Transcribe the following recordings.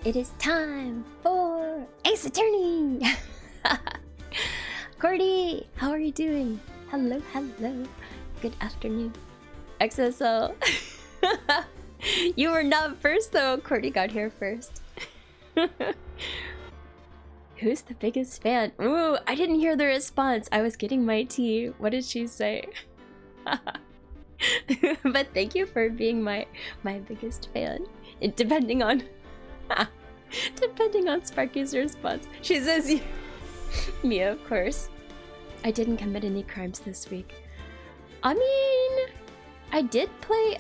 It is time for Ace Attorney! Cordy, how are you doing? Hello, hello. Good afternoon. XSL. You were not first though. Cordy got here first. Who's the biggest fan? Ooh, I didn't hear the response. I was getting my tea. What did she say? But thank you for being my biggest fan. Depending on Sparky's response. She says you. Me, of course. I didn't commit any crimes this week. I mean, I did play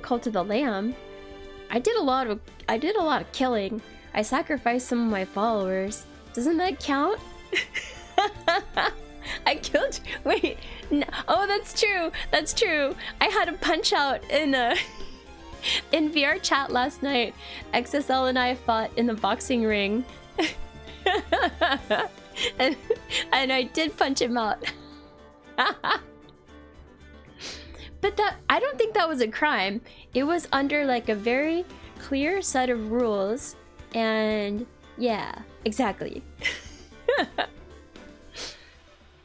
Cult of the Lamb. I did a lot of killing. I sacrificed some of my followers. Doesn't that count? I killed. Wait. No. Oh, that's true. That's true. I had a punch out in VR chat last night. XSL and I fought in the boxing ring. and I did punch him out. But I don't think that was a crime. It was under like a very clear set of rules. And yeah, exactly.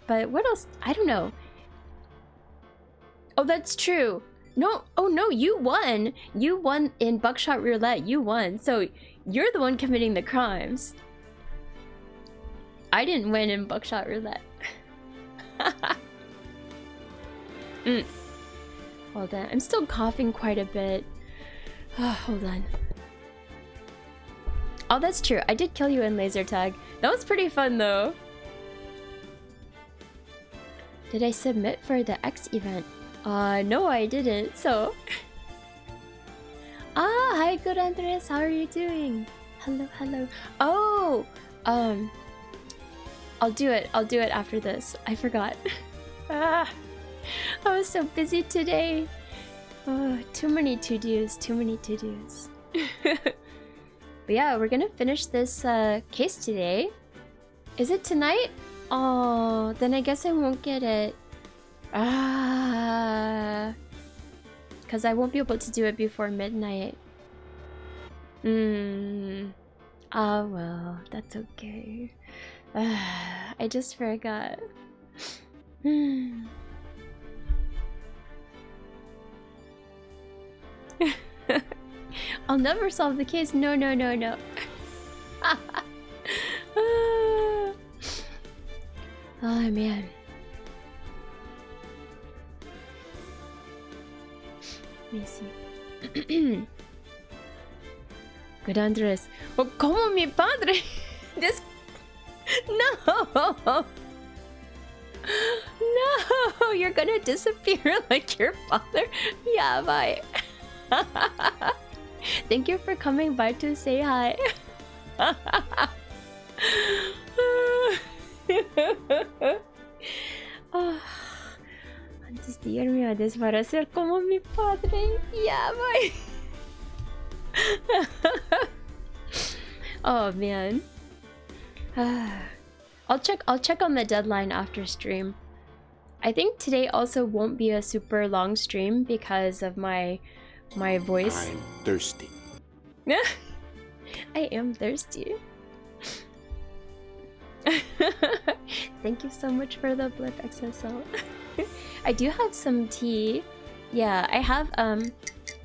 But what else? I don't know. Oh, that's true. No, oh no, you won. You won in Buckshot Roulette. You won. So you're the one committing the crimes. I didn't win in Buckshot Roulette. Hold on. I'm still coughing quite a bit. Oh, hold on. Oh, that's true. I did kill you in laser tag. That was pretty fun though. Did I submit for the X event? No, I didn't, so... hi, good Andres, how are you doing? Hello, hello. Oh! I'll do it after this. I forgot. I was so busy today. Oh, too many to-dos, But yeah, we're gonna finish this case today. Is it tonight? Oh, then I guess I won't get it. Because I won't be able to do it before midnight. Oh well, that's okay. I just forgot. I'll never solve the case. No. Oh man. Let me see. Good Andres. Oh, como mi padre. This. No. No, you're gonna disappear like your father. Yeah, bye. Thank you for coming by to say hi. Antes de irme a desbaratar como mi padre. Yeah, bye. Oh man. I'll check on the deadline after stream. I think today also won't be a super long stream because of my voice. I'm thirsty. I am thirsty. Thank you so much for the blip, XSL. I do have some tea. Yeah, I have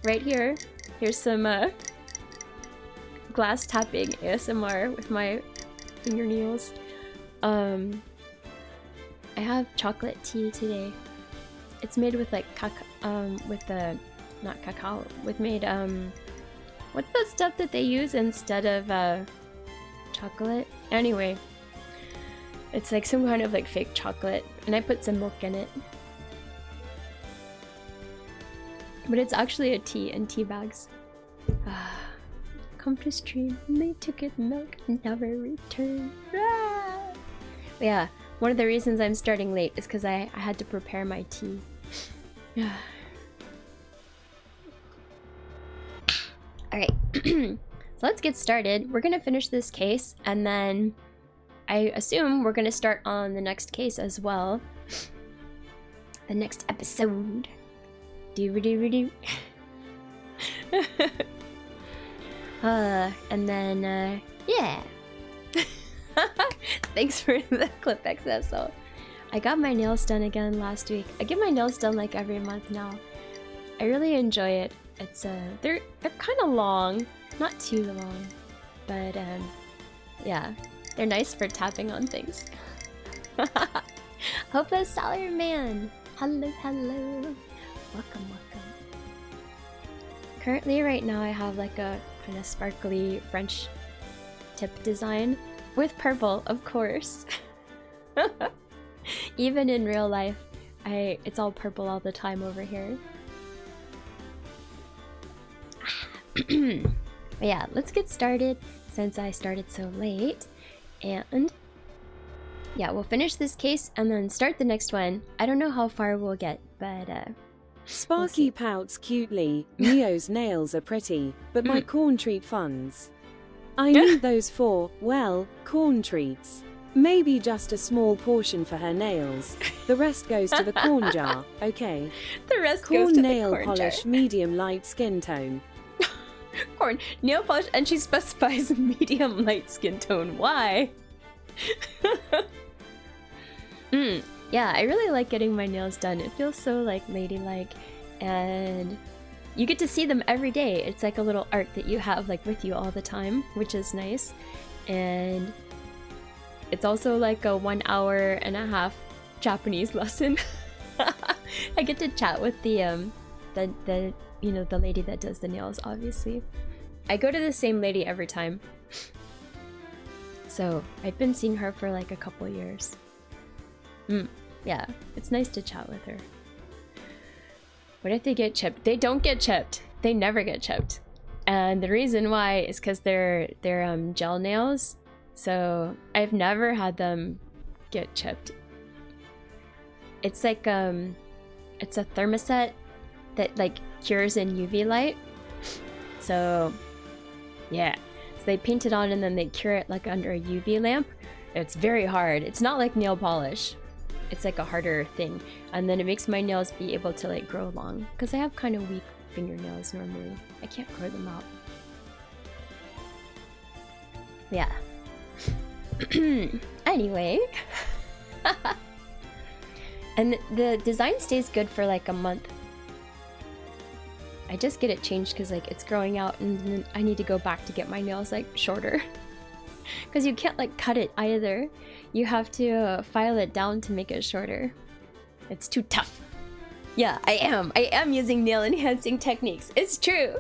right here. Here's some glass tapping ASMR with my fingernails. I have chocolate tea today. It's made with like not cacao, with made what's the stuff that they use instead of chocolate? Anyway, it's like some kind of like fake chocolate, and I put some milk in it. But it's actually a tea in tea bags. Come to stream, they took it milk, never return. But yeah, one of the reasons I'm starting late is because I had to prepare my tea. Alright, so let's get started. We're gonna finish this case, and then I assume we're gonna start on the next case as well. The next episode. And then, yeah. Thanks for the clip XSL. I got my nails done again last week. I get my nails done like every month now. I really enjoy it. It's they're kind of long, not too long, but yeah, they're nice for tapping on things. Hopeless Salary Man, hello, welcome. Currently, right now, I have like a kind of sparkly French tip design with purple, of course. Even in real life, it's all purple all the time over here. But yeah, let's get started since I started so late. And yeah, we'll finish this case and then start the next one. I don't know how far we'll get, but Sparky pouts cutely. Mio's nails are pretty, but my corn treat funds. I need those for, well, corn treats. Maybe just a small portion for her nails. The rest goes to the corn jar, okay? The rest corn goes to nail the corn polish, jar. medium light skin tone. Corn nail polish, and she specifies medium light skin tone. Why? Yeah, I really like getting my nails done. It feels so like ladylike, and you get to see them every day. It's like a little art that you have like with you all the time, which is nice. And it's also like a 1 hour and a half Japanese lesson. I get to chat with the you know, the lady that does the nails, obviously. I go to the same lady every time. So I've been seeing her for like a couple years. Yeah, it's nice to chat with her. What if they get chipped? They don't get chipped. They never get chipped. And the reason why is because they're gel nails. So I've never had them get chipped. It's like it's a thermoset that like cures in UV light. So yeah, so they paint it on and then they cure it like under a UV lamp. It's very hard. It's not like nail polish. It's like a harder thing, and then it makes my nails be able to like grow long because I have kind of weak fingernails normally. I can't grow them out. Yeah. Anyway. And the design stays good for like a month. I just get it changed because like it's growing out, and then I need to go back to get my nails like shorter. Because you can't like cut it either. You have to file it down to make it shorter. It's too tough. Yeah, I am using nail enhancing techniques. It's true.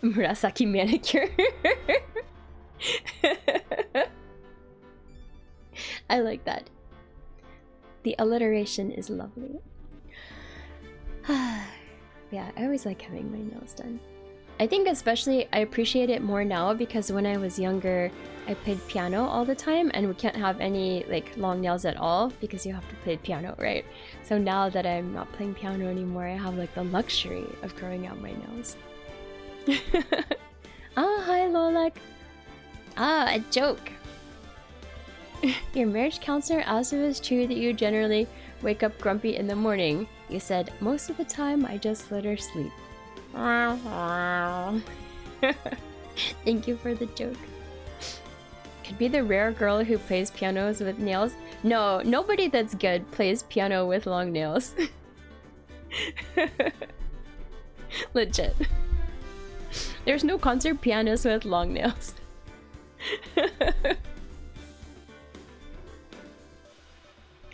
Murasaki manicure. I like that. The alliteration is lovely. Yeah, I always like having my nails done. I think especially I appreciate it more now because when I was younger, I played piano all the time, and we can't have any like long nails at all because you have to play piano, right? So now that I'm not playing piano anymore, I have like the luxury of growing out my nails. Ah, hi Lolek. Ah, a joke. Your marriage counselor asked if it's true that you generally wake up grumpy in the morning. You said, most of the time I just let her sleep. Thank you for the joke. Could be the rare girl who plays pianos with nails. No, nobody that's good plays piano with long nails. Legit. There's no concert pianist with long nails.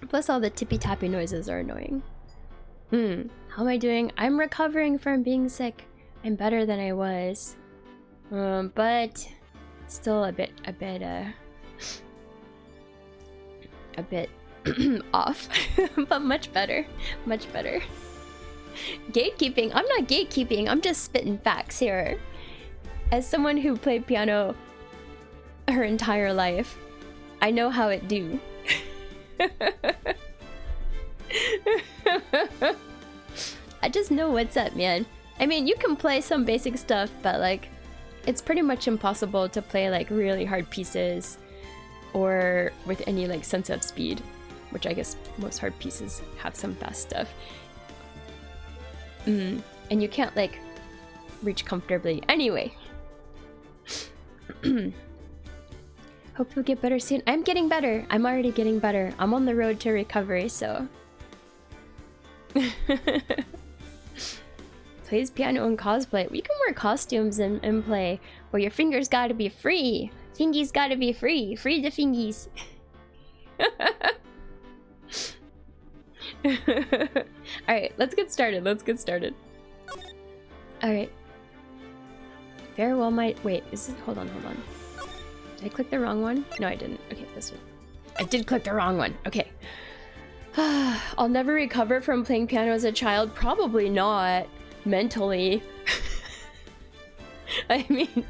Plus all the tippy-tappy noises are annoying. How am I doing? I'm recovering from being sick. I'm better than I was. But still a bit off. But much better. Much better. Gatekeeping? I'm not gatekeeping, I'm just spitting facts here. As someone who played piano her entire life, I know how it do. I just know what's up, man. I mean, you can play some basic stuff, but like, it's pretty much impossible to play like really hard pieces or with any like sense of speed, which I guess most hard pieces have some fast stuff. And you can't, like, reach comfortably. Anyway. Hope you'll get better soon. I'm getting better. I'm already getting better. I'm on the road to recovery, so... Plays piano and cosplay. We can wear costumes and play, but your fingers gotta be free. Fingies gotta be free. Free the fingies. Alright, let's get started. Let's get started. Alright. Farewell, my... Wait, is this... Hold on, hold on. Did I click the wrong one? No, I didn't. Okay, this one. I did click the wrong one. Okay. I'll never recover from playing piano as a child. Probably not. Mentally. I mean,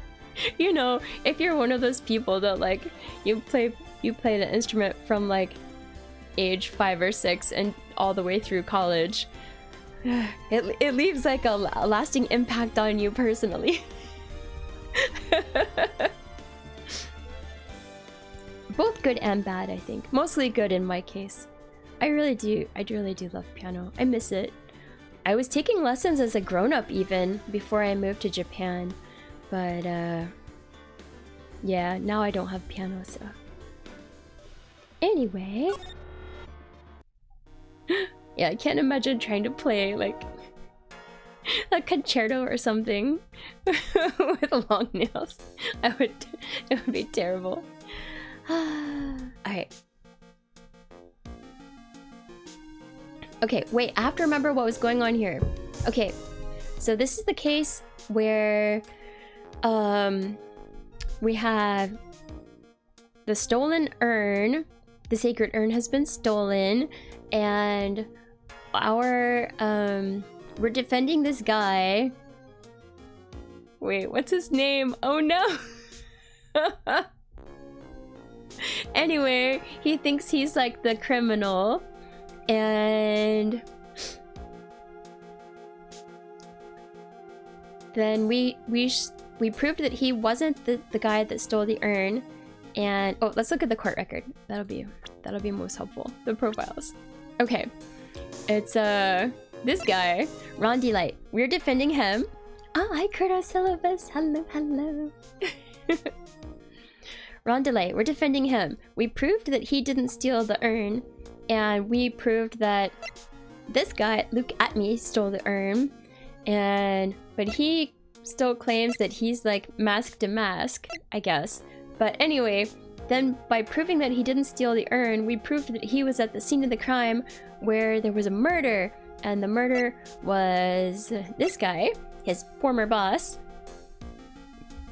you know, if you're one of those people that, like, you play the instrument from, like, age 5 or 6 and all the way through college, it leaves, like, a lasting impact on you personally. Both good and bad, I think. Mostly good in my case. I really do love piano. I miss it. I was taking lessons as a grown-up even before I moved to Japan. But yeah, now I don't have piano, so. Anyway. Yeah, I can't imagine trying to play like a concerto or something with long nails. It would be terrible. Alright. Okay, wait, I have to remember what was going on here. Okay, so this is the case where we have the stolen urn. The sacred urn has been stolen, and our we're defending this guy. Wait, what's his name? Oh no. Anyway, he thinks he's like the criminal, and then we proved that he wasn't the guy that stole the urn. And oh, let's look at the court record. That'll be most helpful. The profiles. Okay, it's this guy, Ron Delight. We're defending him. Oh, hi Kurdo Syllabus. Hello, hello. Ron Delight. We're defending him. We proved that he didn't steal the urn, and we proved that this guy, Luke Atme, stole the urn, but he still claims that he's like mask to mask, I guess. But anyway, then by proving that he didn't steal the urn, we proved that he was at the scene of the crime where there was a murder, and the murder was this guy, his former boss.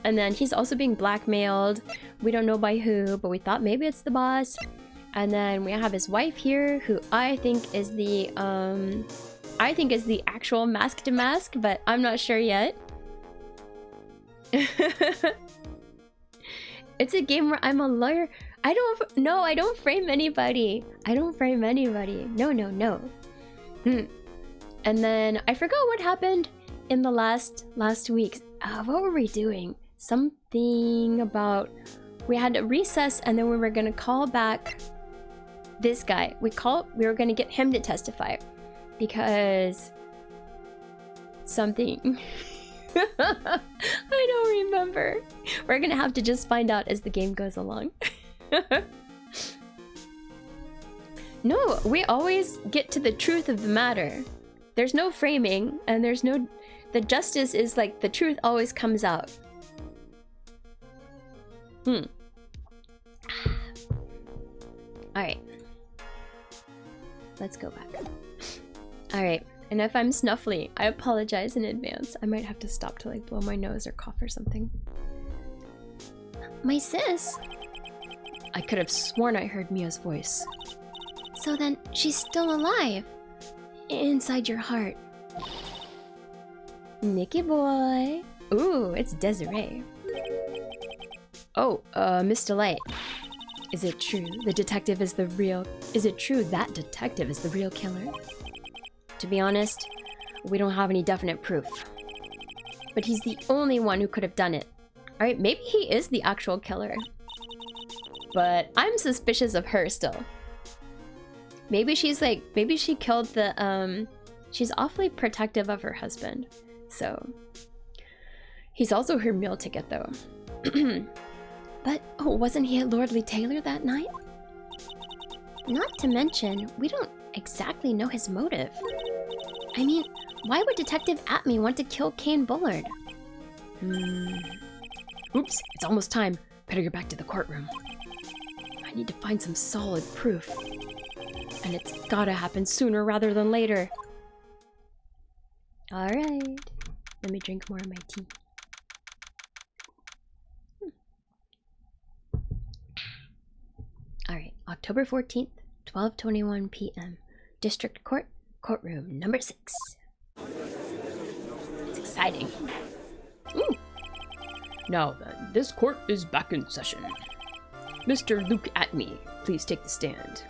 And then he's also being blackmailed. We don't know by who, but we thought maybe it's the boss. And then we have his wife here, who I think is the actual mask to mask, but I'm not sure yet. It's a game where I'm a lawyer. I don't frame anybody. I don't frame anybody. No, no, no. And then I forgot what happened in the last week. What were we doing? Something about we had a recess, and then we were gonna call back this guy. We were gonna get him to testify because something. I don't remember. We're gonna have to just find out as the game goes along. No, we always get to the truth of the matter. There's no framing, and the justice is like the truth always comes out. Alright. Let's go back. Alright. And if I'm snuffly, I apologize in advance. I might have to stop to like blow my nose or cough or something. My sis? I could have sworn I heard Mia's voice. So then, she's still alive. Inside your heart. Nicky boy. Ooh, it's Desiree. Oh, Miss Delight. Is it true that detective is the real killer? To be honest, we don't have any definite proof. But he's the only one who could have done it. Alright, maybe he is the actual killer. But I'm suspicious of her still. Maybe she killed the She's awfully protective of her husband, so... He's also her meal ticket, though. But, oh, wasn't he at Lord Lee Taylor that night? Not to mention, we don't exactly know his motive. I mean, why would Detective Atme want to kill Kane Bullard? Oops, it's almost time. Better get back to the courtroom. I need to find some solid proof. And it's gotta happen sooner rather than later. Alright. Let me drink more of my tea. Alright, October 14th, 12:21 p.m. District Court, courtroom number 6. It's exciting. Ooh. Now then, this court is back in session. Mr. Luke Atme, please take the stand.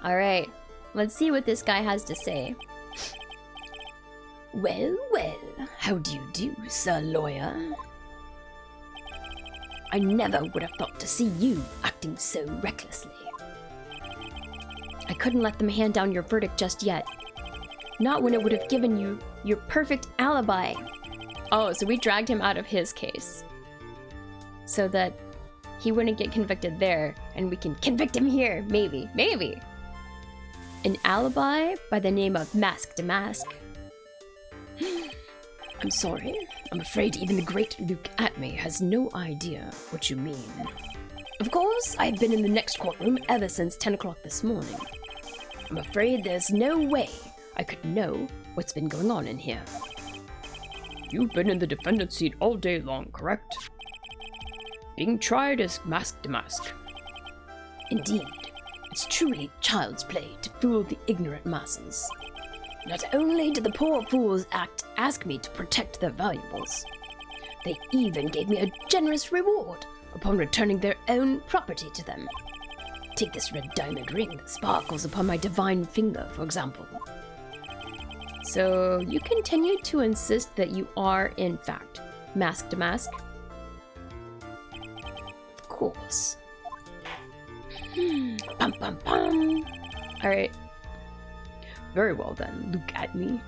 Alright, let's see what this guy has to say. Well, well, how do you do, Sir Lawyer? I never would have thought to see you acting so recklessly. I couldn't let them hand down your verdict just yet. Not when it would have given you your perfect alibi. Oh, so we dragged him out of his case. So that he wouldn't get convicted there, and we can convict him here, maybe, maybe. An alibi by the name of Mask to Mask. I'm sorry. I'm afraid even the great Luke Atme has no idea what you mean. Of course, I've been in the next courtroom ever since 10 o'clock this morning. I'm afraid there's no way I could know what's been going on in here. You've been in the defendant's seat all day long, correct? Being tried as Mask to Mask. Indeed, it's truly child's play to fool the ignorant masses. Not only did the poor fools ask me to protect their valuables, they even gave me a generous reward upon returning their own property to them. Take this red diamond ring that sparkles upon my divine finger, for example. So you continue to insist that you are, in fact, Mask to Mask? Of course. Bum bum bum. Alright. Very well then, Luke Atme.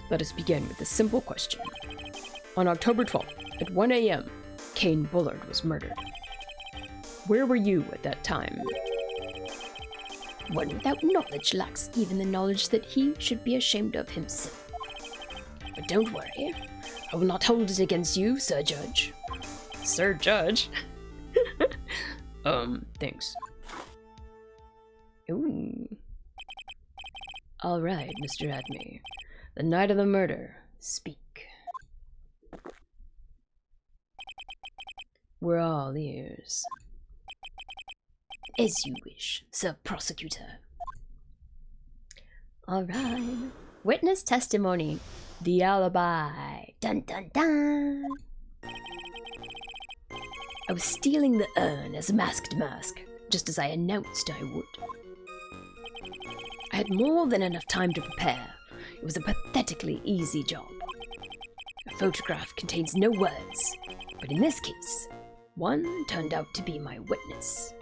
Let us begin with a simple question. On October 12th, at 1 a.m., Kane Bullard was murdered. Where were you at that time? One without knowledge lacks even the knowledge that he should be ashamed of himself. But don't worry, I will not hold it against you, Sir Judge. Sir Judge? Thanks. Ooh. All right, Mr. Atme. The night of the murder, speak. We're all ears. As you wish, Sir Prosecutor. All right. Witness testimony. The alibi. Dun dun dun. I was stealing the urn as a masked mask, just as I announced I would. I had more than enough time to prepare. It was a pathetically easy job. A photograph contains no words, but in this case, one turned out to be my witness.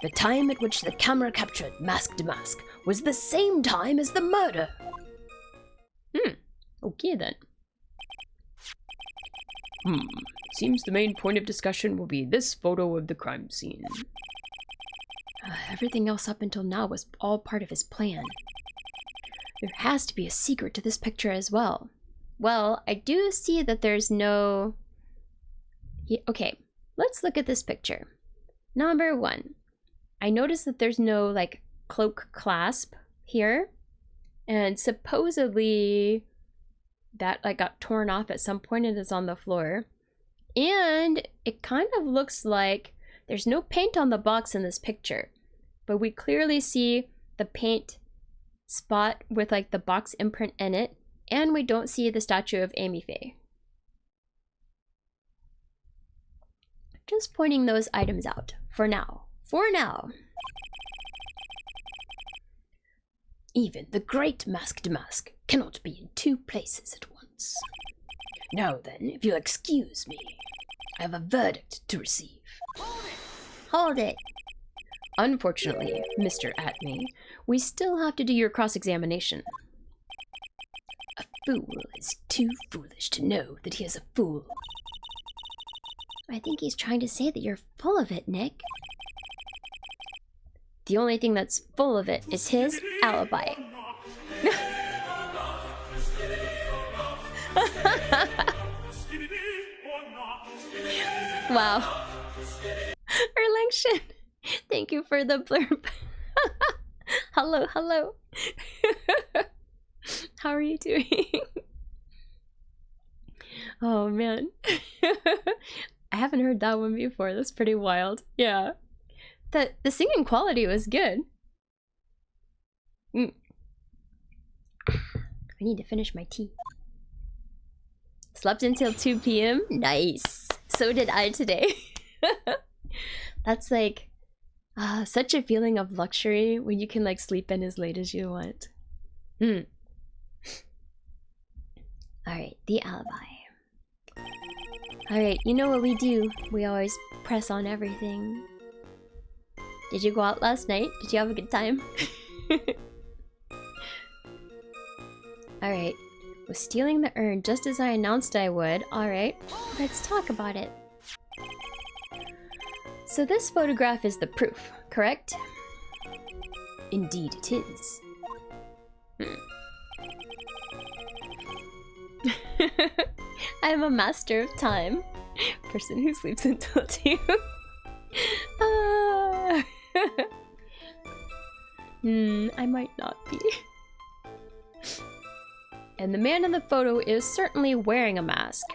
The time at which the camera captured Mask to Mask was the same time as the murder. Okay then. Seems the main point of discussion will be this photo of the crime scene. Everything else up until now was all part of his plan. There has to be a secret to this picture as well. Well, I do see that there's no... Okay, let's look at this picture. Number 1. I noticed that there's no, like, cloak clasp here. And supposedly that, like, got torn off at some point and is on the floor. And it kind of looks like there's no paint on the box in this picture. But we clearly see the paint spot with, like, the box imprint in it. And we don't see the statue of Amy Faye. Just pointing those items out for now. For now. Even the great Mask to Mask cannot be in two places at once. Now then, if you'll excuse me, I have a verdict to receive. Hold it. Unfortunately, Mr. Atme, we still have to do your cross-examination. A fool is too foolish to know that he is a fool. I think he's trying to say that you're full of it, Nick. The only thing that's full of it Is his alibi. Wow. Erlangshin, thank you for the blurb. Hello, hello. How are you doing? Oh man. I haven't heard that one before. That's pretty wild. Yeah. The singing quality was good. I need to finish my tea. Slept until 2 p.m. Nice. So did I today. That's like such a feeling of luxury when you can like sleep in as late as you want. Alright, the alibi. Alright, you know what we do? We always press on everything. Did you go out last night? Did you have a good time? Alright. Was stealing the urn just as I announced I would. Alright, let's talk about it. So this photograph is the proof, correct? Indeed it is. I'm a master of time. Person who sleeps until 2. I might not be. And the man in the photo is certainly wearing a mask.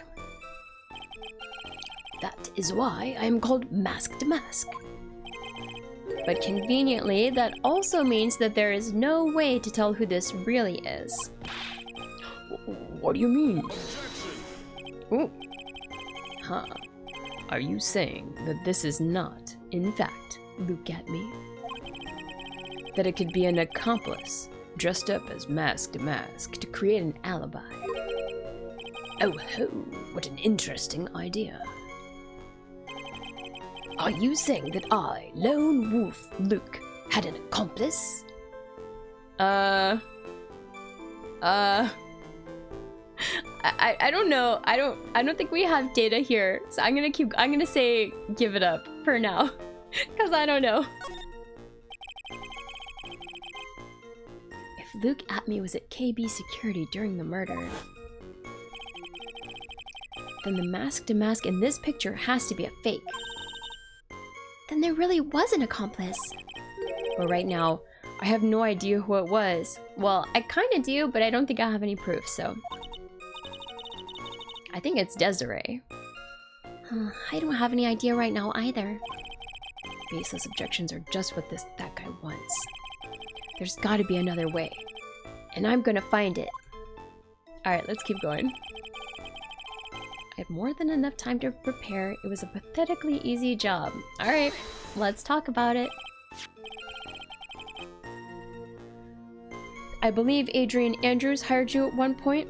That is why I am called Masked Mask. But conveniently, that also means that there is no way to tell who this really is. What do you mean? Ooh. Huh. Are you saying that this is not, in fact, Luke Atme? That it could be an accomplice dressed up as Masked Mask to create an alibi? Oh ho, what an interesting idea. Are you saying that I, Lone Wolf Luke, had an accomplice? I don't know. I don't think we have data here. So I'm gonna say give it up for now. Cause I don't know. If Luke Atme was at KB Security during the murder, then the Masked Mask in this picture has to be a fake. Then there really was an accomplice. But right now, I have no idea who it was. Well, I kinda do, but I don't think I have any proof, so. I think it's Desiree. I don't have any idea right now either. Baseless objections are just what that guy wants. There's gotta be another way. And I'm gonna find it. Alright, let's keep going. I had more than enough time to prepare. It was a pathetically easy job. Alright, let's talk about it. I believe Adrian Andrews hired you at one point?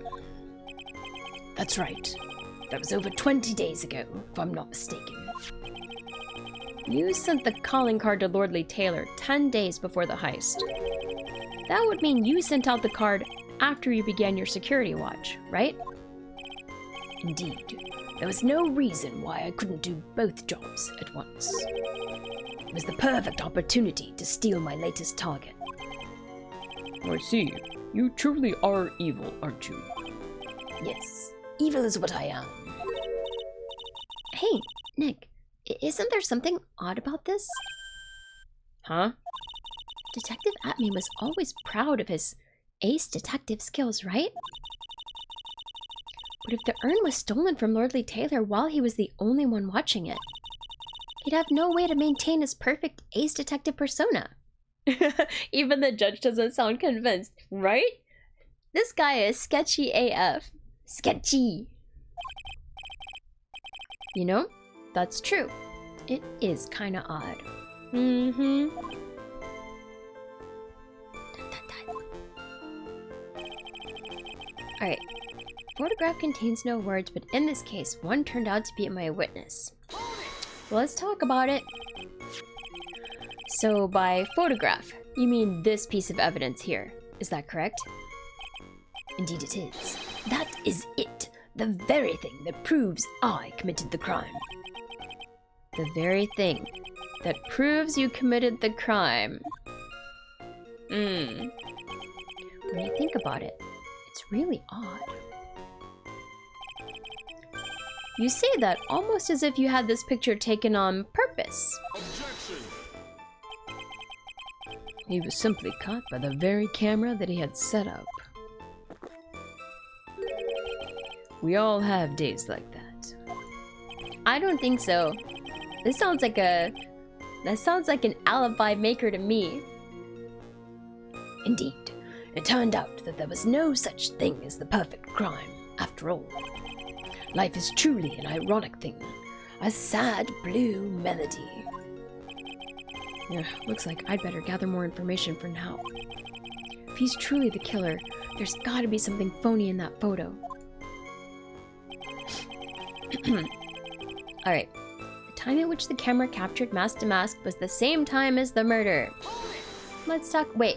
That's right. That was over 20 days ago, if I'm not mistaken. You sent the calling card to Lordly Taylor 10 days before the heist. That would mean you sent out the card after you began your security watch, right? Indeed. There was no reason why I couldn't do both jobs at once. It was the perfect opportunity to steal my latest target. I see. You truly are evil, aren't you? Yes, evil is what I am. Hey, Nick, isn't there something odd about this? Huh? Detective Atme was always proud of his ace detective skills, right? But if the urn was stolen from Lordly Taylor while he was the only one watching it, he'd have no way to maintain his perfect ace detective persona. Even the judge doesn't sound convinced, right? This guy is sketchy AF. Sketchy. You know, that's true. It is kinda odd. Alright. Photograph contains no words, but in this case, one turned out to be my witness. Well, let's talk about it. So by photograph, you mean this piece of evidence here. Is that correct? Indeed it is. That is it. The very thing that proves I committed the crime. The very thing that proves you committed the crime. When you think about it, it's really odd. You say that almost as if you had this picture taken on purpose. Objection! He was simply caught by the very camera that he had set up. We all have days like that. I don't think so. That sounds like an alibi maker to me. Indeed, it turned out that there was no such thing as the perfect crime, after all. Life is truly an ironic thing, a sad blue melody. Yeah, looks like I'd better gather more information for now. If he's truly the killer, there's gotta be something phony in that photo. Alright. The time at which the camera captured Mask to Mask was the same time as the murder. Let's talk. Wait.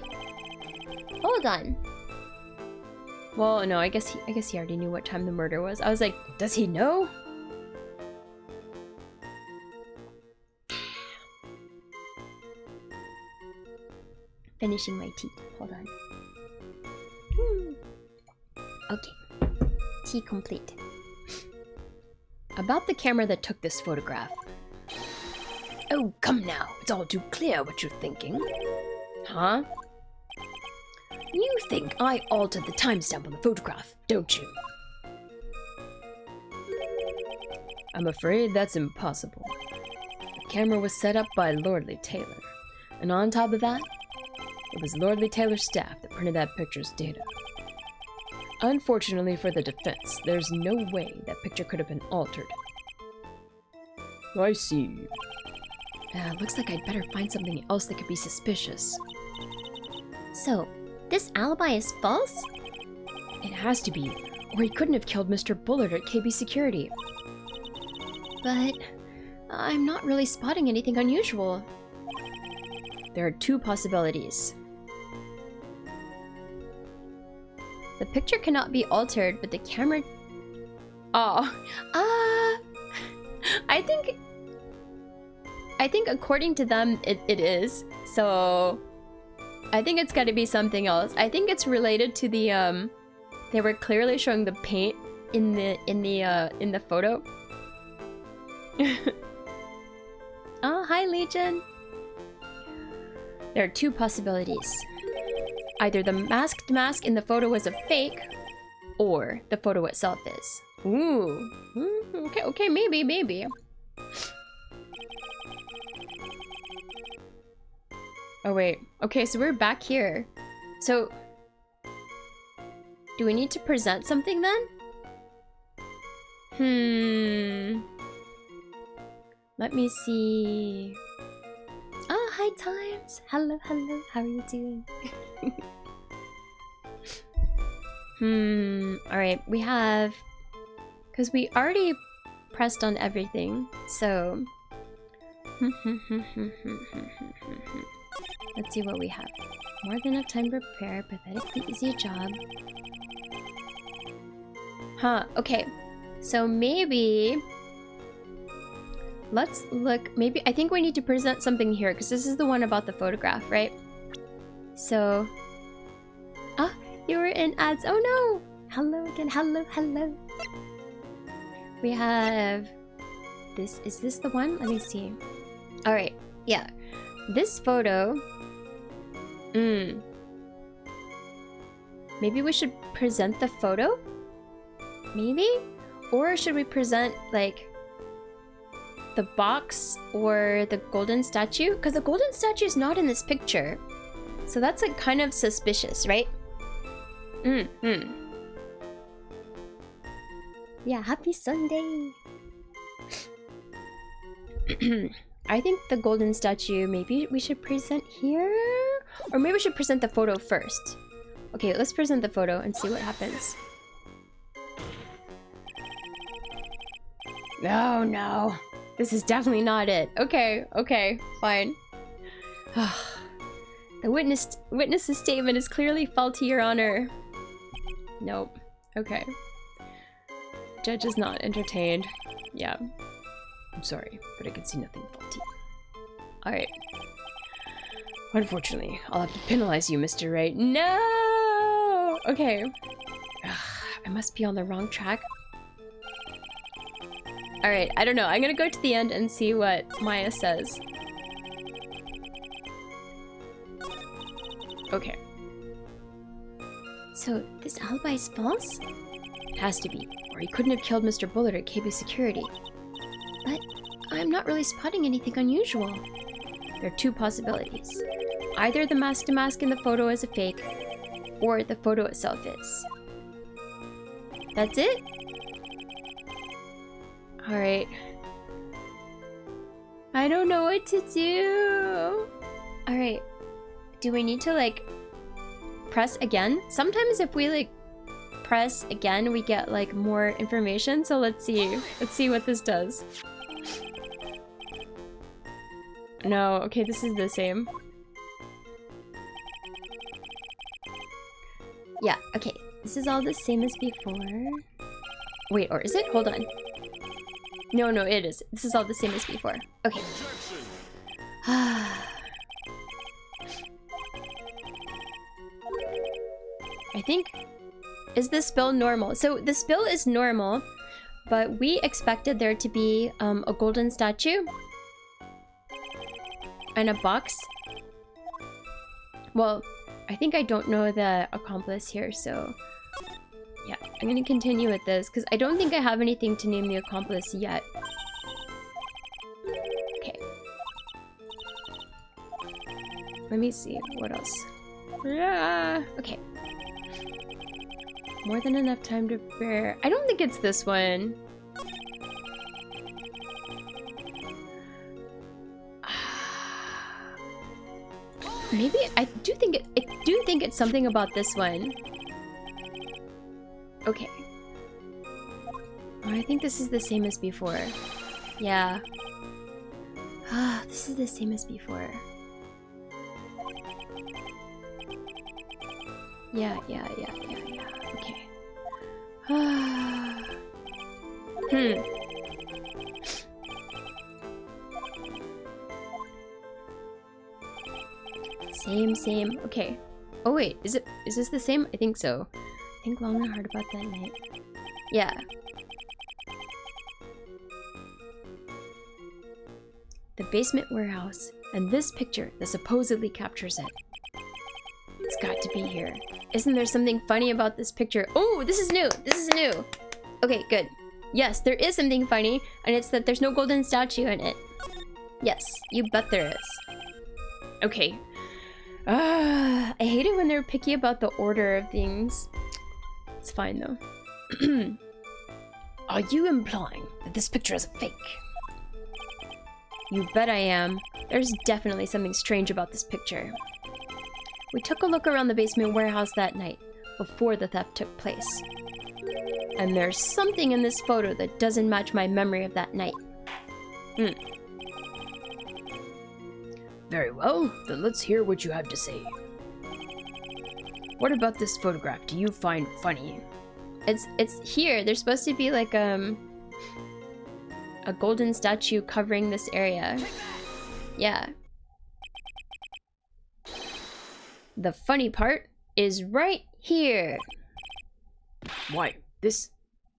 Hold on. Well, no, I guess he already knew what time the murder was. I was like, does he know? Finishing my tea. Hold on. Okay. Tea complete. About the camera that took this photograph. Oh, come now. It's all too clear what you're thinking. Huh? You think I altered the timestamp on the photograph, don't you? I'm afraid that's impossible. The camera was set up by Lordly Taylor, and on top of that, it was Lordly Taylor's staff that printed that picture's data. Unfortunately for the defense, there's no way that picture could have been altered. I see. Looks like I'd better find something else that could be suspicious. So, this alibi is false? It has to be, or he couldn't have killed Mr. Bullard at KB Security. But I'm not really spotting anything unusual. There are two possibilities. The picture cannot be altered, but the camera... I think according to them, it is. So I think it's got to be something else. I think it's related to the they were clearly showing the paint in the photo. Oh, hi Legion. There are two possibilities. Either the masked mask in the photo was a fake, or the photo itself is. Ooh. Okay, maybe. Oh wait. Okay, so we're back here. So, do we need to present something then? Let me see. Oh, hi Times. Hello. How are you doing? Alright, we have... Because we already pressed on everything, so... Let's see what we have. More than enough time to prepare, pathetically easy job. Huh, okay. So maybe... Let's look, maybe, I think we need to present something here, because this is the one about the photograph, right? So... Ah, you were in ads, oh no! Hello again, hello. We have... This, is this the one? Let me see. Alright, yeah. This photo... Maybe we should present the photo? Maybe? Or should we present, like, the box or the golden statue? Because the golden statue is not in this picture. So that's, like, kind of suspicious, right? Yeah, happy Sunday! I think the golden statue, maybe we should present here? Or maybe we should present the photo first. Okay, let's present the photo and see what happens. No. This is definitely not it. Okay, fine. The witness's statement is clearly faulty, Your Honor. Nope. Okay. Judge is not entertained. Yeah. I'm sorry, but I can see nothing faulty. Alright. Unfortunately, I'll have to penalize you, Mr. Wright. No! Okay. I must be on the wrong track. Alright, I don't know. I'm gonna go to the end and see what Maya says. Okay. So, this alibi is false? It has to be, or he couldn't have killed Mr. Bullard at KB Security. But I'm not really spotting anything unusual. There are two possibilities. Either the mask-to-mask in the photo is a fake, or the photo itself is. That's it? Alright. I don't know what to do. Alright. Do we need to, like, press again? Sometimes if we, like, press again, we get, like, more information. So let's see. Let's see what this does. No, okay, this is the same. Yeah, okay. This is all the same as before. Wait, or is it? Hold on. No, it is. This is all the same as before. Okay. I think... Is the spill normal? So the spill is normal, but we expected there to be a golden statue and a box. Well, I think I don't know the accomplice here, so... Yeah, I'm gonna continue with this, because I don't think I have anything to name the accomplice yet. Okay. Let me see, what else? Yeah. Okay. More than enough time to bear... I don't think it's this one. Maybe I do think it's something about this one. Okay. Oh, I think this is the same as before. Yeah. This is the same as before. Yeah. Okay. Same. Okay. Oh wait, is this the same? I think so. Think long and hard about that night. Yeah. The basement warehouse, and this picture that supposedly captures it. It's got to be here. Isn't there something funny about this picture? Oh, this is new! Okay, good. Yes, there is something funny, and it's that there's no golden statue in it. Yes, you bet there is. Okay. I hate it when they're picky about the order of things. It's fine, though. Are you implying that this picture is a fake? You bet I am. There's definitely something strange about this picture. We took a look around the basement warehouse that night, before the theft took place. And there's something in this photo that doesn't match my memory of that night. Very well, then let's hear what you have to say. What about this photograph do you find funny? It's here. There's supposed to be like a golden statue covering this area. Yeah. The funny part is right here. Why, this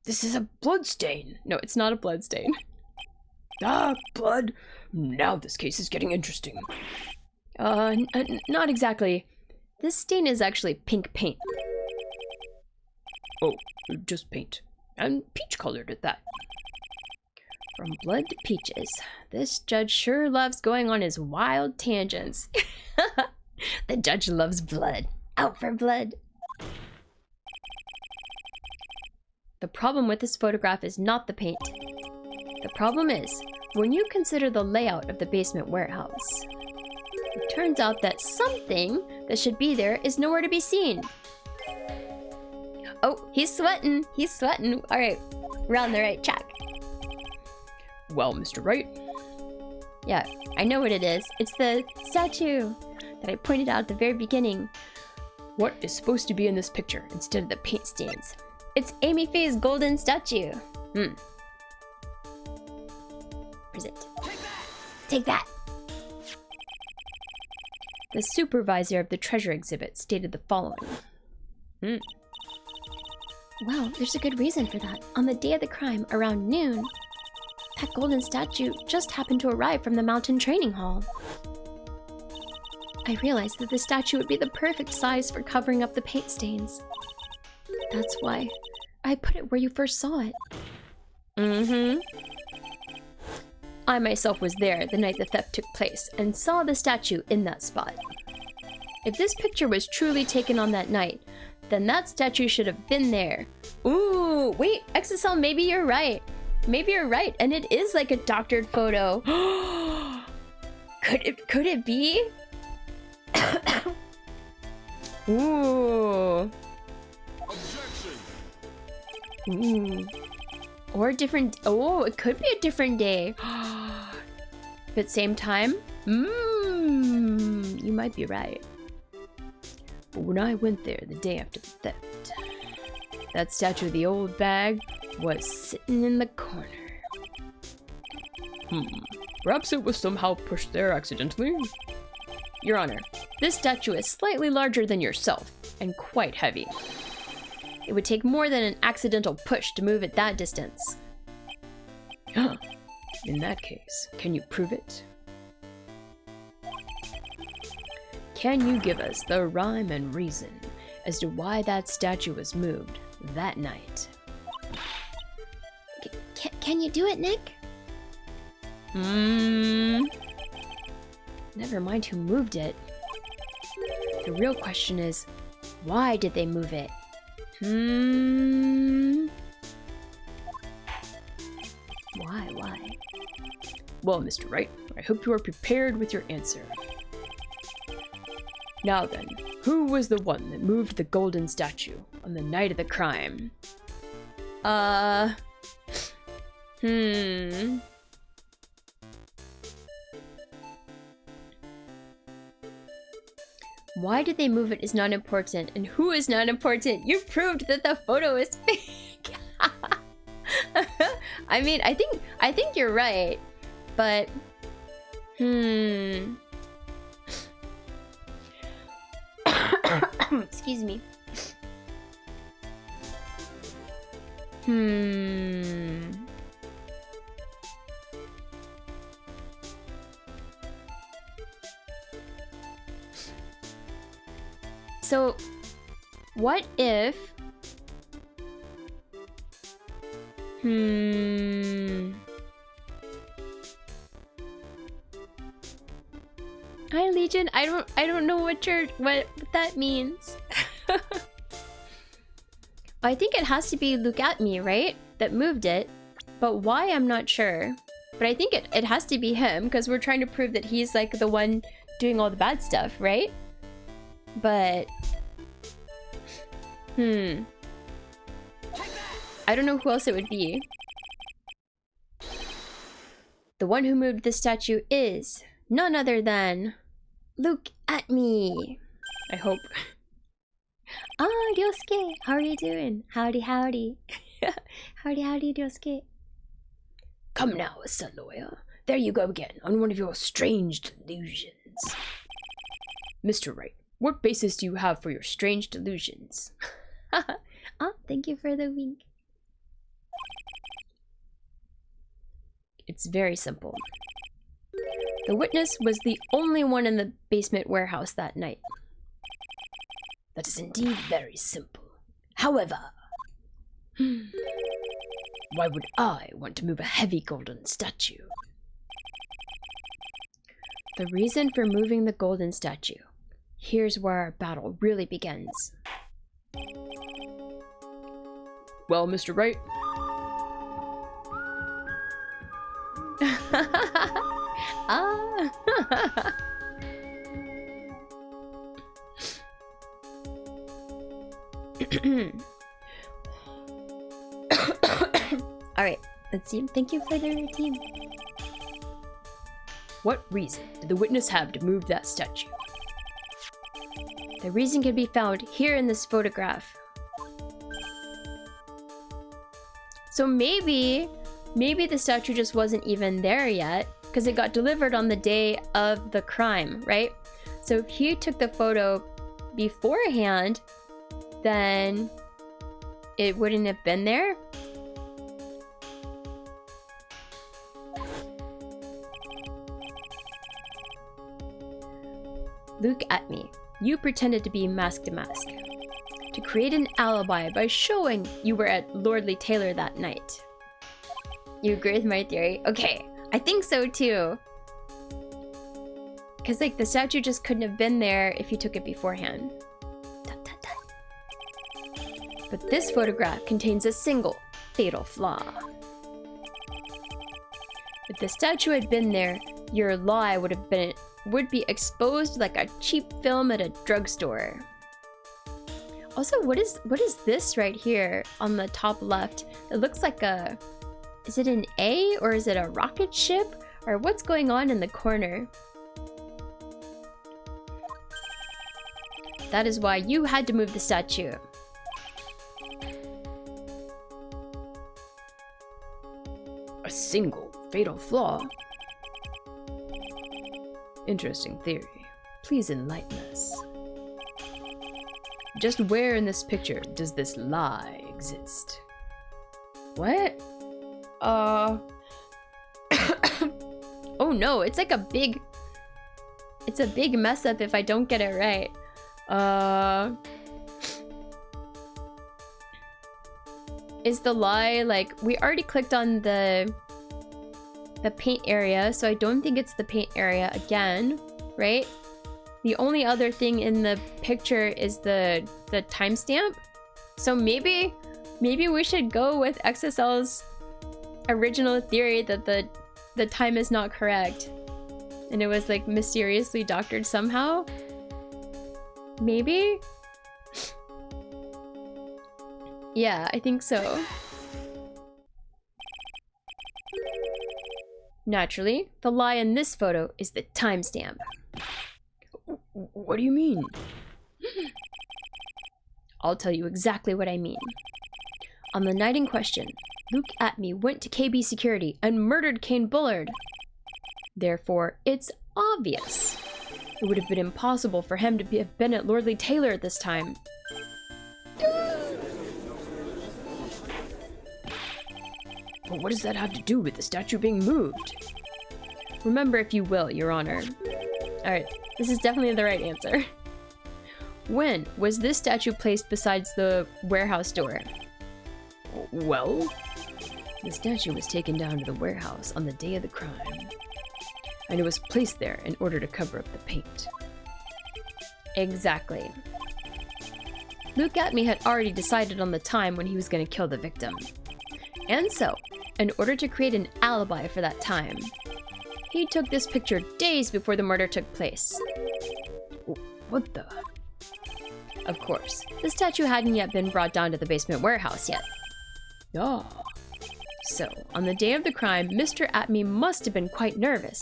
is a blood stain. No, it's not a blood stain. Blood. Now this case is getting interesting. Not exactly. This stain is actually pink paint. Oh, just paint. And peach colored at that. From blood to peaches. This judge sure loves going on his wild tangents. The judge loves blood. Out for blood. The problem with this photograph is not the paint. The problem is, when you consider the layout of the basement warehouse, it turns out that something that should be there is nowhere to be seen. Oh, he's sweating. All right, we're on the right track. Well, Mr. Wright, Yeah, I know what it is. It's the statue that I pointed out at the very beginning. What is supposed to be in this picture instead of the paint stains? It's Amy Faye's golden statue. Where's it? Take that! The supervisor of the treasure exhibit stated the following. Well, there's a good reason for that. On the day of the crime, around noon, that golden statue just happened to arrive from the mountain training hall. I realized that the statue would be the perfect size for covering up the paint stains. That's why I put it where you first saw it. I myself was there the night the theft took place and saw the statue in that spot. If this picture was truly taken on that night, then that statue should have been there. Ooh, wait, XSL, maybe you're right. Maybe you're right, and it is like a doctored photo. Could it be? Ooh. Objection. Ooh. Or a different, oh, it could be a different day. But same time? You might be right. But when I went there the day after the theft, that statue of the old bag was sitting in the corner. Perhaps it was somehow pushed there accidentally? Your Honor, this statue is slightly larger than yourself, and quite heavy. It would take more than an accidental push to move it that distance. In that case, can you prove it? Can you give us the rhyme and reason as to why that statue was moved that night? Can you do it, Nick? Never mind who moved it. The real question is, why did they move it? Why? Well, Mr. Wright, I hope you are prepared with your answer. Now then, who was the one that moved the golden statue on the night of the crime? Why did they move it is not important, and who is not important? You proved that the photo is fake. I mean, I think you're right, but excuse me. So, what if... Hi, Legion. I don't know what that means. I think it has to be Look at Me, right? That moved it. But why, I'm not sure. But I think it has to be him, because we're trying to prove that he's like the one doing all the bad stuff, right? But I don't know who else it would be. The one who moved the statue is none other than Look at Me. I hope. Ah, Ryosuke, how are you doing? Howdy, howdy. Howdy, Ryosuke. Come now, son lawyer. There you go again, on one of your strange delusions. Mr. Wright, what basis do you have for your strange delusions? Oh, thank you for the wink. It's very simple. The witness was the only one in the basement warehouse that night. That is indeed very simple. However, why would I want to move a heavy golden statue? The reason for moving the golden statue. Here's where our battle really begins. Well, Mr. Wright. Alright, let's see. Thank you for the routine. What reason did the witness have to move that statue? The reason can be found here in this photograph. So maybe the statue just wasn't even there yet, because it got delivered on the day of the crime, right? So if he took the photo beforehand, then it wouldn't have been there. Look at me. You pretended to be Mask to Mask to create an alibi by showing you were at Lordly Taylor that night. You agree with my theory? Okay, I think so too. Because like the statue just couldn't have been there if you took it beforehand. Dun, dun, dun. But this photograph contains a single fatal flaw. If the statue had been there, your lie would be exposed like a cheap film at a drugstore. Also, what is this right here on the top left? It looks like a... Is it an A or is it a rocket ship? Or what's going on in the corner? That is why you had to move the statue. A single fatal flaw? Interesting theory. Please enlighten us. Just where in this picture does this lie exist? What? Oh no, it's like a big... It's a big mess up if I don't get it right. Is the lie like... We already clicked on the paint area, so I don't think it's the paint area again, right? The only other thing in the picture is the timestamp. So maybe we should go with XSL's original theory that the time is not correct. And it was like mysteriously doctored somehow. Maybe? Yeah, I think so. Naturally, the lie in this photo is the timestamp. What do you mean? I'll tell you exactly what I mean. On the night in question, Luke Atme went to KB Security and murdered Kane Bullard. Therefore, it's obvious. It would have been impossible for him to have been at Lordly Taylor at this time. But what does that have to do with the statue being moved? Remember if you will, Your Honor. Alright, this is definitely the right answer. When was this statue placed besides the warehouse door? Well, the statue was taken down to the warehouse on the day of the crime. And it was placed there in order to cover up the paint. Exactly. Luke Atme had already decided on the time when he was going to kill the victim. And so, in order to create an alibi for that time, he took this picture days before the murder took place. What the? Of course, the statue hadn't yet been brought down to the basement warehouse yet. Oh. So, on the day of the crime, Mr. Atme must have been quite nervous.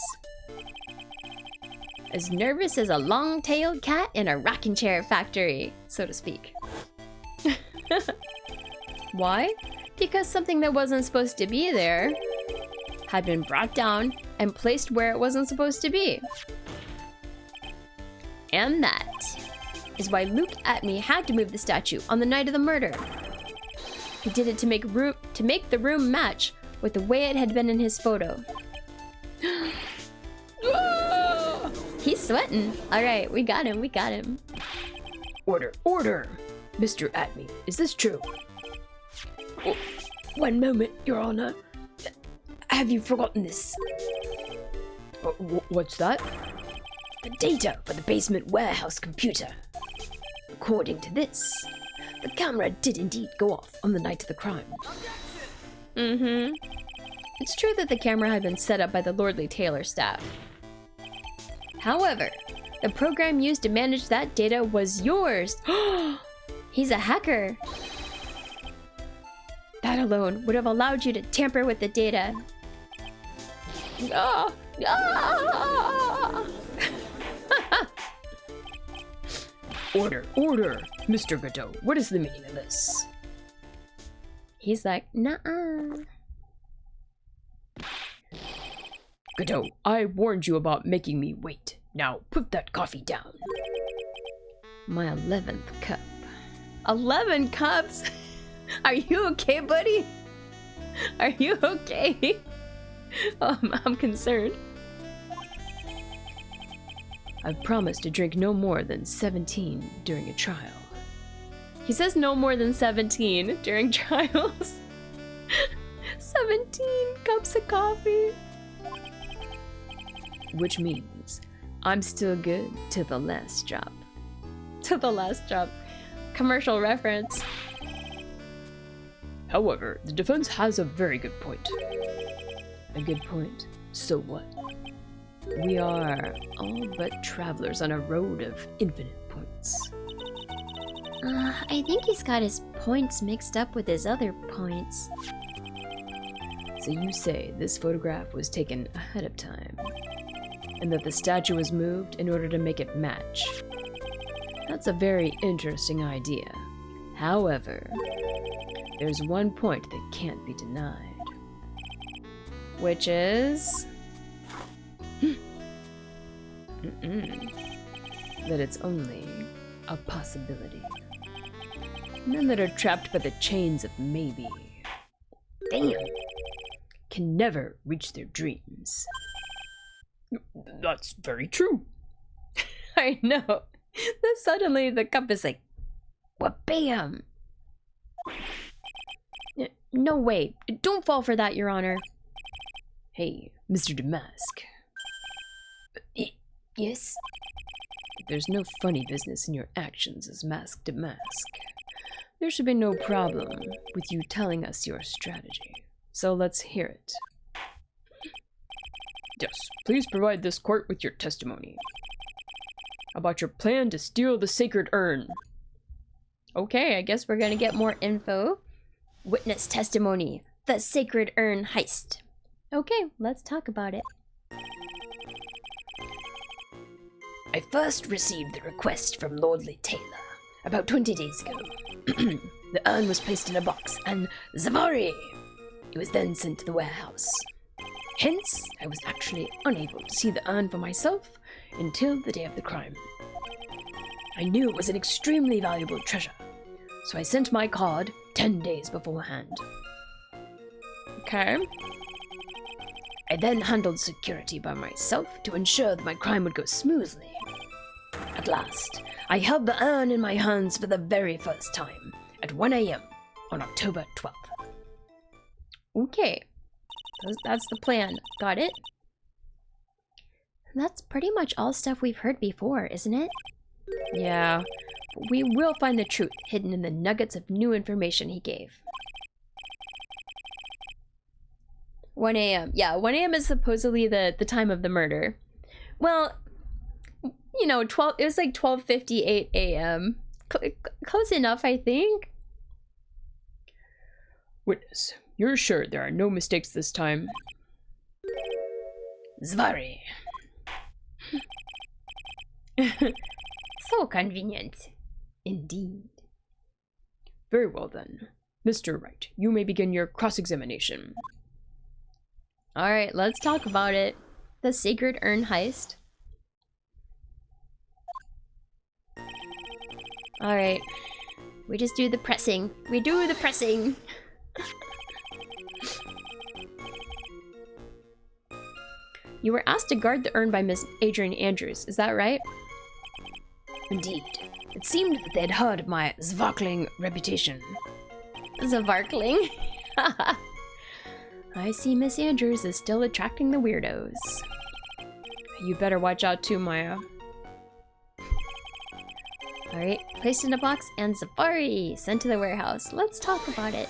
As nervous as a long-tailed cat in a rocking chair factory, so to speak. Why? Because something that wasn't supposed to be there had been brought down and placed where it wasn't supposed to be. And that is why Luke Atme had to move the statue on the night of the murder. He did it to make the room match with the way it had been in his photo. He's sweating. Alright, we got him. Order! Mr. Atme, is this true? Oh, one moment, Your Honor. Have you forgotten this? What's that? The data for the basement warehouse computer. According to this, the camera did indeed go off on the night of the crime. Mm-hmm. It's true that the camera had been set up by the Lordly Taylor staff. However, the program used to manage that data was yours. He's a hacker. That alone would have allowed you to tamper with the data. Ah! Order, order! Mr. Godot, what is the meaning of this? He's like, nuh-uh. Godot, I warned you about making me wait. Now put that coffee down. My 11th cup. 11 cups? Are you okay, buddy? Are you okay? I'm concerned. I've promised to drink no more than 17 during a trial. He says no more than 17 during trials. 17 cups of coffee. Which means I'm still good to the last drop. To the last drop. Commercial reference. However, the defense has a very good point. A good point? So what? We are all but travelers on a road of infinite points. I think he's got his points mixed up with his other points. So you say this photograph was taken ahead of time, and that the statue was moved in order to make it match. That's a very interesting idea. However, there's one point that can't be denied. Which is... that it's only a possibility. Men that are trapped by the chains of maybe, Damn. can never reach their dreams. That's very true. I know. Then suddenly the cup is like, Wha-bam! no way. Don't fall for that, Your Honor. Hey, Mr. Damask. Yes? There's no funny business in your actions as Mask Damask. There should be no problem with you telling us your strategy. So let's hear it. Yes, please provide this court with your testimony about your plan to steal the sacred urn. Okay, I guess we're gonna get more info. Witness testimony. The sacred urn heist. Okay, let's talk about it. I first received the request from Lordly Taylor about 20 days ago. The urn was placed in a box, and Zavari! It was then sent to the warehouse. Hence, I was actually unable to see the urn for myself until the day of the crime. I knew it was an extremely valuable treasure, so I sent my card 10 days beforehand. Okay. I then handled security by myself to ensure that my crime would go smoothly. At last, I held the urn in my hands for the very first time at 1 a.m. on October 12th. Okay. That's the plan. Got it? That's pretty much all stuff we've heard before, isn't it? Yeah, But we will find the truth hidden in the nuggets of new information he gave. 1 a.m. Yeah, 1 a.m. is supposedly the time of the murder. Well, you know, it was like 12:58 a.m. Close enough, I think. witness, you're sure there are no mistakes this time? Zvari. So convenient. Indeed. Very well then. Mr. Wright, you may begin your cross-examination. Alright, let's talk about it. The sacred urn heist. Alright. We just do the pressing. We do the pressing. You were asked to guard the urn by Miss Adrian Andrews, is that right? Indeed. It seemed that they'd heard of my Zvarkling reputation. Zvarkling? I see Miss Andrews is still attracting the weirdos. You better watch out too, Maya. Alright, placed in a box and Safari sent to the warehouse. Let's talk about it.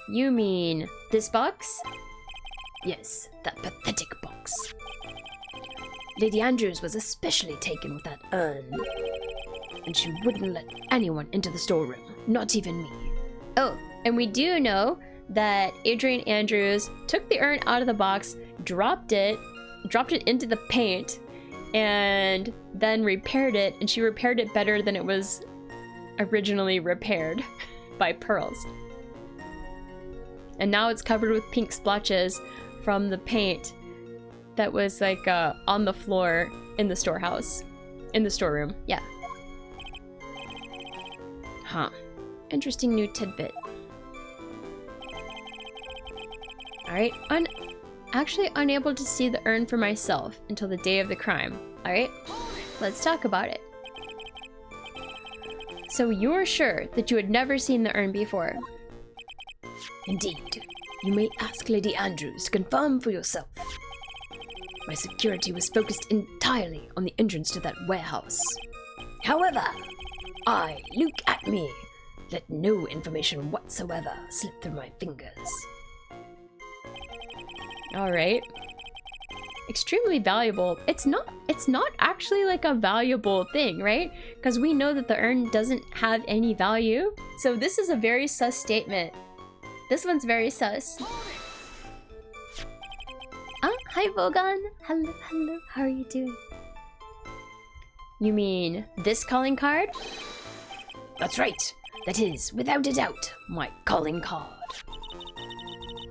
You mean this box? Yes, that pathetic box. Lady Andrews was especially taken with that urn. And she wouldn't let anyone into the storeroom, not even me. Oh, and we do know that Adrian Andrews took the urn out of the box, dropped it into the paint, and then repaired it, and she repaired it better than it was originally repaired by Pearls. And now it's covered with pink splotches from the paint that was like on the floor in the storehouse. In the storeroom, yeah. Huh. Interesting new tidbit. Alright, actually unable to see the urn for myself until the day of the crime. Alright, let's talk about it. So you're sure that you had never seen the urn before? Indeed. You may ask Lady Andrews to confirm for yourself. My security was focused entirely on the entrance to that warehouse. However, look at me, let no information whatsoever slip through my fingers. Alright. Extremely valuable. It's not actually like a valuable thing, right? Because we know that the urn doesn't have any value. So this is a very sus statement. This one's very sus. Hi Vogon. Hello, how are you doing? You mean this calling card? That's right. That is, without a doubt, my calling card.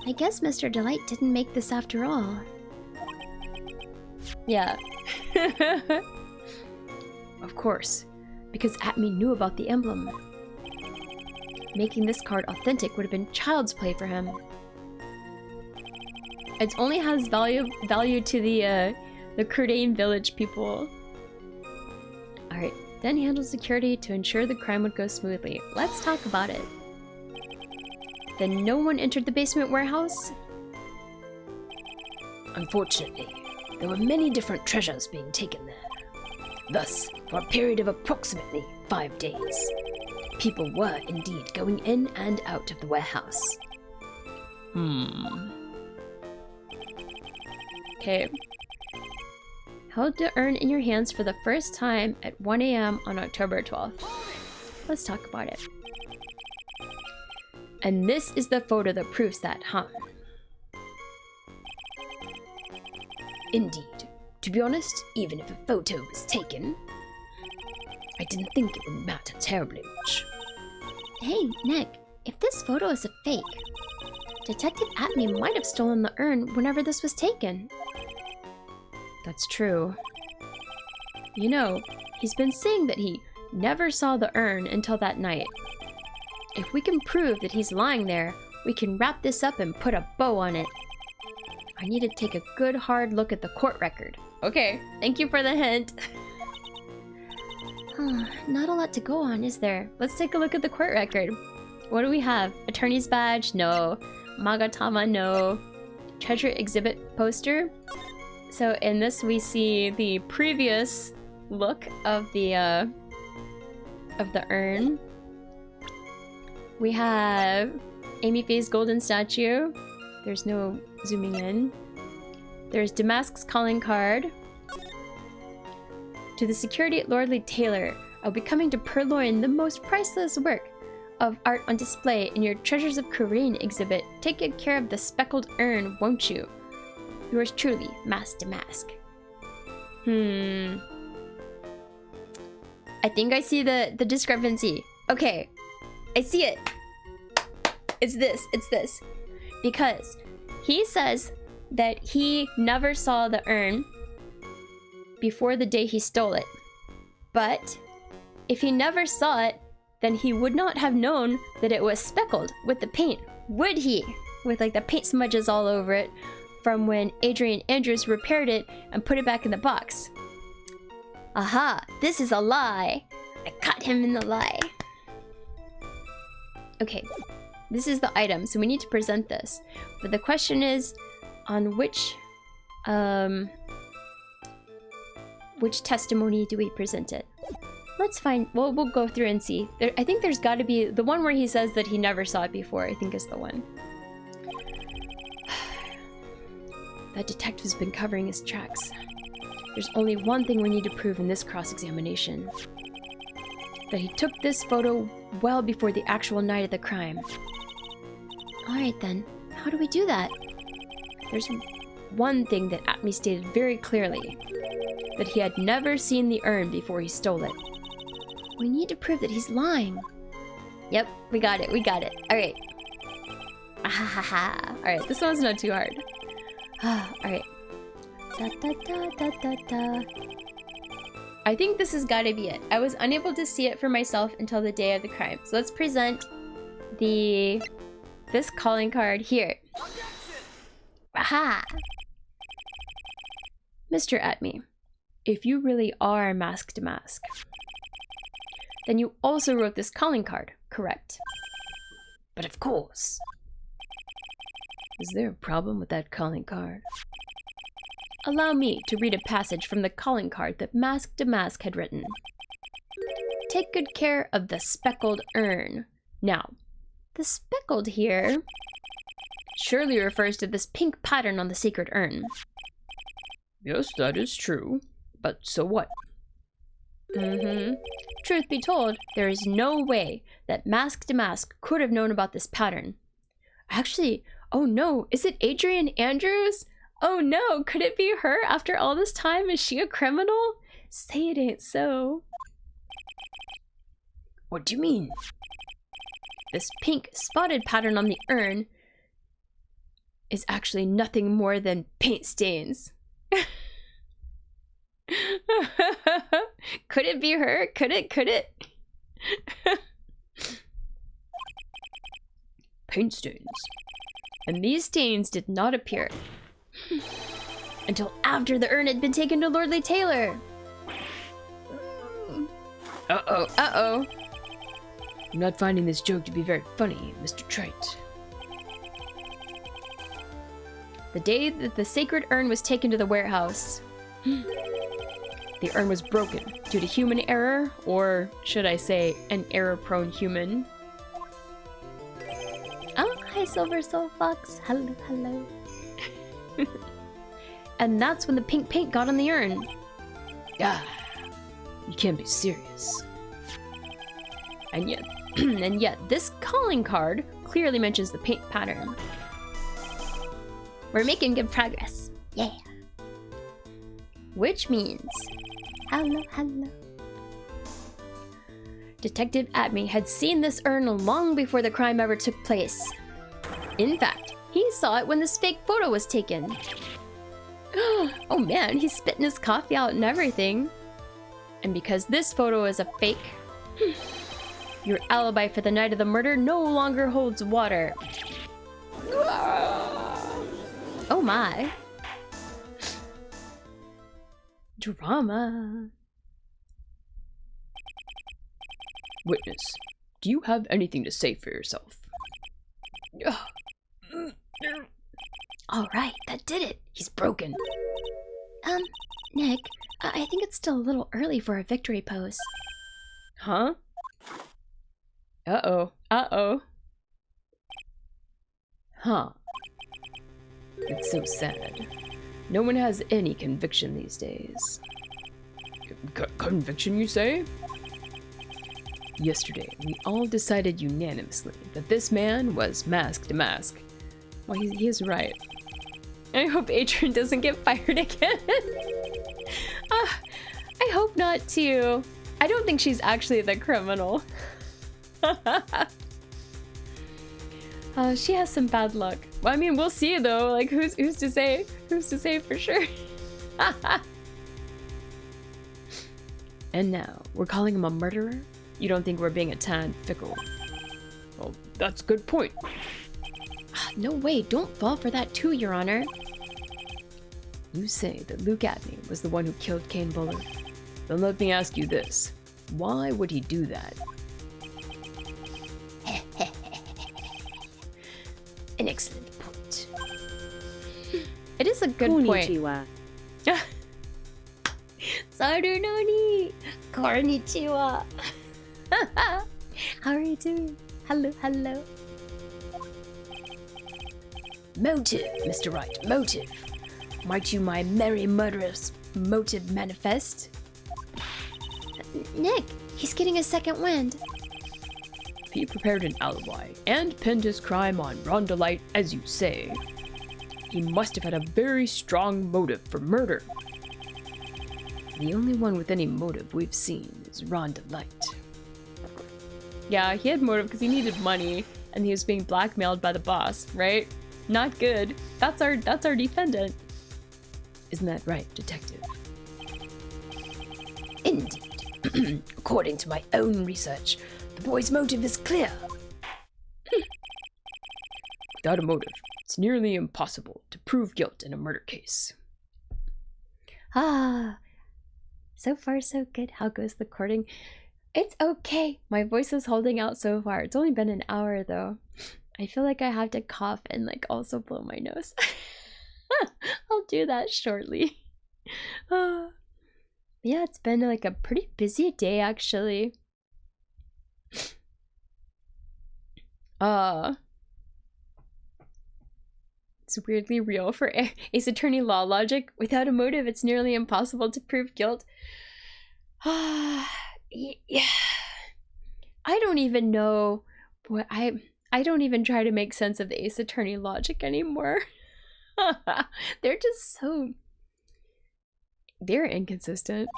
I guess Mr. Delight didn't make this after all. Yeah. Of course, because Atme knew about the emblem. Making this card authentic would have been child's play for him. It only has value to the Crudane village people. Alright, then handle security to ensure the crime would go smoothly. Let's talk about it. Then no one entered the basement warehouse? Unfortunately, there were many different treasures being taken there. Thus, for a period of approximately 5 days, people were indeed going in and out of the warehouse. Okay. Held the urn in your hands for the first time at 1 a.m. on October 12th. Let's talk about it. And this is the photo that proves that, huh? Indeed. To be honest, even if a photo was taken, I didn't think it would matter terribly much. Hey, Nick, if this photo is a fake, Detective Atme might have stolen the urn whenever this was taken. That's true. You know, he's been saying that he never saw the urn until that night. If we can prove that he's lying there, we can wrap this up and put a bow on it. I need to take a good hard look at the court record. Okay, thank you for the hint. Not a lot to go on, is there? Let's take a look at the court record. What do we have? Attorney's badge? No. Magatama? No. Treasure exhibit poster? So in this we see the previous look of the urn. We have Amy Faye's golden statue. There's no zooming in. There's Damask's calling card. To the security at Lordly Taylor, I'll be coming to purloin the most priceless work of art on display in your Treasures of Corinne exhibit. Take good care of the speckled urn, won't you? Yours truly, Mas Damask. I think I see the discrepancy. Okay, I see it. It's this. Because he says that he never saw the urn before the day he stole it. But if he never saw it, then he would not have known that it was speckled with the paint, would he? With like the paint smudges all over it from when Adrian Andrews repaired it and put it back in the box. Aha, this is a lie. I caught him in the lie. Okay, this is the item, so we need to present this. But the question is, on which testimony do we present it? Let's find, we'll go through and see. I think there's gotta be, the one where he says that he never saw it before, I think is the one. That detective's been covering his tracks. There's only one thing we need to prove in this cross-examination. That he took this photo well before the actual night of the crime. Alright then, how do we do that? There's one thing that Atme stated very clearly. That he had never seen the urn before he stole it. We need to prove that he's lying. Yep, we got it, Alright. Ahahaha. Alright, this one's not too hard. Alright. Da da da da da da. I think this has gotta be it. I was unable to see it for myself until the day of the crime. So let's present this calling card here. Aha! Mr. Atme, if you really are Masked Mask, then you also wrote this calling card, correct? But of course. Is there a problem with that calling card? Allow me to read a passage from the calling card that Masked Mask had written. Take good care of the speckled urn. Now, the speckled here surely refers to this pink pattern on the sacred urn. Yes, that is true. But so what? Truth be told, there is no way that Masked Mask could have known about this pattern. Actually, oh no, is it Adrian Andrews? Oh no, could it be her after all this time? Is she a criminal? Say it ain't so. What do you mean? This pink spotted pattern on the urn is actually nothing more than paint stains. Could it be her? Could it? Paint stains. And these stains did not appear until after the urn had been taken to Lordly Taylor. Uh-oh. I'm not finding this joke to be very funny, Mr. Trite. The day that the sacred urn was taken to the warehouse, the urn was broken due to human error, or should I say, an error-prone human. Oh, hi, Silver Soul Fox. Hello. And that's when the pink paint got on the urn. Yeah, you can't be serious. And yet, this calling card clearly mentions the paint pattern. We're making good progress. Yeah. Which means... Hello. Detective Atme had seen this urn long before the crime ever took place. In fact, he saw it when this fake photo was taken. Oh man, he's spitting his coffee out and everything. And because this photo is a fake, your alibi for the night of the murder no longer holds water. Oh my. Drama. Witness, do you have anything to say for yourself? Alright, that did it. He's broken. Nick, I think it's still a little early for a victory pose. Huh? Uh-oh. Huh. It's so sad. No one has any conviction these days. Conviction, you say? Yesterday, we all decided unanimously that this man was Masked Mask. Well, he is right. I hope Adrian doesn't get fired again. I hope not, too. I don't think she's actually the criminal. She has some bad luck. Well, I mean, we'll see though. Like, who's to say? Who's to say for sure? And now, we're calling him a murderer? You don't think we're being a tad fickle? Well, that's a good point. No way, don't fall for that too, Your Honor. You say that Luke Atney was the one who killed Kane Bullard. Then let me ask you this. Why would he do that? An excellent point. It is a good point. Sarunoni! Konnichiwa! How are you doing? Hello. Motive, Mr. Wright, motive. Might you my merry murderous motive manifest? Nick, he's getting a second wind. if he prepared an alibi and pinned his crime on Ron Delight, as you say, he must have had a very strong motive for murder. The only one with any motive we've seen is Ron Delight. Yeah, he had motive because he needed money and he was being blackmailed by the boss, right? Not good. That's our defendant. Isn't that right, Detective? Indeed. According to my own research, the boy's motive is clear. Without a motive, it's nearly impossible to prove guilt in a murder case. Ah, so far so good. How goes the courting? It's okay. My voice is holding out so far. It's only been an hour though. I feel like I have to cough and like also blow my nose. I'll do that shortly. Yeah, it's been like a pretty busy day actually. It's weirdly real for Ace Attorney law logic. Without a motive, it's nearly impossible to prove guilt. Yeah. I don't even know what I don't even try to make sense of the Ace Attorney logic anymore. They're just so... They're inconsistent.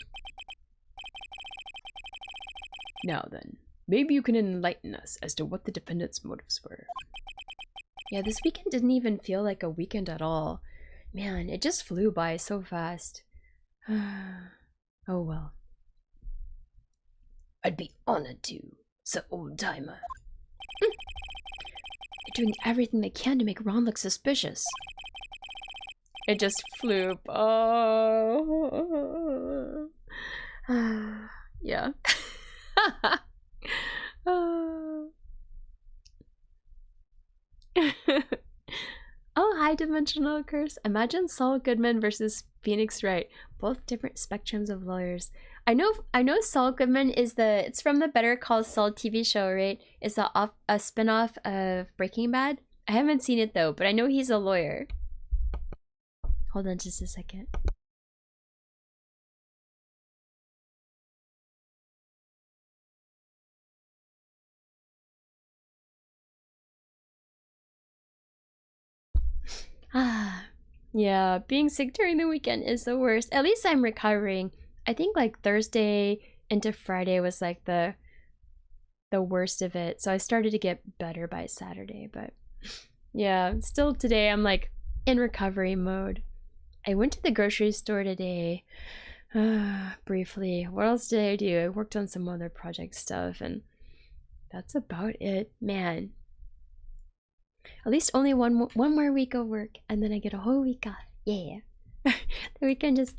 Now then, maybe you can enlighten us as to what the defendant's motives were. Yeah, this weekend didn't even feel like a weekend at all. Man, it just flew by so fast. Oh well. I'd be honored to, Sir Old-Timer. They're doing everything they can to make Ron look suspicious. It just flew. Oh. Yeah. Oh, high dimensional curse. Imagine Saul Goodman versus Phoenix Wright. Both different spectrums of lawyers. I know Saul Goodman is it's from the Better Call Saul TV show, right? It's a spin-off of Breaking Bad. I haven't seen it though, but I know he's a lawyer. Hold on just a second. Yeah, being sick during the weekend is the worst. At least I'm recovering. I think like Thursday into Friday was like the worst of it. So I started to get better by Saturday, but yeah, still today I'm like in recovery mode. I went to the grocery store today. Briefly. What else did I do? I worked on some other project stuff and that's about it. Man. At least only one more week of work and then I get a whole week off. Yeah. The weekend just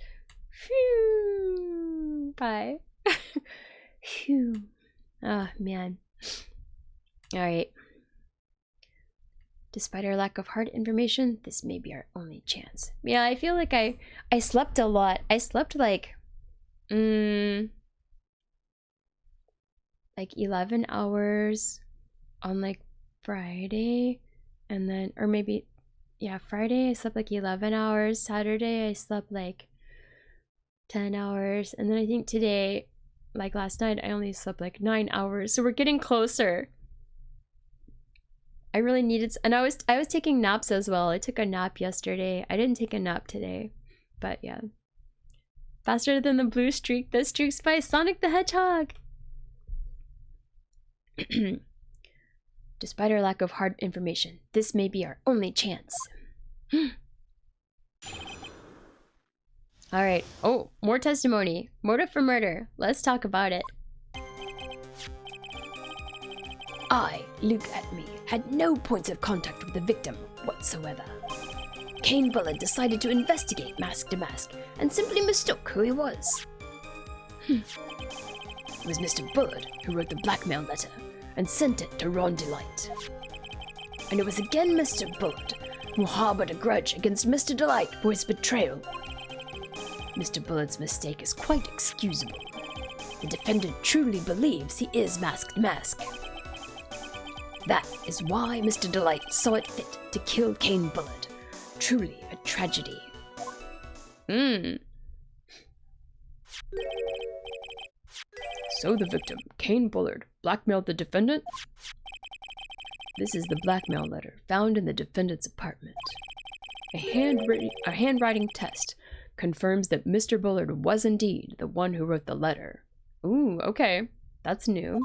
phew, bye. Phew. Oh man. Alright. Despite our lack of hard information, this may be our only chance. Yeah, I feel like I slept a lot. I slept like 11 hours on like Friday, and then, or maybe, yeah, Friday I slept like 11 hours. Saturday I slept like 10 hours, and then I think today, like last night, I only slept like 9 hours. So we're getting closer. I really needed, and I was taking naps as well. I took a nap yesterday. I didn't take a nap today, but yeah. Faster than the blue streak, the streaks by Sonic the Hedgehog. Despite our lack of hard information, this may be our only chance. All right. Oh, more testimony. Motive for murder. Let's talk about it. I, Luke Atme, had no points of contact with the victim whatsoever. Kane Bullard decided to investigate Mask to Mask and simply mistook who he was. It was Mr. Bullard who wrote the blackmail letter and sent it to Ron Delight. And it was again Mr. Bullard who harbored a grudge against Mr. Delight for his betrayal. Mr. Bullard's mistake is quite excusable. The defendant truly believes he is Masked Mask. That is why Mr. Delight saw it fit to kill Kane Bullard. Truly a tragedy. So the victim, Kane Bullard, blackmailed the defendant? This is the blackmail letter found in the defendant's apartment. A handwriting test confirms that Mr. Bullard was indeed the one who wrote the letter. Ooh, okay. That's new.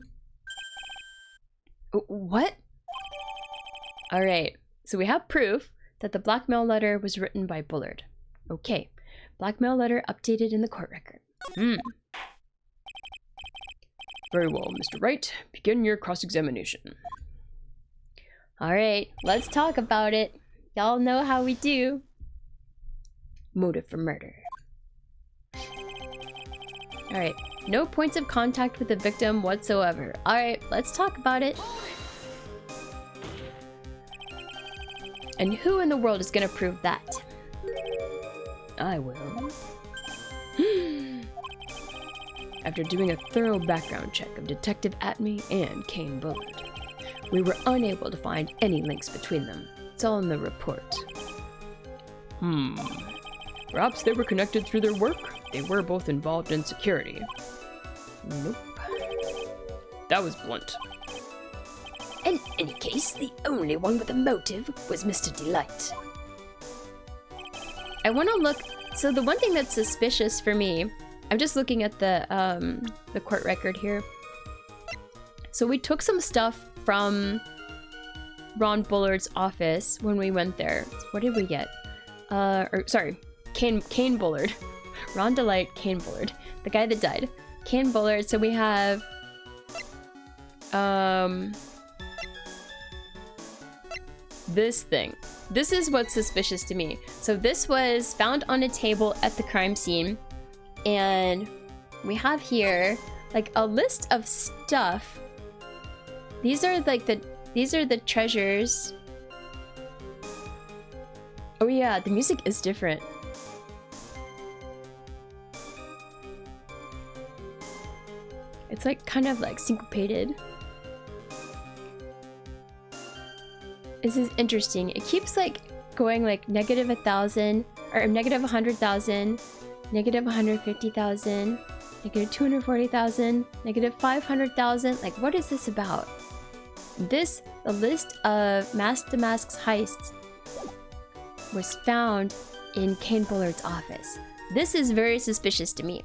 What? Alright, so we have proof that the blackmail letter was written by Bullard. Okay, blackmail letter updated in the court record. Very well, Mr. Wright. Begin your cross-examination. Alright, let's talk about it. Y'all know how we do. Motive for murder. Alright, no points of contact with the victim whatsoever. Alright, let's talk about it. And who in the world is gonna prove that? I will. After doing a thorough background check of Detective Atme and Kane Bullard, we were unable to find any links between them. It's all in the report. Perhaps they were connected through their work? They were both involved in security. Nope. That was blunt. In any case, the only one with a motive was Mr. Delight. I want to look. So the one thing that's suspicious for me, I'm just looking at the court record here. So we took some stuff from Ron Bullard's office when we went there. What did we get? Kane Bullard. Ron Delight, Kane Bullard. The guy that died. Kane Bullard. So we have this thing. This is what's suspicious to me. So this was found on a table at the crime scene, and we have here like a list of stuff. These are the treasures. Oh yeah, the music is different. It's like kind of like syncopated. This is interesting. It keeps like going like -1,000 or -100,000, -150,000, -240,000, -500,000. Like, what is this about? The list of Mask to Mask's heists was found in Kane Bullard's office. This is very suspicious to me.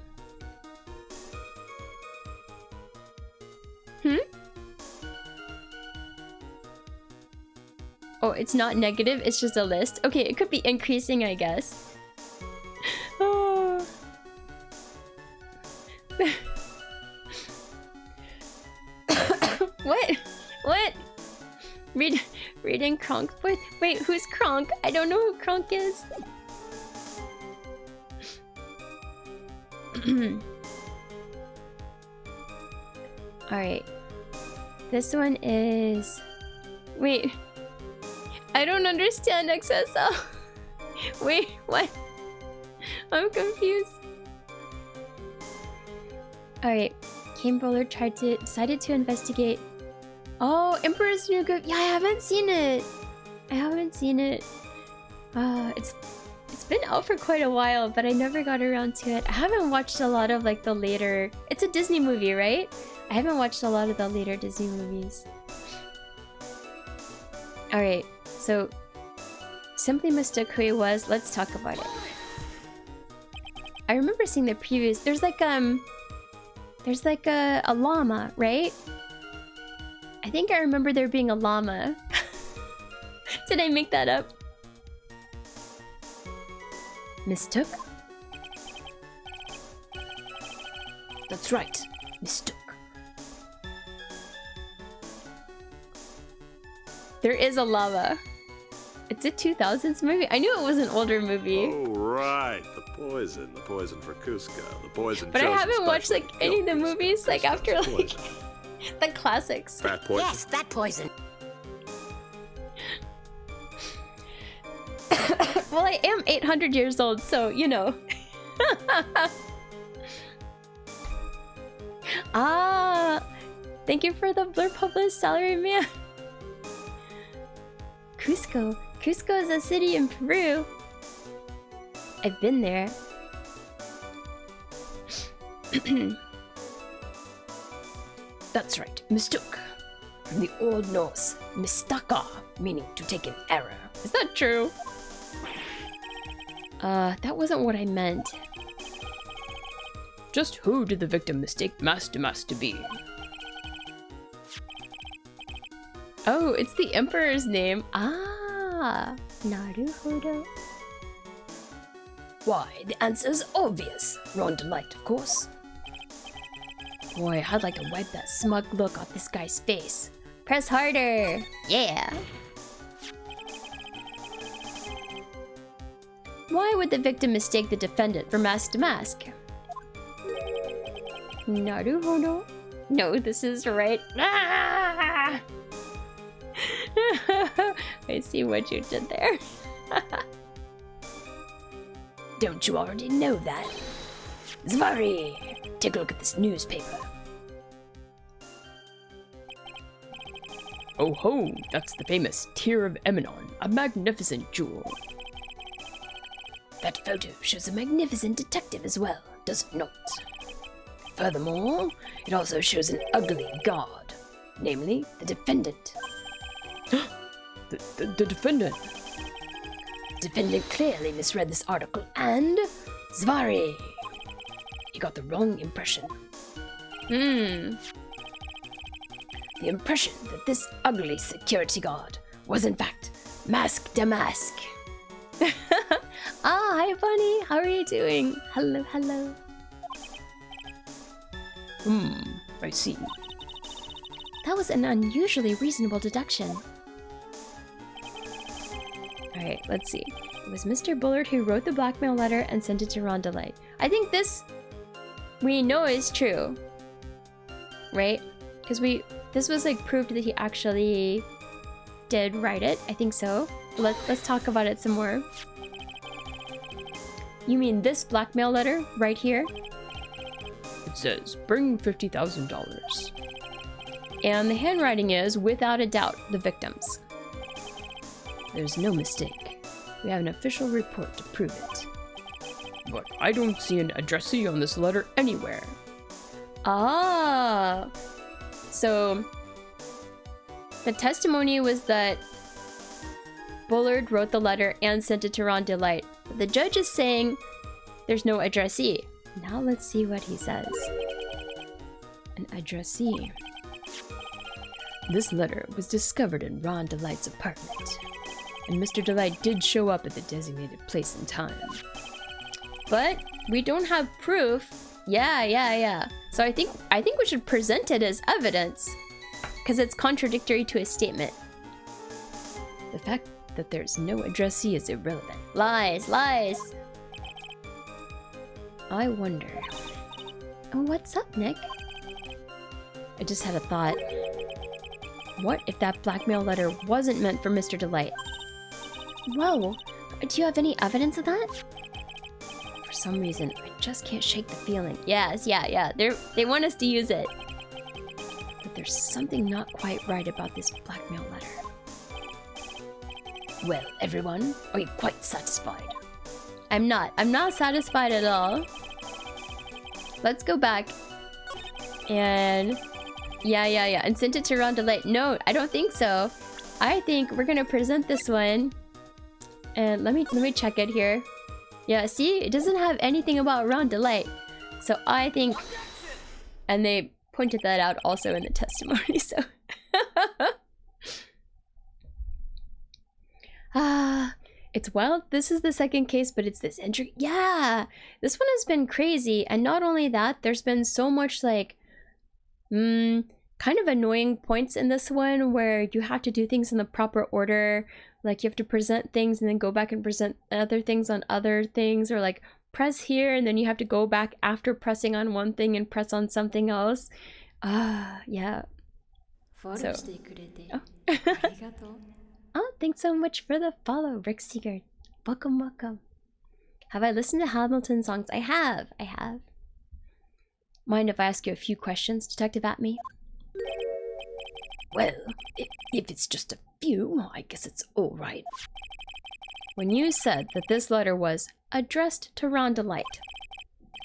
Oh, it's not negative, it's just a list. Okay, it could be increasing, I guess. Oh. What? What? Reading Kronk? Wait, who's Kronk? I don't know who Kronk is. Alright. This one is... Wait. I don't understand XSL. Wait, what? I'm confused. Alright. Kane Bullard decided to investigate. Oh, Emperor's New Groove. Yeah, I haven't seen it. It's been out for quite a while, but I never got around to it. I haven't watched a lot of like the later... It's a Disney movie, right? I haven't watched a lot of the later Disney movies. Alright, so simply mistook who he was. Let's talk about it. I remember seeing the previews. There's like a llama, right? I think I remember there being a llama. Did I make that up? Mistook? That's right, mistook. There is a llama. It's a 2000s movie. I knew it was an older movie. Oh, right. The poison for Cusco. The poison. But I haven't watched like any of the movies like after like the classics. That poison. Yes, that poison. Well, I am 800 years old, so you know. Ah, thank you for the Blur Publish salary, man. Cusco. Cusco is a city in Peru. I've been there. That's right, mistook. From the Old Norse, mistaka, meaning to take an error. Is that true? That wasn't what I meant. Just who did the victim mistake Master to be? Oh, it's the Emperor's name. Ah, naruhodo. Why, the answer's obvious. Rondelight, of course. Boy, I'd like to wipe that smug look off this guy's face. Press harder. Yeah. Why would the victim mistake the defendant for mask to mask? Naruhodo. No, this is right. Ah! I see what you did there. Don't you already know that? Zvari, take a look at this newspaper. Oh ho, that's the famous Tear of Eminon, a magnificent jewel. That photo shows a magnificent detective as well, does it not? Furthermore, it also shows an ugly guard, namely the defendant. The defendant. Defendant clearly misread this article and... Zvari! You got the wrong impression. The impression that this ugly security guard was in fact Mask Damask. Ah, hi Bunny, how are you doing? Hello, hello. I see. That was an unusually reasonable deduction. Alright, let's see. It was Mr. Bullard who wrote the blackmail letter and sent it to Rondelite. I think this we know is true. Right? Because this was like proved that he actually did write it. I think so. Let's talk about it some more. You mean this blackmail letter right here? It says, bring $50,000. And the handwriting is, without a doubt, the victim's. There's no mistake. We have an official report to prove it. But I don't see an addressee on this letter anywhere. Ah! So, the testimony was that Bullard wrote the letter and sent it to Rondelite. But the judge is saying there's no addressee. Now let's see what he says. An addressee. This letter was discovered in Ron Delight's apartment, and Mr. Delight did show up at the designated place and time. But we don't have proof. Yeah. So I think we should present it as evidence, because it's contradictory to his statement. The fact that there's no addressee is irrelevant. Lies. I wonder. Oh, what's up, Nick? I just had a thought. What if that blackmail letter wasn't meant for Mr. Delight? Whoa, do you have any evidence of that? For some reason, I just can't shake the feeling. Yes, yeah. They want us to use it. But there's something not quite right about this blackmail letter. Well, everyone, are you quite satisfied? I'm not satisfied at all. Let's go back. And yeah, and send it to Rondelite. No, I don't think so. I think we're gonna present this one. And let me check it here. Yeah, see, it doesn't have anything about Rondelite. So I think, and they pointed that out also in the testimony. So it's wild. This is the second case, but it's this entry. Yeah, this one has been crazy. And not only that, there's been so much like kind of annoying points in this one where you have to do things in the proper order. Like you have to present things and then go back and present other things on other things, or like press here and then you have to go back after pressing on one thing and press on something else. Yeah. So. Oh, thanks so much for the follow, Rick Seegert. Welcome. Have I listened to Hamilton songs? I have. Mind if I ask you a few questions, Detective Atme? Well, if it's just a few, I guess it's all right. When you said that this letter was addressed to Rondelite,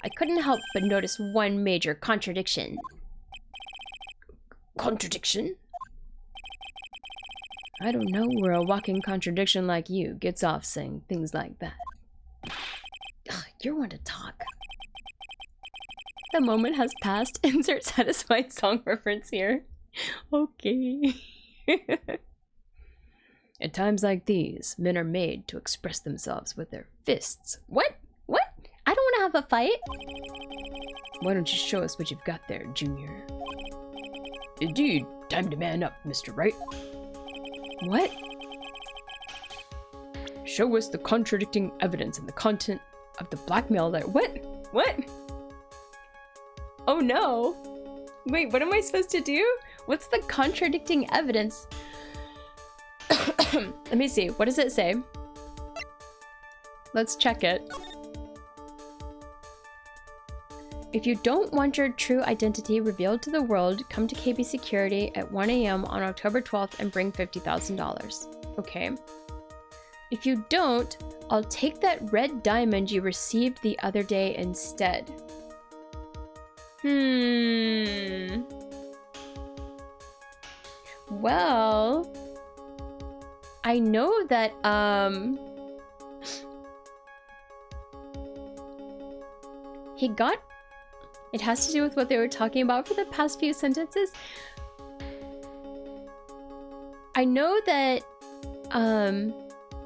I couldn't help but notice one major contradiction. contradiction? I don't know where a walking contradiction like you gets off saying things like that. Ugh, you're one to talk. The moment has passed. Insert satisfied song reference here. Okay. At times like these, men are made to express themselves with their fists. What? What? I don't want to have a fight. Why don't you show us what you've got there, Junior? Indeed, time to man up, Mr. Wright. What? Show us the contradicting evidence and the content of the blackmail letter. What? What? Oh no. Wait, what am I supposed to do? What's the contradicting evidence? Let me see. What does it say? Let's check it. If you don't want your true identity revealed to the world, come to KB Security at 1 a.m. on October 12th and bring $50,000. Okay. If you don't, I'll take that red diamond you received the other day instead. Well, I know that, he got... It has to do with what they were talking about for the past few sentences. I know that,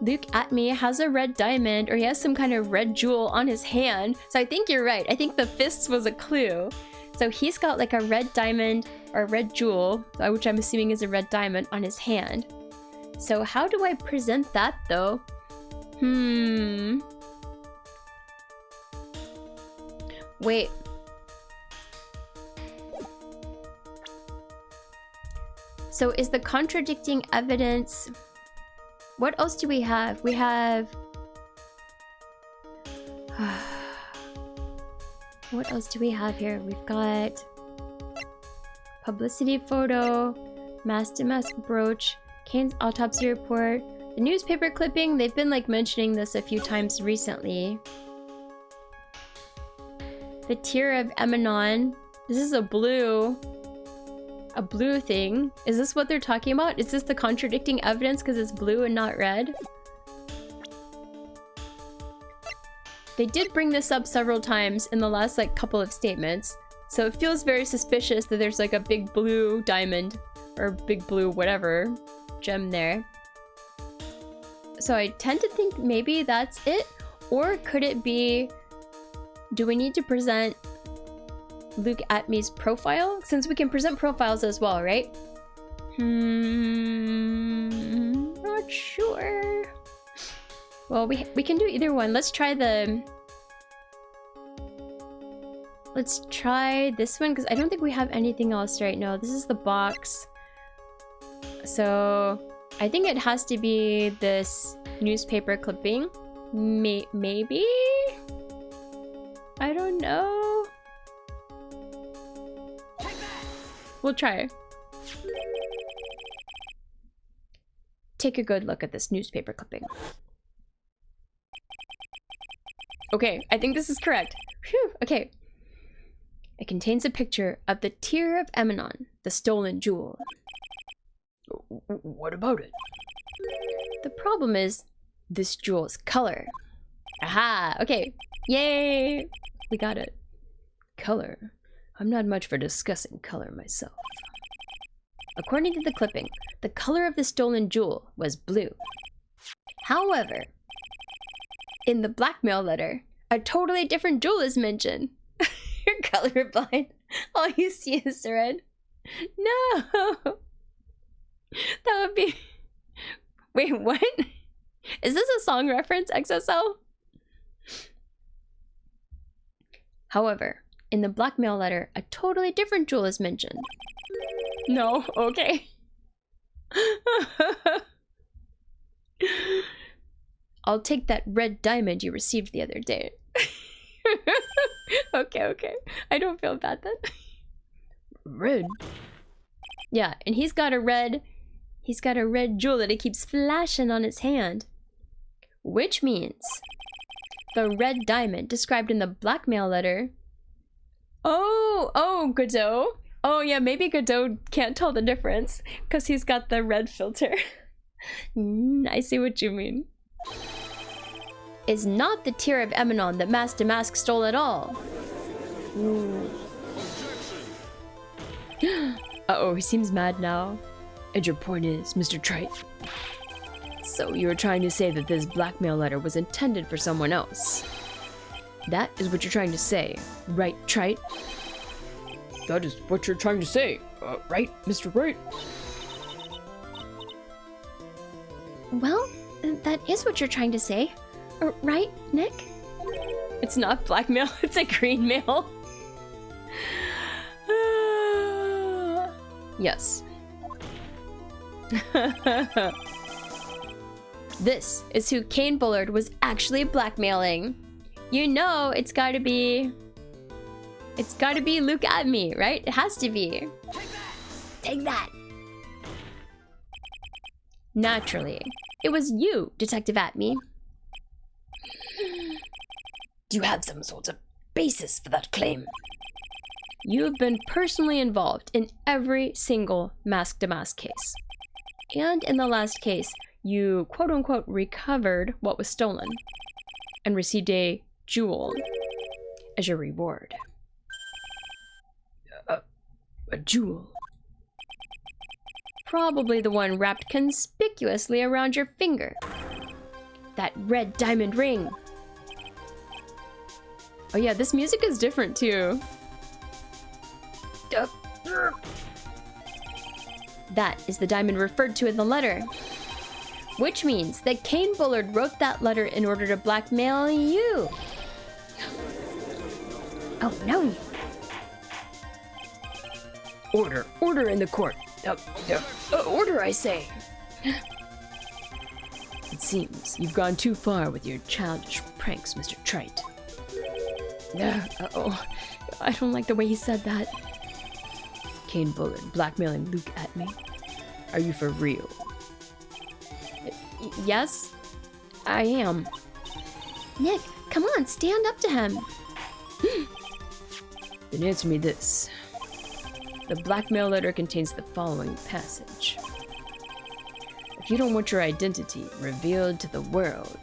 Luke Atme has a red diamond, or he has some kind of red jewel on his hand. So I think you're right. I think the fists was a clue. So he's got like a red diamond or a red jewel, which I'm assuming is a red diamond, on his hand. So how do I present that though? Wait. So is the contradicting evidence... What else do we have? We have... What else do we have here? We've got... Publicity photo, mask-to-mask brooch, Kane's autopsy report, the newspaper clipping. They've been like mentioning this a few times recently. The tear of Emanon. This is a blue thing. Is this what they're talking about? Is this the contradicting evidence because it's blue and not red? They did bring this up several times in the last like couple of statements. So it feels very suspicious that there's like a big blue diamond or big blue whatever gem there. So I tend to think maybe that's it. Or could it be, do we need to present Luke Atme's profile? Since we can present profiles as well, right? Not sure. Well, we can do either one. Let's try this one because I don't think we have anything else right now. This is the box. So I think it has to be this newspaper clipping. Maybe? I don't know. We'll try. Take a good look at this newspaper clipping. Okay, I think this is correct. Phew, okay. It contains a picture of the tear of Emanon, the stolen jewel. What about it? The problem is this jewel's color. Aha, okay. Yay! We got it. Color? I'm not much for discussing color myself. According to the clipping, the color of the stolen jewel was blue. However, in the blackmail letter, a totally different jewel is mentioned. You're colorblind. All you see is red. No! That would be... Wait, what? Is this a song reference, XSL? However, in the blackmail letter, a totally different jewel is mentioned. No, okay. I'll take that red diamond you received the other day. Okay. I don't feel bad then. Red? Yeah, and he's got a red jewel that he keeps flashing on his hand. Which means the red diamond described in the blackmail letter. Oh, Godot. Oh yeah, maybe Godot can't tell the difference because he's got the red filter. I see what you mean. Is not the tear of Emanon that Master Mask stole at all. Ooh. Uh-oh, he seems mad now. And your point is, Mr. Trite? So you were trying to say that this blackmail letter was intended for someone else? That is what you're trying to say, right, Trite? That is what you're trying to say, right, Mr. Wright? Well, that is what you're trying to say. Right, Nick? It's not blackmail, it's a green mail. Yes. This is who Kane Bullard was actually blackmailing. You know, it's gotta be Luke at me, right? It has to be. Take that. Naturally, it was you, Detective Atme. Do you have some sort of basis for that claim? You have been personally involved in every single mask-to-mask case. And in the last case, you quote-unquote recovered what was stolen and received a jewel as your reward. A jewel? Probably the one wrapped conspicuously around your finger. That red diamond ring. Oh yeah, this music is different too. That is the diamond referred to in the letter. Which means that Kane Bullard wrote that letter in order to blackmail you. Oh no. Order. Order in the court. Order, I say. It seems you've gone too far with your childish pranks, Mr. Trite. Uh-oh. I don't like the way he said that. Kane Bullard blackmailing Luke at me? Are you for real? Yes, I am. Nick, come on, stand up to him. Then answer me this. The blackmail letter contains the following passage. If you don't want your identity revealed to the world...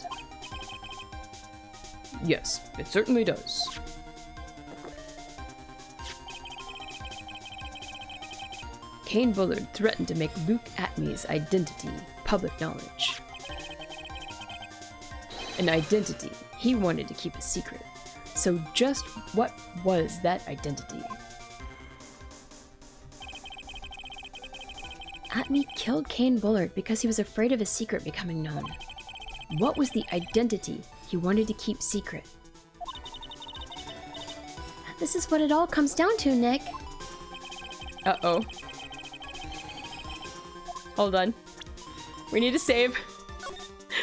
Yes, it certainly does. Kane Bullard threatened to make Luke Atme's identity public knowledge. An identity he wanted to keep a secret. So just what was that identity? Atme killed Kane Bullard because he was afraid of his secret becoming known. What was the identity he wanted to keep secret? This is what it all comes down to, Nick. Uh-oh. Hold on. We need to save.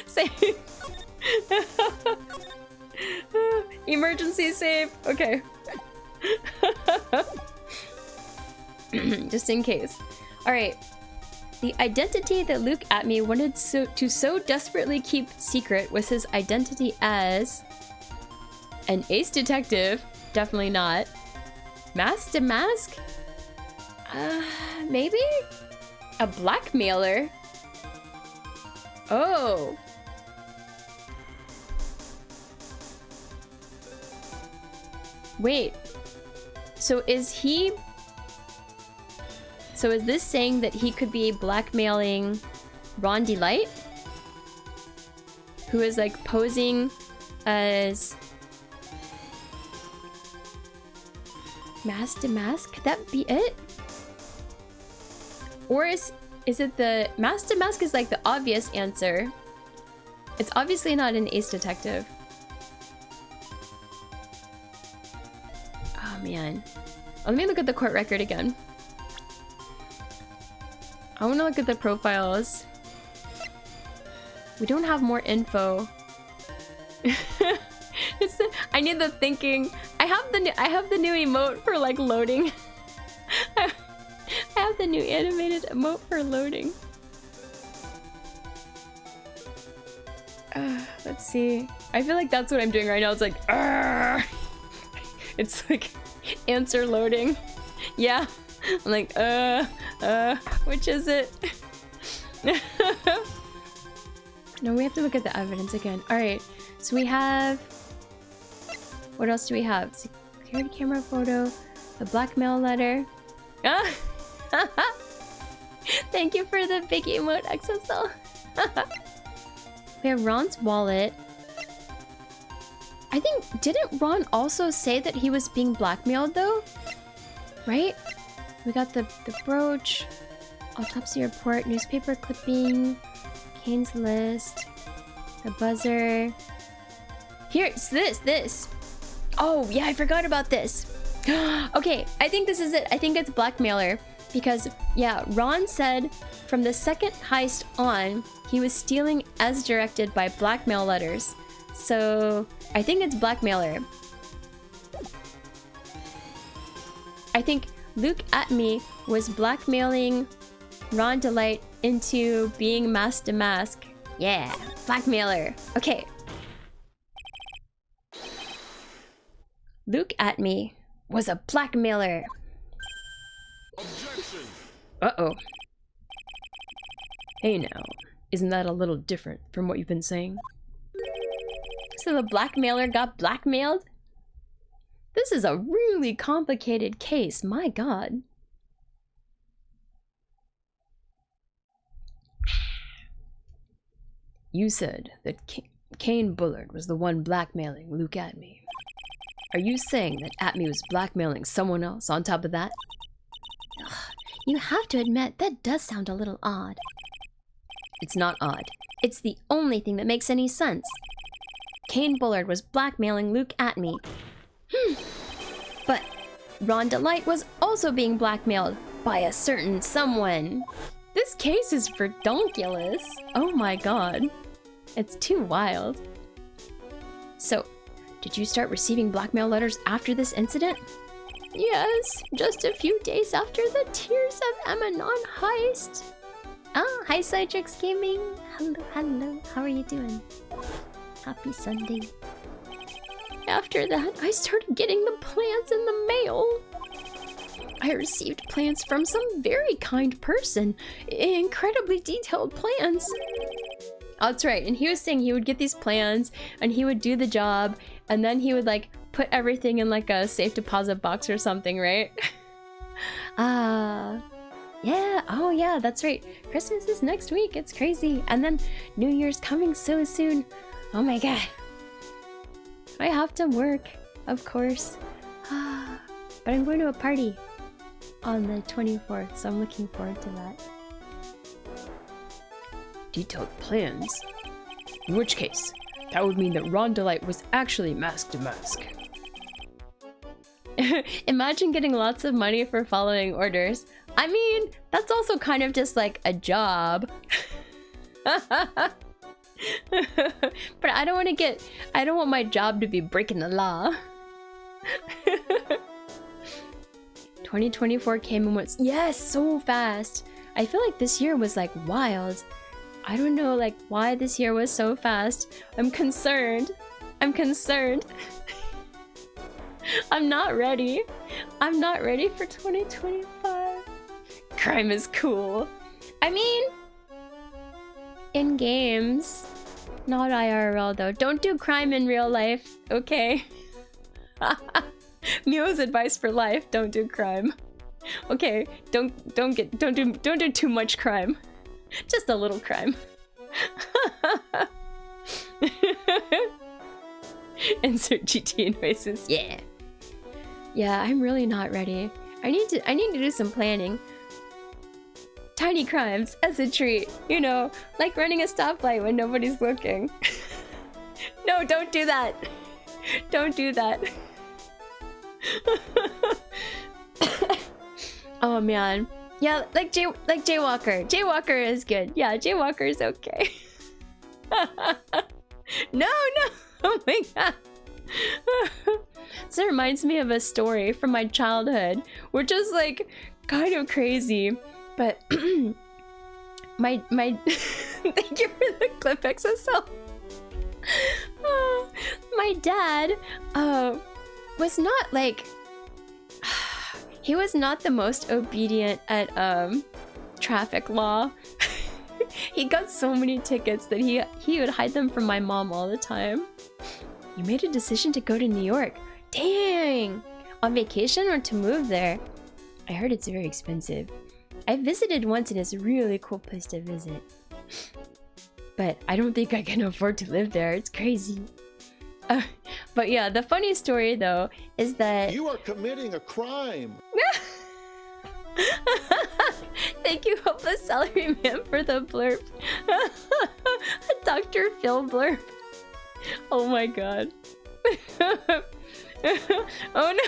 Save. Emergency save. Okay. Just in case. Alright. The identity that Luke Atme wanted to so desperately keep secret was his identity as an ace detective. Definitely not. Mask to mask? Maybe? A blackmailer? Oh. Wait. So is this saying that he could be blackmailing Ron Delight? Who is like posing as mask to mask? Could that be it? Or is it the mask to mask is like the obvious answer. It's obviously not an ace detective. Oh man. Let me look at the court record again. I want to look at the profiles. We don't have more info. I need the thinking. I have the new emote for like loading. I have the new animated emote for loading. Let's see. I feel like that's what I'm doing right now. It's like, it's like answer loading. Yeah, I'm like, which is it? No, we have to look at the evidence again. Alright, so we have... What else do we have? Security camera photo, the blackmail letter. Thank you for the big emote, XSL. We have Ron's wallet. I think, didn't Ron also say that he was being blackmailed though? Right? We got the brooch, autopsy report, newspaper clipping, Kane's list, the buzzer. Here, it's this. Oh, yeah, I forgot about this. Okay, I think this is it. I think it's blackmailer. Because, yeah, Ron said from the second heist on, he was stealing as directed by blackmail letters. So, I think it's blackmailer. I think Luke at me was blackmailing Ron Delight into being mask to mask. Yeah, blackmailer. Okay. Luke at me was a blackmailer. Objection! Uh-oh. Hey now, isn't that a little different from what you've been saying? So the blackmailer got blackmailed? This is a really complicated case, my god. You said that Kane Bullard was the one blackmailing Luke Atme. Are you saying that Atme was blackmailing someone else on top of that? Ugh, you have to admit, that does sound a little odd. It's not odd. It's the only thing that makes any sense. Kane Bullard was blackmailing Luke Atme. But Ron Delight was also being blackmailed by a certain someone. This case is redonkulous. Oh my god. It's too wild. So, did you start receiving blackmail letters after this incident? Yes, just a few days after the Tears of Emanon heist. Ah, hi Cydrix Gaming. Hello. How are you doing? Happy Sunday. After that, I started getting the plans in the mail. I received plans from some very kind person. Incredibly detailed plans. Oh, that's right. And he was saying he would get these plans and he would do the job and then he would like put everything in like a safe deposit box or something, right? Yeah. Oh yeah, that's right. Christmas is next week. It's crazy. And then New Year's coming so soon. Oh my god. I have to work, of course. But I'm going to a party on the 24th, so I'm looking forward to that. Detailed plans? In which case, that would mean that Ron Delight was actually mask to mask. Imagine getting lots of money for following orders. I mean, that's also kind of just like a job. But I don't want my job to be breaking the law. 2024 came and went, yes, so fast. I feel like this year was like wild. I don't know like why this year was so fast. I'm concerned. I'm not ready. I'm not ready for 2025. Crime is cool. I mean, in games, not IRL though. Don't do crime in real life, okay? Mio's advice for life: don't do crime. Okay, don't do too much crime. Just a little crime. Insert GT noises. Yeah. Yeah, I'm really not ready. I need to do some planning. Tiny crimes as a treat, you know, like running a stoplight when nobody's looking. No, don't do that. Don't do that. Oh man. Yeah, like Jaywalker. Jaywalker is good. Yeah, Jaywalker is okay. No. Oh my god. This reminds me of a story from my childhood, which is like kind of crazy. But my thank you for the clip, XSL. My dad was not like he was not the most obedient at traffic law. He got so many tickets that he would hide them from my mom all the time. You made a decision to go to New York. Dang! On vacation or to move there? I heard it's very expensive. I visited once and it's a really cool place to visit. But I don't think I can afford to live there. It's crazy. But yeah, the funny story though is that... You are committing a crime! Thank you, Hopeless Salary Man, for the blurb. Dr. Phil blurb. Oh my god. Oh no!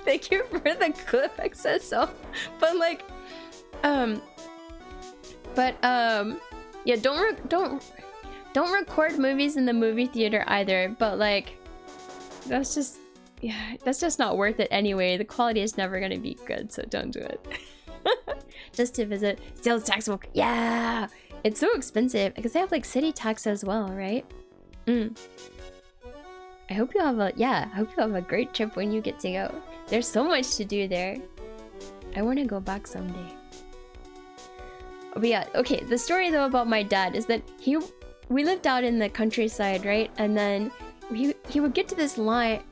Thank you for the clip XSL. But like, yeah, don't record movies in the movie theater either. But like, that's just not worth it anyway. The quality is never gonna be good, so don't do it. Just to visit, sales taxable. Yeah, it's so expensive because they have like city tax as well, right? I hope you have a great trip when you get to go. There's so much to do there. I want to go back someday. But yeah, okay. The story though about my dad is that we lived out in the countryside, right? And then he would get to this light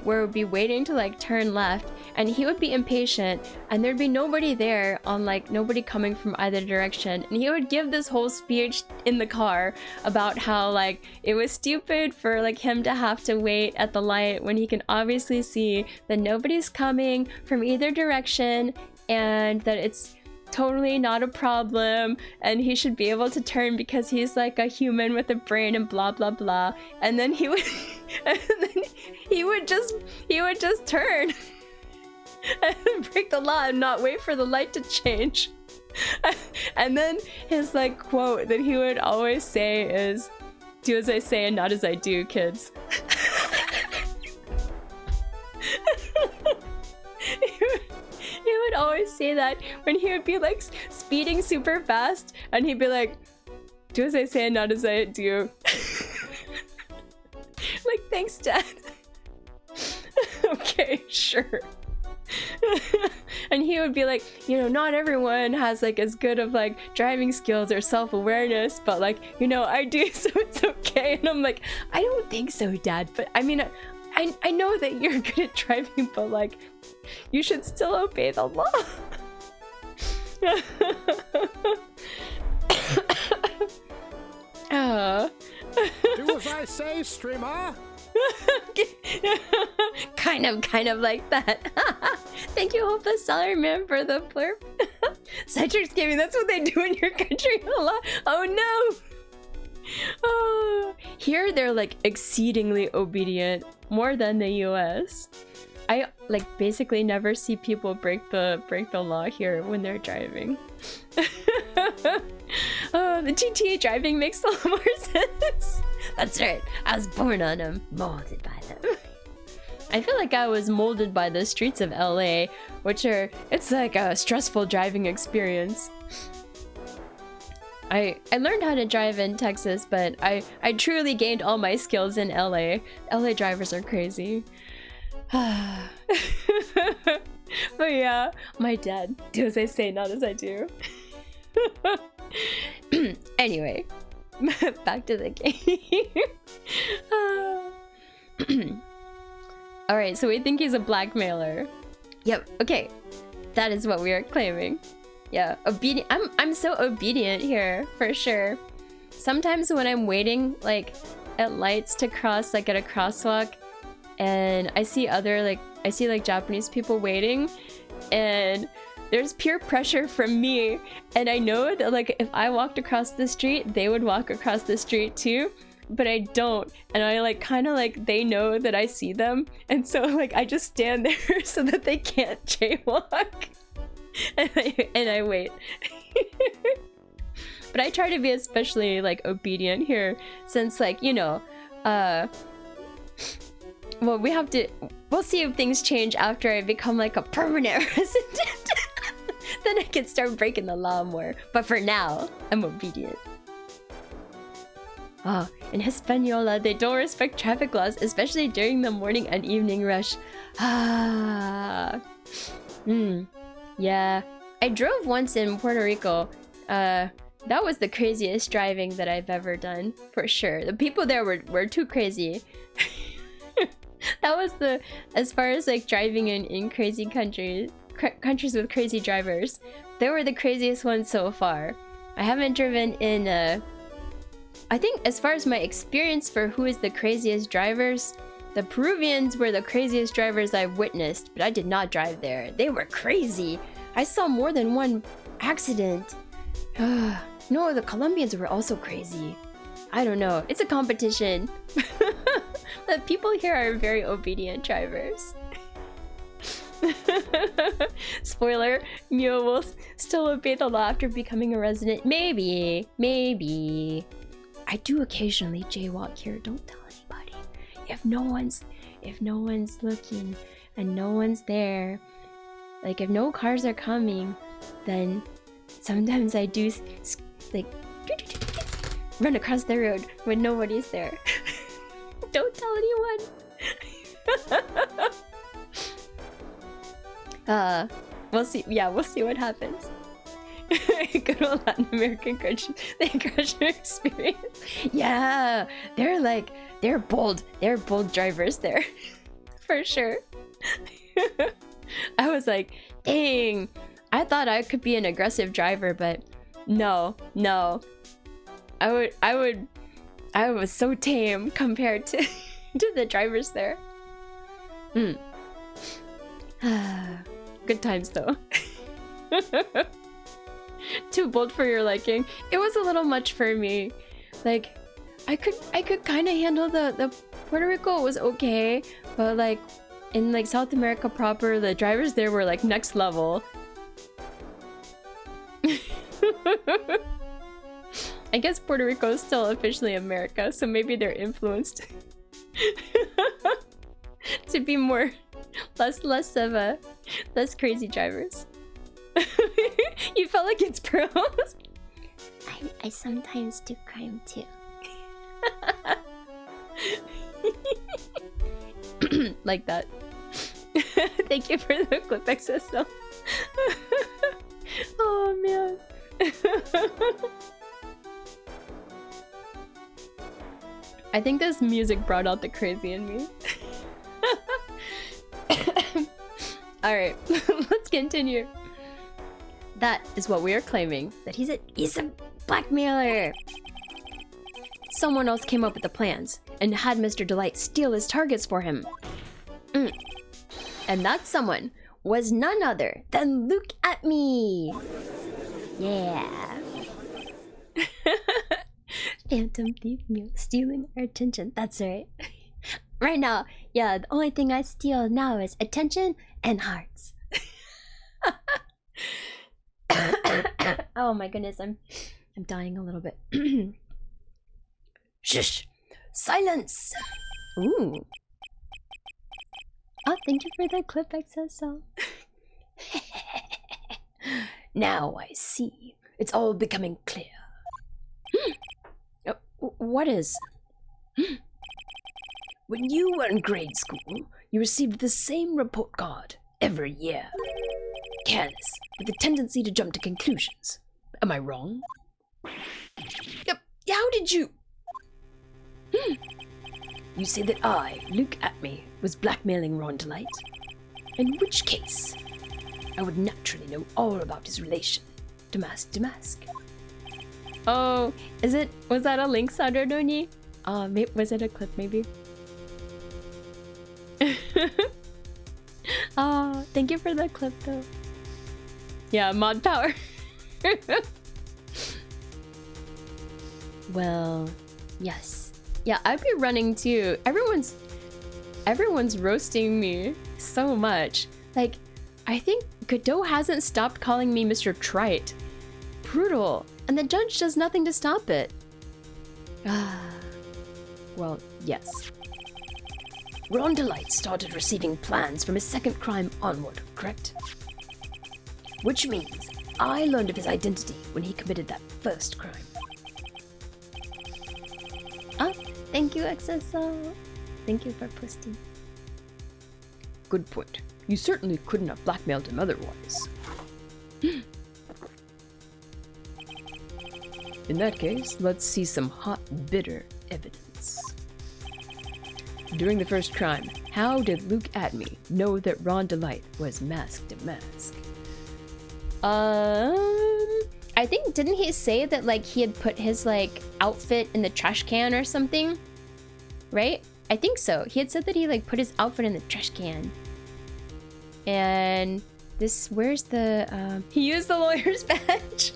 where it would be waiting to like turn left, and he would be impatient, and there'd be nobody there, on like nobody coming from either direction, and he would give this whole speech in the car about how like it was stupid for like him to have to wait at the light when he can obviously see that nobody's coming from either direction, and that it's totally not a problem, and he should be able to turn because he's like a human with a brain and blah blah blah. And then he would just turn and break the law and not wait for the light to change. And then his like quote that he would always say is, "Do as I say and not as I do, kids." He would always say that when he would be like speeding super fast, and he'd be like, "Do as I say and not as I do." Like, thanks, Dad. Okay, sure. And he would be like, you know, not everyone has like as good of like driving skills or self-awareness, but like, you know, I do, so it's okay. And I'm like, I don't think so, Dad. But I mean, I know that you're good at driving, but like, you should still obey the law. Do as I say, streamer! kind of like that. Thank you, Hopeless Salary Man, for the blurb. Citrix Gaming, that's what they do in your country a lot. Oh no! Oh, here they're like exceedingly obedient, more than the US. I like basically never see people break the law here when they're driving. Oh, the GTA driving makes a lot more sense. That's right, I was born on them, molded by them. I feel like I was molded by the streets of LA, it's like a stressful driving experience. I learned how to drive in Texas, but I truly gained all my skills in LA. LA drivers are crazy. But yeah, my dad, do as I say, not as I do. Anyway, back to the game. Alright, so we think he's a blackmailer. Yep, okay. That is what we are claiming. Yeah, obedient. I'm so obedient here, for sure. Sometimes when I'm waiting, like, at lights to cross, like at a crosswalk, and I see Japanese people waiting, and there's peer pressure from me, and I know that like if I walked across the street, they would walk across the street too, but I don't, and I like kind of like they know that I see them, and so like I just stand there so that they can't jaywalk, and I wait. But I try to be especially like obedient here, since like, you know, well, we'll see if things change after I become like a permanent resident. Then I can start breaking the law more. But for now, I'm obedient. Oh, in Hispaniola, they don't respect traffic laws, especially during the morning and evening rush. Ah. Yeah. I drove once in Puerto Rico. That was the craziest driving that I've ever done, for sure. The people there were too crazy. That was as far as like driving in crazy countries with crazy drivers, they were the craziest ones so far. I haven't driven in I think as far as my experience for who is the craziest drivers, the Peruvians were the craziest drivers I've witnessed, but I did not drive there. They were crazy. I saw more than one accident. No, the Colombians were also crazy. I don't know. It's a competition. The people here are very obedient drivers. Spoiler, Mio will still obey the law after becoming a resident. Maybe. I do occasionally jaywalk here. Don't tell anybody. If no one's looking and no one's there, like if no cars are coming, then sometimes I do like run across the road when nobody's there. Don't tell anyone. We'll see. Yeah, we'll see what happens. Good old Latin American country, the crusher experience. Yeah, they're bold. They're bold drivers there, for sure. I was like, dang. I thought I could be an aggressive driver, but no. I was so tame compared to the drivers there. Good times though. Too bold for your liking. It was a little much for me. Like, I could kind of handle the Puerto Rico was okay, but like in like South America proper, the drivers there were like next level. I guess Puerto Rico is still officially America, so maybe they're influenced to be less crazy drivers. You felt like it's pros? I sometimes do crime too. Like that. Thank you for the clip XSL. Oh man. I think this music brought out the crazy in me. Alright, let's continue. That is what we are claiming. That he's a blackmailer. Someone else came up with the plans and had Mr. Delight steal his targets for him. And that someone was none other than Look at Me. Yeah. Phantom Thief stealing our attention. That's right. Right now, yeah, the only thing I steal now is attention and hearts. Oh my goodness, I'm dying a little bit. Shush! Silence! Ooh. Oh, thank you for the clip XSL. Now I see. It's all becoming clear. What is? When you were in grade school, you received the same report card every year. Careless, with a tendency to jump to conclusions. Am I wrong? Yep. How did you? You say that I, Look at Me, was blackmailing Ron Delight? In which case, I would naturally know all about his relation to Mask. Oh, was that a link, Sandra Doni? Was it a clip maybe? Oh, thank you for the clip though. Yeah, mod power. Well, yes. Yeah, I'd be running too. Everyone's roasting me so much. Like, I think Godot hasn't stopped calling me Mr. Trite. Brutal. And the judge does nothing to stop it. Well, yes. Ron Delight started receiving plans from his second crime onward, correct? Which means I learned of his identity when he committed that first crime. Oh, thank you, XSO. Thank you for posting. Good point. You certainly couldn't have blackmailed him otherwise. In that case, let's see some hot, bitter evidence. During the first crime, how did Luke Atme know that Ron Delight was Mask to Mask? I think, didn't he say that, like, he had put his, like, outfit in the trash can or something? Right? I think so. He had said that he, like, put his outfit in the trash can. And this, where's the, he used the lawyer's badge.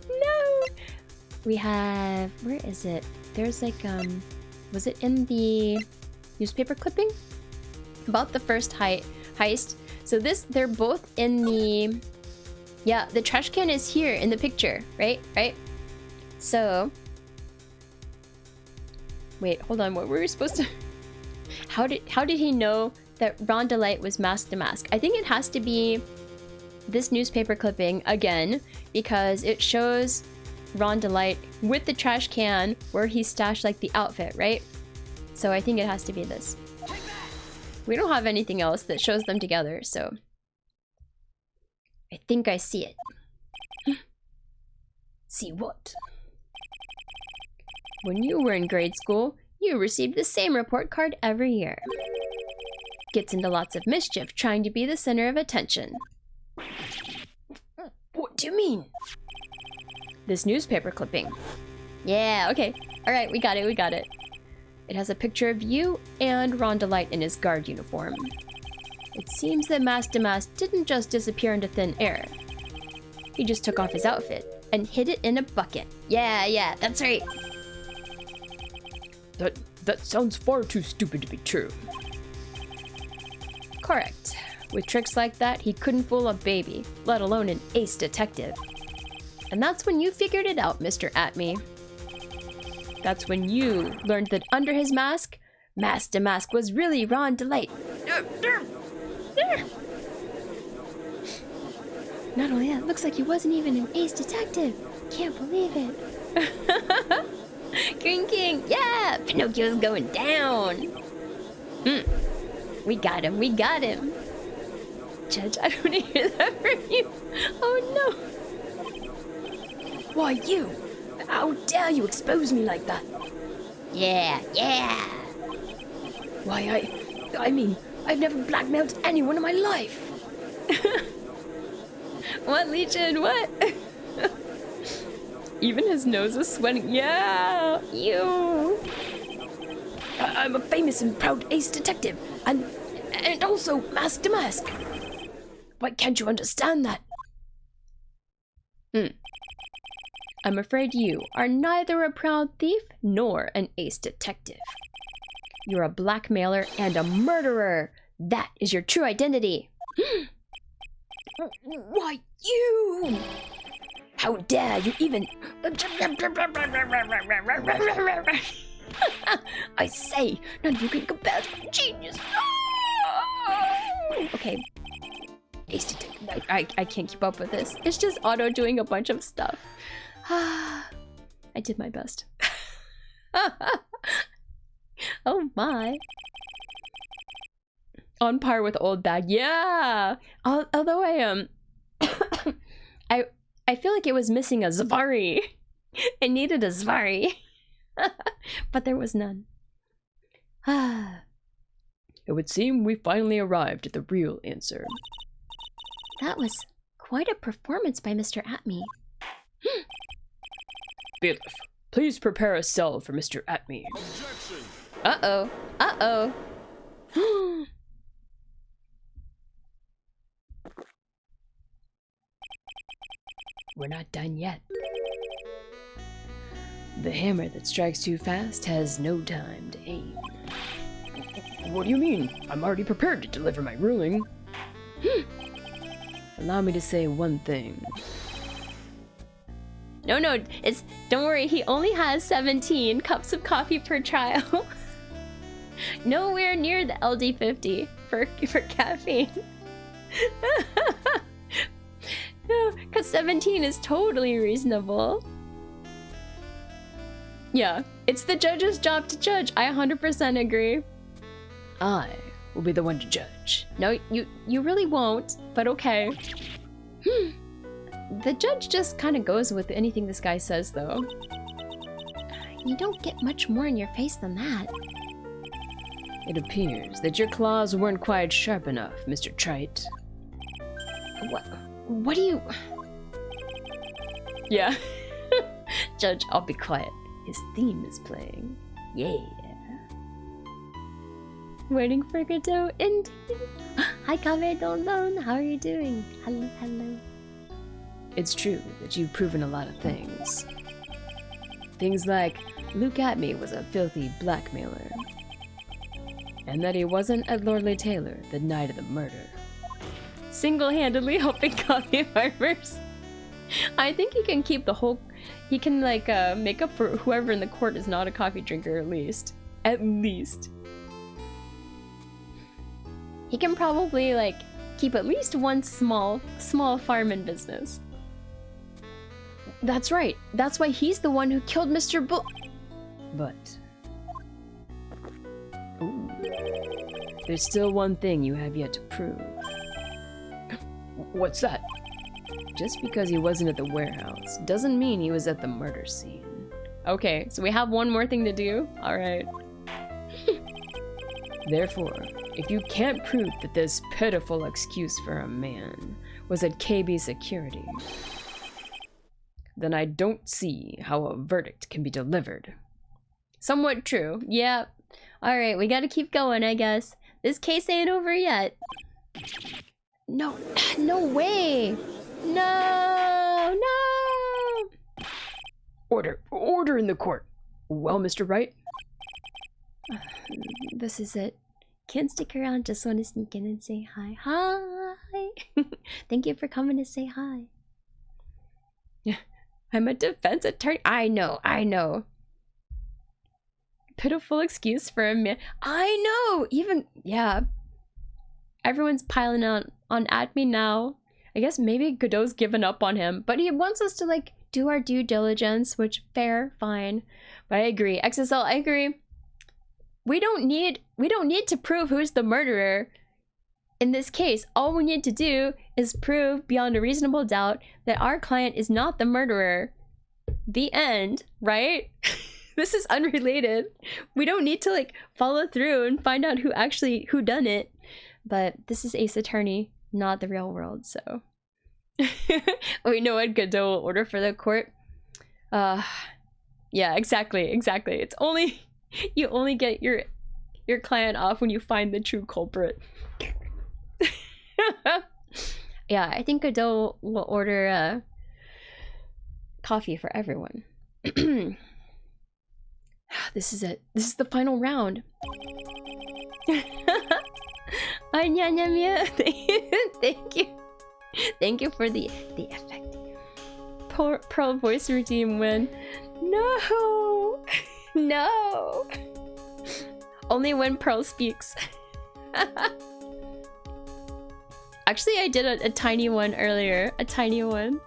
No! We have, where is it? There's, like, was it in the newspaper clipping? About the first heist. So this, they're both in the... Yeah, the trash can is here in the picture, right? Right? So... Wait, hold on, what were we supposed to... How did he know that Ron Delight was Mask to Mask? I think it has to be this newspaper clipping again, because it shows Ron Delight with the trash can where he stashed, like, the outfit, right? So I think it has to be this. We don't have anything else that shows them together, so... I think I see it. See what? When you were in grade school, you received the same report card every year. Gets into lots of mischief trying to be the center of attention. What do you mean? This newspaper clipping. Yeah, okay. Alright, we got it. It has a picture of you and Ron Delight in his guard uniform. It seems that Mask to Mask didn't just disappear into thin air. He just took off his outfit and hid it in a bucket. Yeah, that's right. That sounds far too stupid to be true. Correct. With tricks like that, he couldn't fool a baby, let alone an ace detective. And that's when you figured it out, Mr. Atme. That's when you learned that under his mask, Mask to Mask was really Ron Delight. Not only that, looks like he wasn't even an ace detective. Can't believe it. Green King, yeah! Pinocchio's going down. We got him. Judge, I don't want to hear that from you. Oh no. Why, you? How dare you expose me like that? Yeah. Why, I mean, I've never blackmailed anyone in my life. What, Legion? What? Even his nose is sweating. Yeah, you. I'm a famous and proud ace detective, and also Mask to Mask. Why can't you understand that? I'm afraid you are neither a proud thief nor an ace detective. You're a blackmailer and a murderer. That is your true identity. Why, you? How dare you even... I say, none of you can compare to my genius. Okay. Ace detective. I can't keep up with this. It's just Otto doing a bunch of stuff. I did my best. Oh my. On par with Old Bag. Yeah. Although I am I feel like it was missing a Zvari. It needed a Zvari. But there was none. It would seem we finally arrived at the real answer. That was quite a performance by Mr. Atme. Bailiff, please prepare a cell for Mr. Atme. Uh-oh. We're not done yet. The hammer that strikes too fast has no time to aim. What do you mean? I'm already prepared to deliver my ruling. Allow me to say one thing. No, don't worry, he only has 17 cups of coffee per trial. Nowhere near the LD50 for caffeine. Because 17 is totally reasonable. Yeah, it's the judge's job to judge. I 100% agree. I will be the one to judge. No, you really won't, but okay. The judge just kind of goes with anything this guy says, though. You don't get much more in your face than that. It appears that your claws weren't quite sharp enough, Mr. Trite. What do you... Yeah. Judge, I'll be quiet. His theme is playing. Yeah. Waiting for Godot, indeed. Hi, Kame Don. How are you doing? Hello, hello. It's true that you've proven a lot of things. Things like Luke Atme was a filthy blackmailer. And that he wasn't at Lordly Taylor the night of the murder. Single-handedly helping coffee farmers. I think he can keep the whole... He can, like, make up for whoever in the court is not a coffee drinker, at least. At least. He can probably, like, keep at least one small farm in business. That's right. That's why he's the one who killed Mr. But... Ooh. There's still one thing you have yet to prove. What's that? Just because he wasn't at the warehouse doesn't mean he was at the murder scene. Okay, so we have one more thing to do? Alright. Therefore, if you can't prove that this pitiful excuse for a man was at KB Security, then I don't see how a verdict can be delivered. Somewhat true. Yeah. Alright, we gotta keep going, I guess. This case ain't over yet. No, no way! No! No! Order in the court. Well, Mr. Wright? This is it. Can't stick around, just want to sneak in and say hi. Hi! Thank you for coming to say hi. I'm a defense attorney. I know. Pitiful excuse for a man. I know! Even, yeah. Everyone's piling on Atme now. I guess maybe Godot's given up on him, but he wants us to, like, do our due diligence, which, fair, fine. But I agree. XSL, I agree. We don't need to prove who's the murderer. In this case, all we need to do is prove beyond a reasonable doubt that our client is not the murderer. The end, right? This is unrelated. We don't need to, like, follow through and find out who done it. But this is Ace Attorney, not the real world, so. We know what Godot will order for the court. Yeah, exactly. It's only, you only get your client off when you find the true culprit. Yeah, I think Godot will order coffee for everyone. This is it. This is the final round. Thank you. Thank you for the effect. Pearl voice redeem win. No. No. Only when Pearl speaks. Actually, I did a tiny one earlier. A tiny one.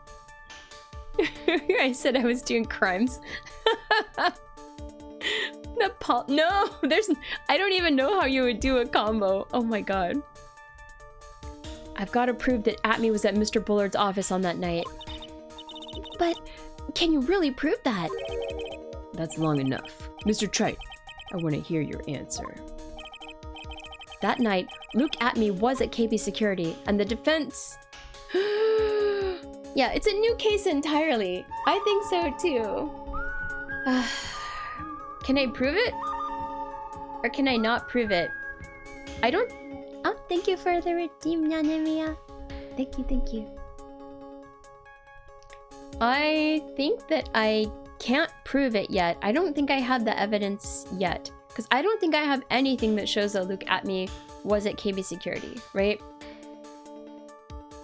I said I was doing crimes. No, I don't even know how you would do a combo. Oh my god. I've got to prove that Atme was at Mr. Bullard's office on that night. But can you really prove that? That's long enough. Mr. Trite, I want to hear your answer. That night, Luke Atme was at KB Security, and the defense... Yeah, it's a new case entirely. I think so too. Can I prove it? Or can I not prove it? I don't... Oh, thank you for the redeem, Nyanemiya. Thank you. I think that I can't prove it yet. I don't think I have the evidence yet. Because I don't think I have anything that shows that Luke Atme was at KB Security, right?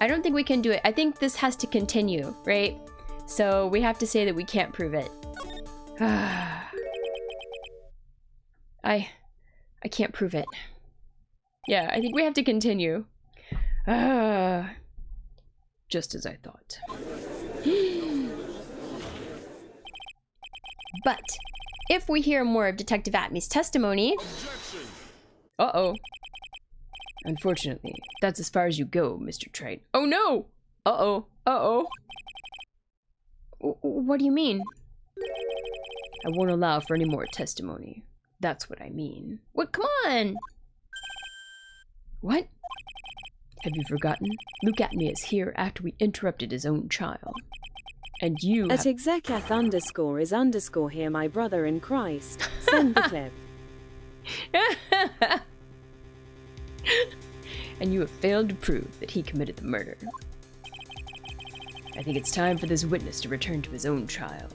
I don't think we can do it. I think this has to continue, right? So we have to say that we can't prove it. I can't prove it. Yeah, I think we have to continue. Just as I thought. But if we hear more of Detective Atme's testimony... Uh-oh. Unfortunately, that's as far as you go, Mr. Trite. Oh no! Uh-oh. Uh-oh. What do you mean? I won't allow for any more testimony. That's what I mean. What? Come on! What? Have you forgotten? Luke Atme is here after we interrupted his own trial. And you At execath _ is _ here, my brother in Christ. Send the clip. And you have failed to prove that he committed the murder. I think it's time for this witness to return to his own trial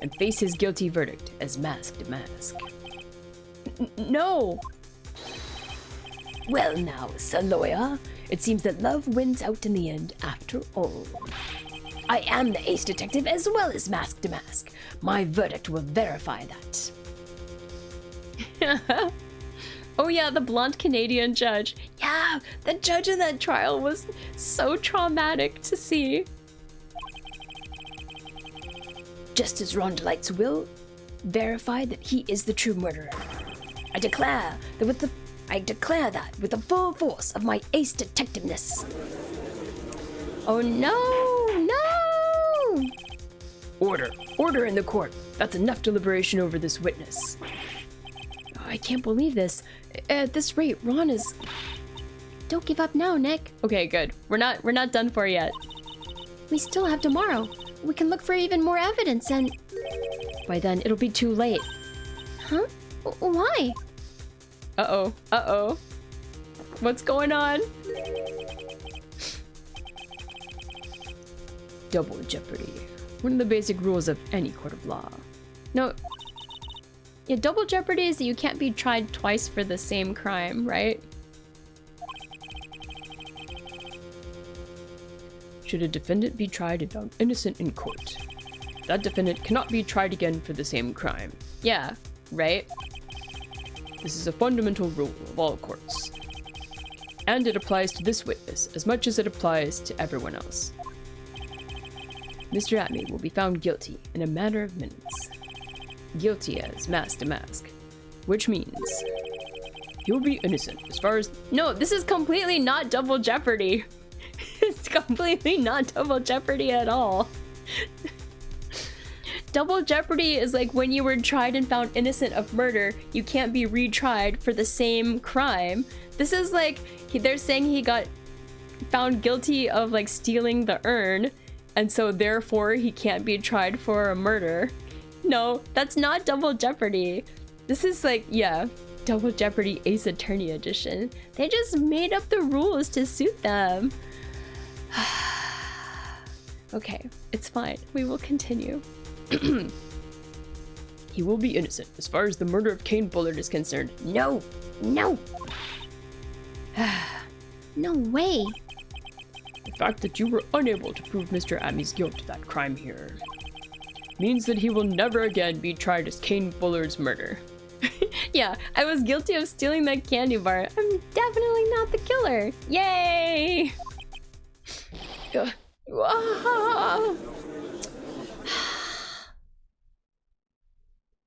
and face his guilty verdict as mask to mask. No! Well now, Sir Lawyer, it seems that love wins out in the end after all. I am the ace detective as well as mask to mask. My verdict will verify that. Oh yeah, the blonde Canadian judge. Yeah, the judge in that trial was so traumatic to see. Just as Rondelight's will verify that he is the true murderer. I declare that with the full force of my ace detectiveness. Oh no, no! Order! Order in the court! That's enough deliberation over this witness. Oh, I can't believe this. At this rate, Ron is... Don't give up now, Nick. Okay, good. We're not done for yet. We still have tomorrow. We can look for even more evidence and... By then, it'll be too late. Huh? Why? Uh-oh. Uh-oh. What's going on? Double jeopardy. One of the basic rules of any court of law. No. Yeah, double jeopardy is that you can't be tried twice for the same crime, right? Should a defendant be tried and found innocent in court, that defendant cannot be tried again for the same crime. Yeah, right? This is a fundamental rule of all courts. And it applies to this witness as much as it applies to everyone else. Mr. Atme will be found guilty in a matter of minutes. Guilty as mask to mask, which means he'll be innocent as far as... No, this is completely not double jeopardy. It's completely not double jeopardy at all. Double jeopardy is like when you were tried and found innocent of murder, you can't be retried for the same crime. This is like, they're saying he got found guilty of like stealing the urn, and so therefore he can't be tried for a murder. No, that's not double jeopardy. This is like, yeah, double jeopardy Ace Attorney edition. They just made up the rules to suit them. Okay, it's fine. We will continue. He will be innocent as far as the murder of Kane Bullard is concerned. No, no. No way. The fact that you were unable to prove Mr. Atme's guilt of that crime here means that he will never again be tried as Kane Bullard's murder. Yeah, I was guilty of stealing that candy bar. I'm definitely not the killer. Yay!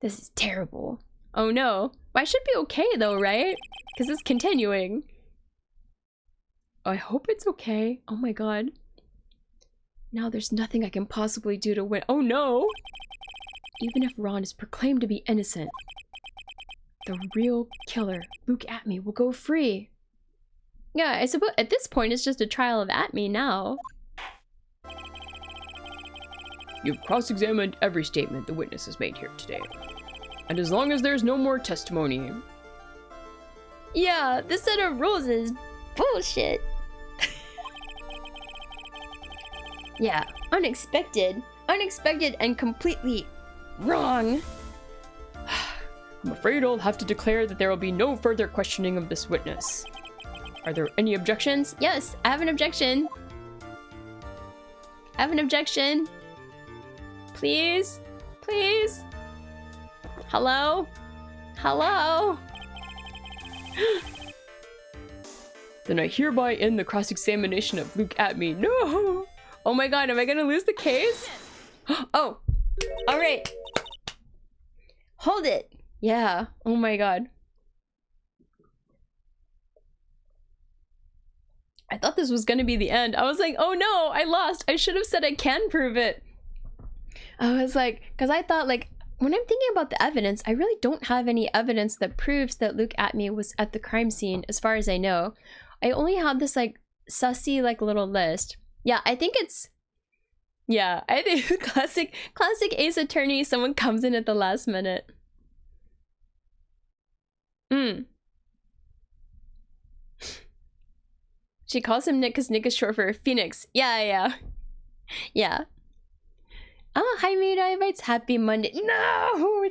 This is terrible. Oh no. I should be okay though, right? Because it's continuing. I hope it's okay. Oh my god. Now there's nothing I can possibly do to win. Oh no! Even if Ron is proclaimed to be innocent, the real killer, Luke Atme, will go free. Yeah, I suppose at this point it's just a trial of Atme now. You've cross-examined every statement the witness has made here today. And as long as there's no more testimony... Yeah, this set of rules is bullshit. Yeah, unexpected. Unexpected and completely wrong. I'm afraid I'll have to declare that there will be no further questioning of this witness. Are there any objections? Yes, I have an objection. I have an objection. Please? Please? Hello? Hello? Then I hereby end the cross-examination of Luke Atme. No! Oh my god, am I gonna lose the case? Oh! Alright! Hold it! Yeah, oh my god. I thought this was gonna be the end. I was like, oh no, I lost. I should have said I can prove it. I was like, because I thought, like, when I'm thinking about the evidence, I really don't have any evidence that proves that Luke Atme was at the crime scene, as far as I know. I only have this, like, sussy, like, little list. Yeah, I think it's... Yeah, I think classic Ace Attorney, someone comes in at the last minute. She calls him Nick because Nick is short for Phoenix. Yeah. Oh, hi, Mii's. Happy Monday. No,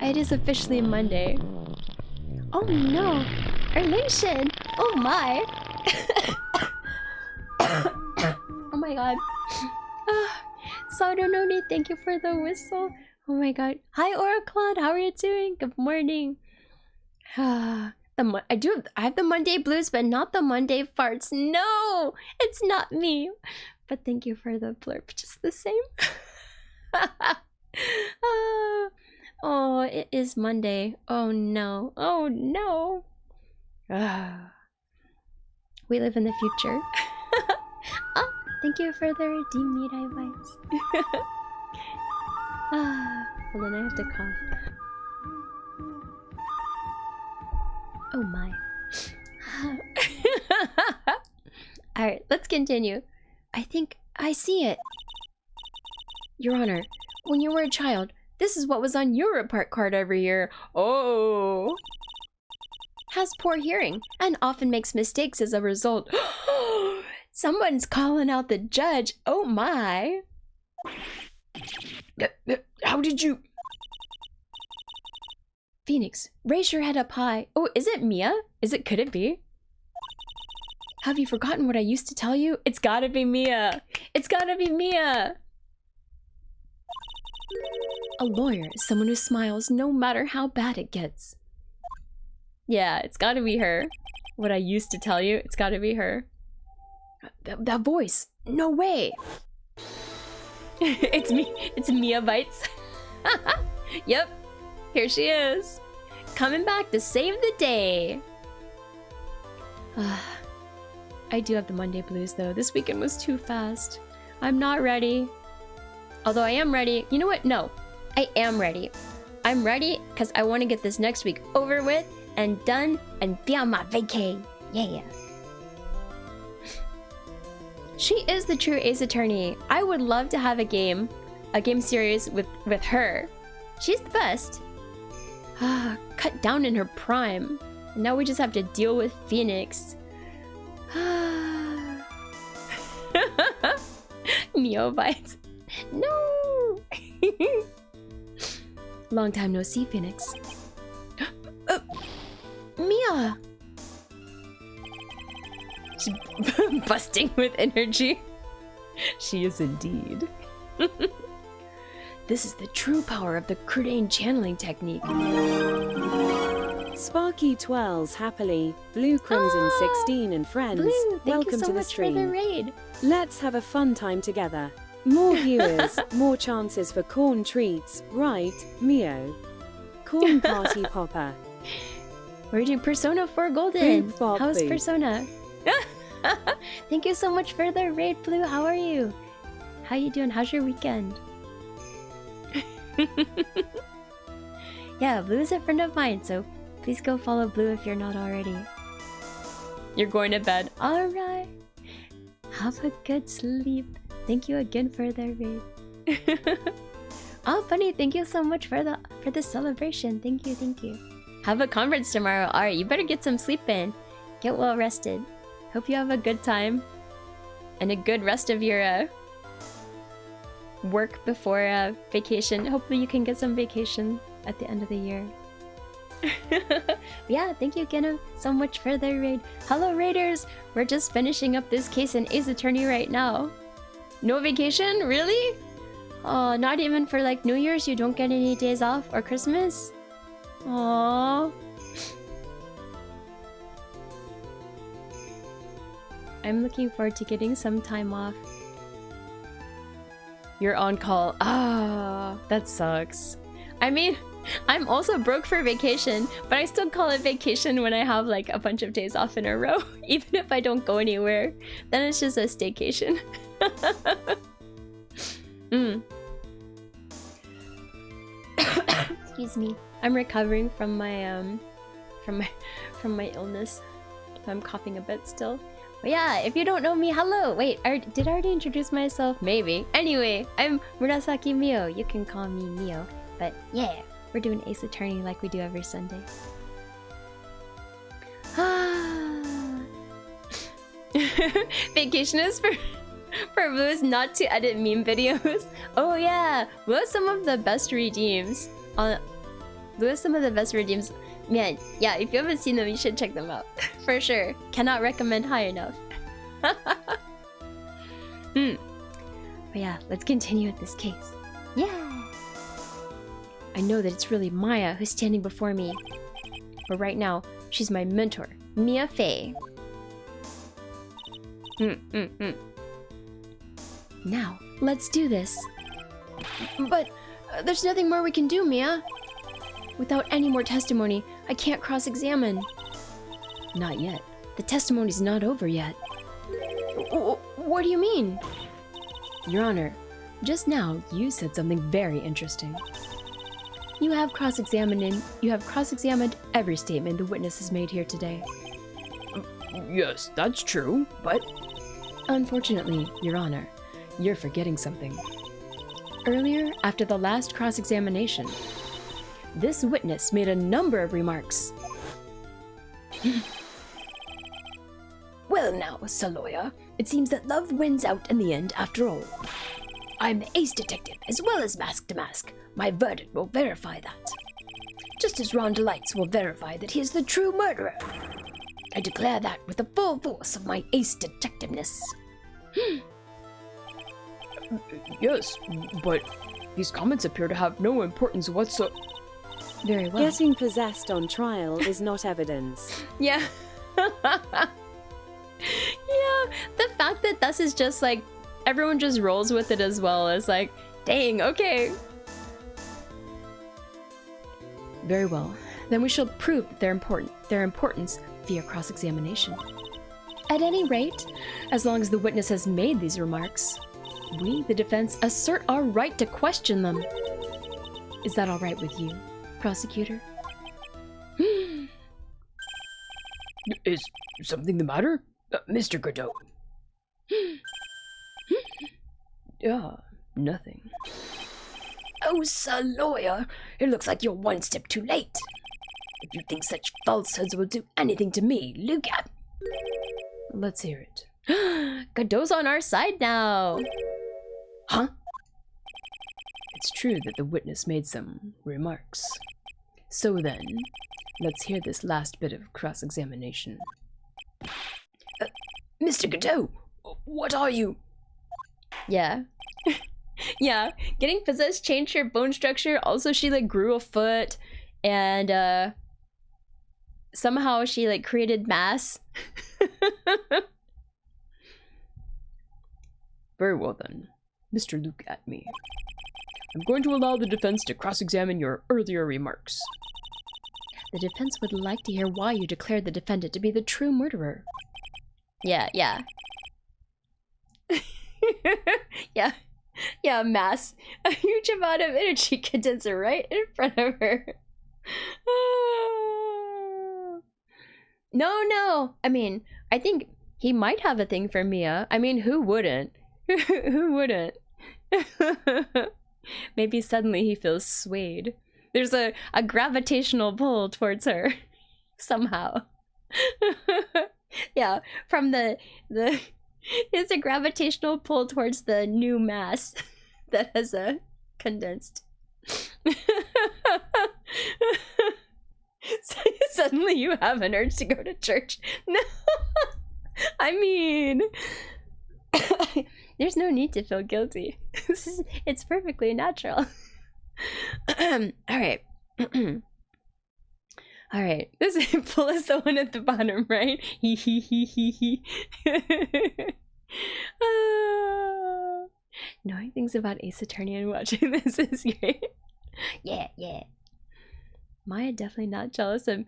it is officially Monday. Oh no, elation. Oh my. Oh my god. Saurononi, thank you for the whistle. Oh my god. Hi, Oraclon. How are you doing? Good morning. I have the Monday blues, but not the Monday farts. No, it's not me. But thank you for the blurb just the same. Oh, it is Monday. Oh no. Oh no. We live in the future. Oh, thank you for the redeem meat I bites. Hold on, I have to cough. Oh my. Alright, let's continue. I think I see it. Your Honor, when you were a child, this is what was on your report card every year. Oh. Has poor hearing and often makes mistakes as a result. Someone's calling out the judge. Oh my. How did you... Phoenix, raise your head up high. Oh, is it Mia? Could it be? Have you forgotten what I used to tell you? It's gotta be Mia. It's gotta be Mia. A lawyer is someone who smiles no matter how bad it gets. Yeah, it's gotta be her. What I used to tell you, it's gotta be her. That voice. No way. It's me. It's Mia Bites. Yep. Here she is. Coming back to save the day. I do have the Monday blues though. This weekend was too fast. I'm not ready. Although I am ready. You know what? No. I am ready. I'm ready because I want to get this next week over with and done and be on my vacay. Yeah. She is the true Ace Attorney. I would love to have a game series with her. She's the best. Cut down in her prime. Now we just have to deal with Phoenix. Neo bites. No! Long time no see, Phoenix. Mia! She's busting with energy. She is indeed. This is the true power of the Crudane channeling technique. Sparky twirls happily. Blue Crimson 16 and friends. Blue, welcome so to the much stream. for the raid. Let's have a fun time together. More viewers, more chances for corn treats, right, Mio? Corn party popper. We're doing Persona 4 Golden. Boop, bop, How's boop. Persona? Thank you so much for the raid, Blue. How are you? How you doing? How's your weekend? Yeah, Blue is a friend of mine, so please go follow Blue if you're not already. You're going to bed. Alright. Have a good sleep. Thank you again for the raid. Oh, Bunny, thank you so much for the celebration. Thank you. Have a conference tomorrow. Alright, you better get some sleep in. Get well rested. Hope you have a good time. And a good rest of your work before vacation. Hopefully you can get some vacation at the end of the year. Yeah, thank you again so much for the raid. Hello raiders! We're just finishing up this case in Ace Attorney right now. No vacation? Really? Oh, not even for like New Year's? You don't get any days off? Or Christmas? Aww. I'm looking forward to getting some time off. You're on call. Ah, that sucks. I mean, I'm also broke for vacation, but I still call it vacation when I have like a bunch of days off in a row. Even if I don't go anywhere, then it's just a staycation. Excuse me. I'm recovering from my illness. I'm coughing a bit still. But yeah, if you don't know me, hello! Wait, did I already introduce myself? Maybe. Anyway, I'm Murasaki Mio. You can call me Mio. But yeah, we're doing Ace Attorney like we do every Sunday. Vacation is for Lewis not to edit meme videos. Oh yeah, Lewis some of the best redeems. Man, yeah, if you haven't seen them, you should check them out. For sure. Cannot recommend high enough. But yeah, let's continue with this case. Yeah! I know that it's really Maya who's standing before me. But right now, she's my mentor, Mia Fey. Now, let's do this. But there's nothing more we can do, Mia. Without any more testimony, I can't cross-examine. Not yet. The testimony's not over yet. What do you mean? Your Honor, just now you said something very interesting. You have cross-examined every statement the witness has made here today. Yes, that's true, but... Unfortunately, Your Honor, you're forgetting something. Earlier, after the last cross-examination, this witness made a number of remarks. Well now, Sir Lawyer, it seems that love wins out in the end after all. I'm the ace detective as well as mask to mask. My verdict will verify that. Just as Ron Delights will verify that he is the true murderer. I declare that with the full force of my ace detectiveness. Yes, but these comments appear to have no importance whatsoever. Very well. Getting possessed on trial is not evidence. Yeah. Yeah, the fact that this is just like, everyone just rolls with it as well as like, dang, okay. Very well. Then we shall prove their importance via cross-examination. At any rate, as long as the witness has made these remarks, we, the defense, assert our right to question them. Is that all right with you, prosecutor? Is something the matter? Mr. Godot? Yeah, nothing. Oh, Sir Lawyer, it looks like you're one step too late. If you think such falsehoods will do anything to me, look at... Let's hear it. Godot's on our side now. Huh? It's true that the witness made some remarks. So then, let's hear this last bit of cross-examination. Mr. Godot, what are you? Yeah. Yeah, getting possessed changed her bone structure. Also, she like grew a foot, and somehow she like created mass. Very well then, Mr. Look at me. I'm going to allow the defense to cross-examine your earlier remarks. The defense would like to hear why you declared the defendant to be the true murderer. Yeah. Yeah. Yeah, mass. A huge amount of energy condenser right in front of her. No. I mean, I think he might have a thing for Mia. I mean, who wouldn't? Who wouldn't? Maybe suddenly he feels swayed. There's a gravitational pull towards her. Somehow. Yeah, from the it's a gravitational pull towards the new mass that has condensed. Suddenly you have an urge to go to church. No, I mean, there's no need to feel guilty. It's perfectly natural. All right. All right, this pull is the one at the bottom, right? Knowing things about Ace Attorney and watching this is great. Yeah. Maya definitely not jealous of...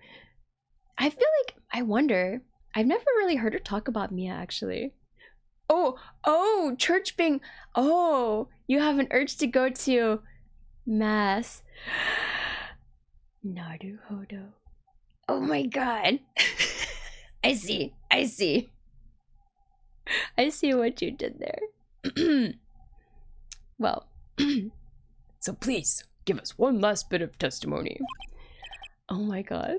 I feel like, I wonder, I've never really heard her talk about Mia actually. Oh, church being... Oh, you have an urge to go to mass. Naruhodo. Oh my god. I see. I see what you did there. Well. So please, give us one last bit of testimony. Oh my god.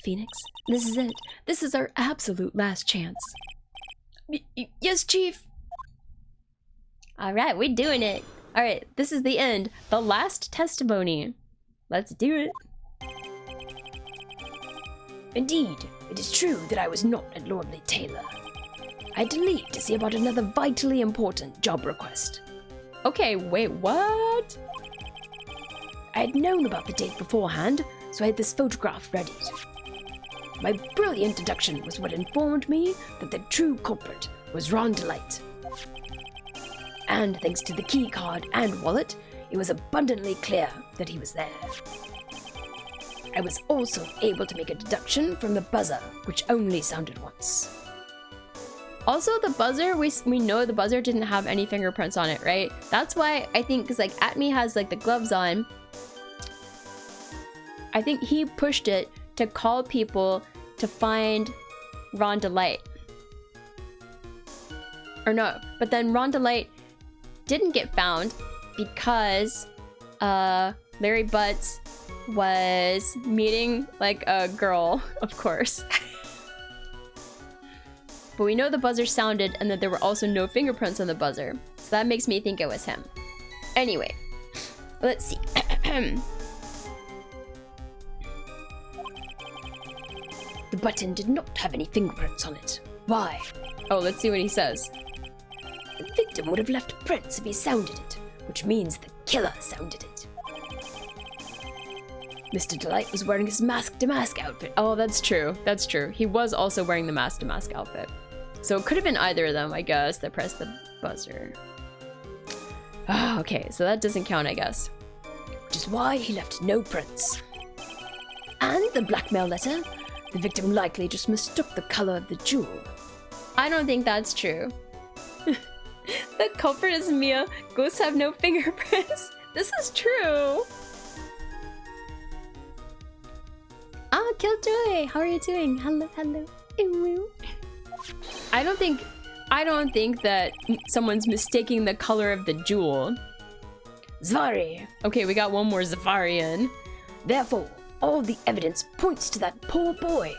Phoenix, this is it. This is our absolute last chance. Yes, Chief. Alright, we're doing it. Alright, this is the end. The last testimony. Let's do it. Indeed, it is true that I was not at Lordly Taylor. I had to leave to see about another vitally important job request. Okay, wait, what? I had known about the date beforehand, so I had this photograph readied. My brilliant deduction was what informed me that the true culprit was Ron Delight. And thanks to the key card and wallet, it was abundantly clear that he was there. I was also able to make a deduction from the buzzer, which only sounded once. Also, the buzzer, we know the buzzer didn't have any fingerprints on it, right? That's why I think, because like Atme has like the gloves on, I think he pushed it to call people to find Ron Delight. Or no, but then Ron Delight didn't get found because Larry Butts was meeting like a girl, of course. But we know the buzzer sounded and that there were also no fingerprints on the buzzer. So that makes me think it was him. Anyway, let's see. The button did not have any fingerprints on it. Why? Oh, let's see what he says. The victim would have left prints if he sounded it, which means the killer sounded it. Mr. Delight was wearing his mask-to-mask outfit. Oh, that's true. That's true. He was also wearing the mask-to-mask outfit. So it could have been either of them, I guess, that pressed the buzzer. Oh, okay, so that doesn't count, I guess. Which is why he left no prints. And the blackmail letter, the victim likely just mistook the color of the jewel. I don't think that's true. The culprit is Mia. Ghosts have no fingerprints. This is true. Ah, Killjoy, how are you doing? Hello. I don't think that someone's mistaking the color of the jewel. Zvari. Okay, we got one more Zavarian. Therefore, all the evidence points to that poor boy.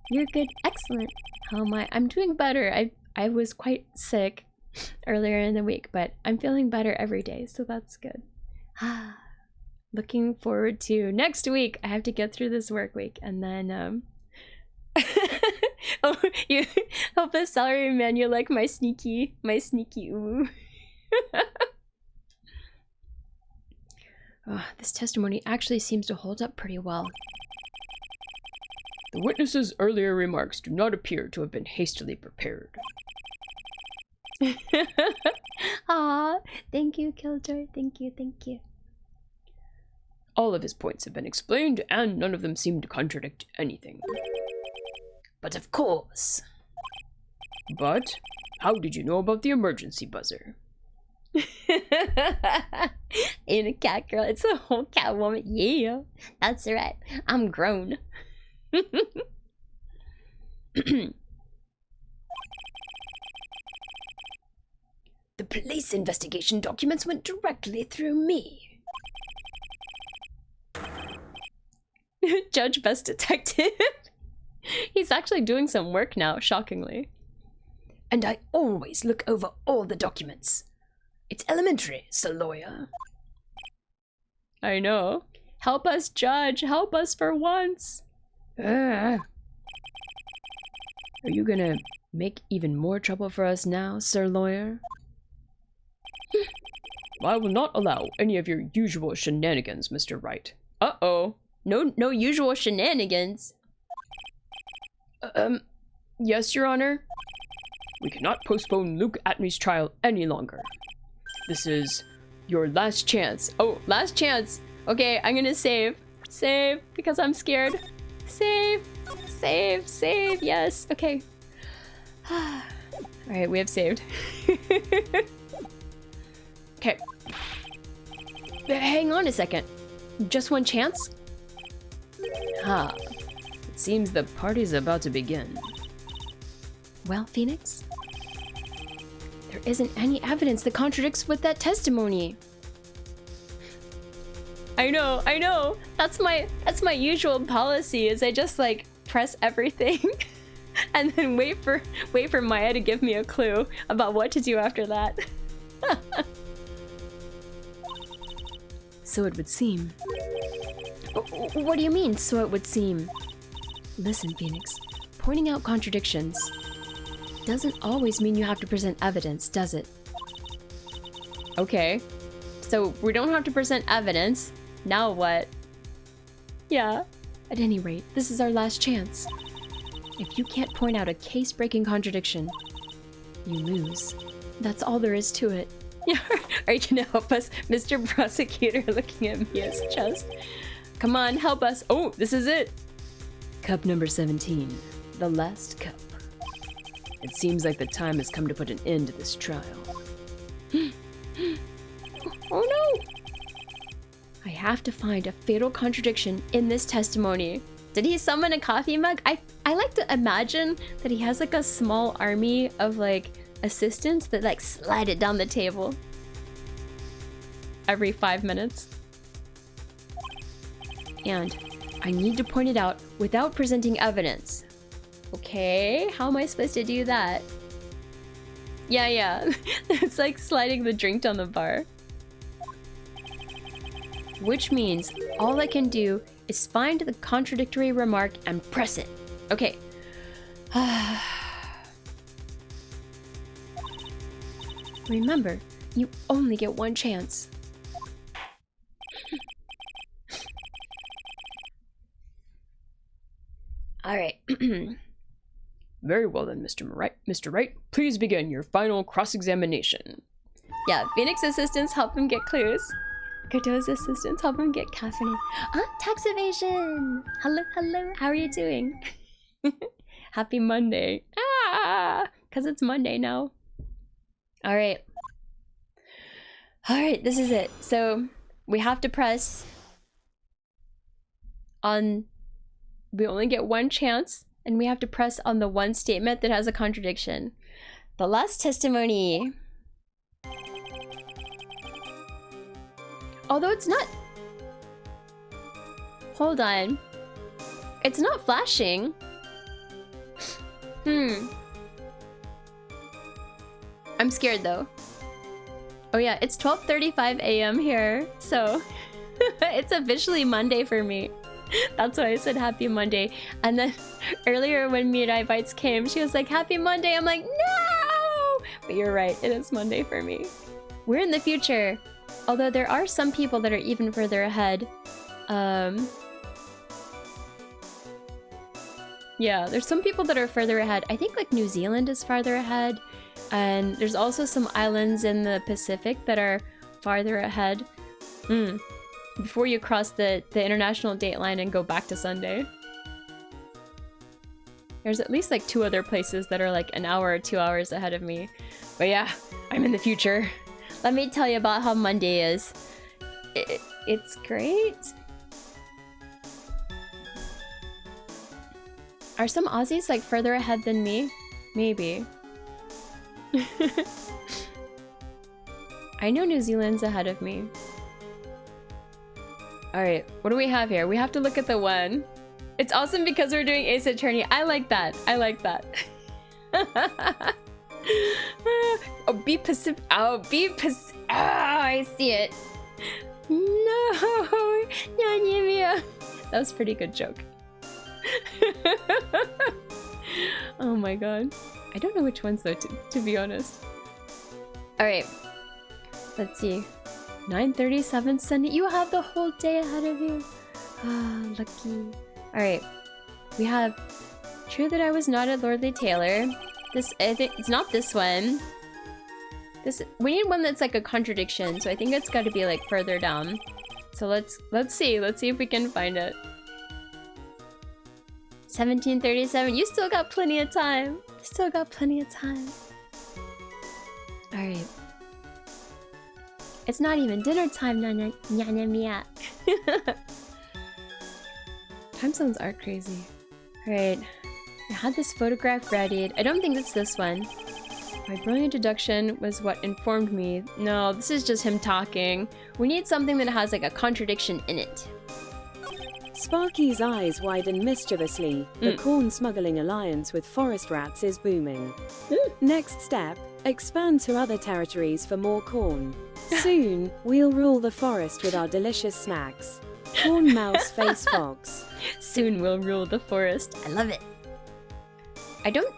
You're good. Excellent. How am I? I'm doing better. I was quite sick earlier in the week, but I'm feeling better every day, so that's good. Looking forward to next week. I have to get through this work week, and then oh, you help us, salary man. You're like my sneaky ooh. Oh, this testimony actually seems to hold up pretty well. The witness's earlier remarks do not appear to have been hastily prepared. Aw, thank you, Killjoy. Thank you. All of his points have been explained, and none of them seem to contradict anything. But of course. But how did you know about the emergency buzzer? Ain't a cat girl, it's a whole cat woman. Yeah, that's right. I'm grown. The police investigation documents went directly through me. Judge Best Detective. He's actually doing some work now, shockingly. And I always look over all the documents. It's elementary, Sir Lawyer. I know. Help us, Judge. Help us for once. Are you gonna make even more trouble for us now, Sir Lawyer? I will not allow any of your usual shenanigans, Mr. Wright. Uh-oh. No usual shenanigans. Yes, Your Honor? We cannot postpone Luke Atney's trial any longer. This is your last chance. Oh, last chance. Okay, I'm gonna save. Save, because I'm scared. Save, save, save, yes. Okay. Alright, we have saved. Okay. Hang on a second. Just one chance? Ah, it seems the party's about to begin. Well, Phoenix, there isn't any evidence that contradicts with that testimony. I know. That's my usual policy is I just like press everything and then wait for Maya to give me a clue about what to do after that. So it would seem. What do you mean, so it would seem? Listen, Phoenix. Pointing out contradictions doesn't always mean you have to present evidence, does it? Okay. So we don't have to present evidence. Now what? Yeah. At any rate, this is our last chance. If you can't point out a case-breaking contradiction, you lose. That's all there is to it. Are you gonna help us, Mr. Prosecutor, looking at Mia's chest? Come on, help us. Oh, this is it. Cup number 17. The last cup. It seems like the time has come to put an end to this trial. Oh no! I have to find a fatal contradiction in this testimony. Did he summon a coffee mug? I like to imagine that he has like a small army of like assistants that like slide it down the table every 5 minutes. And I need to point it out without presenting evidence. Okay, how am I supposed to do that? Yeah. It's like sliding the drink down the bar. Which means all I can do is find the contradictory remark and press it. Okay. Remember, you only get one chance. All right. Very well then, Mr. Wright. Please begin your final cross-examination. Yeah, Phoenix assistants help him get clues. Godot's assistants help him get caffeine. Tax evasion! Hello, how are you doing? Happy Monday. Because it's Monday now. Alright, this is it. So, we have to press on... We only get one chance, and we have to press on the one statement that has a contradiction. The last testimony... Although it's not... Hold on. It's not flashing. I'm scared though. Oh yeah, it's 12:35 a.m. here, so it's officially Monday for me. That's why I said happy Monday. And then earlier when Mirai Bites came, she was like, happy Monday. I'm like, no! But you're right, it is Monday for me. We're in the future. Although there are some people that are even further ahead. Yeah, there's some people that are further ahead. I think like New Zealand is farther ahead. And there's also some islands in the Pacific that are farther ahead. Before you cross the international date line and go back to Sunday. There's at least like 2 other places that are like an hour or 2 hours ahead of me. But yeah, I'm in the future. Let me tell you about how Monday is. It's great. Are some Aussies like further ahead than me? Maybe. I know New Zealand's ahead of me. Alright, what do we have here? We have to look at the one. It's awesome because we're doing Ace Attorney. I like that. Oh, be Pacific. Oh, be Pacific. Oh, I see it. No, not Yemia. That was a pretty good joke. Oh my god. I don't know which ones though, to be honest. Alright. Let's see. 9:37 Sunday. You have the whole day ahead of you. Ah, lucky. Alright. We have True that I was not a lordly tailor. This, I think it's not this one. We need one that's like a contradiction, so I think it's got to be like further down. So let's see if we can find it. 1737. You still got plenty of time. Still got plenty of time. All right. It's not even dinner time, Nyanya. Time zones are crazy. All right. I had this photograph readied. I don't think it's this one. My brilliant deduction was what informed me. No, this is just him talking. We need something that has like a contradiction in it. Sparky's eyes widen mischievously. The corn smuggling alliance with forest rats is booming. Next step, expand to other territories for more corn. Soon, we'll rule the forest with our delicious snacks. Corn mouse face fox. Soon we'll rule the forest. I love it.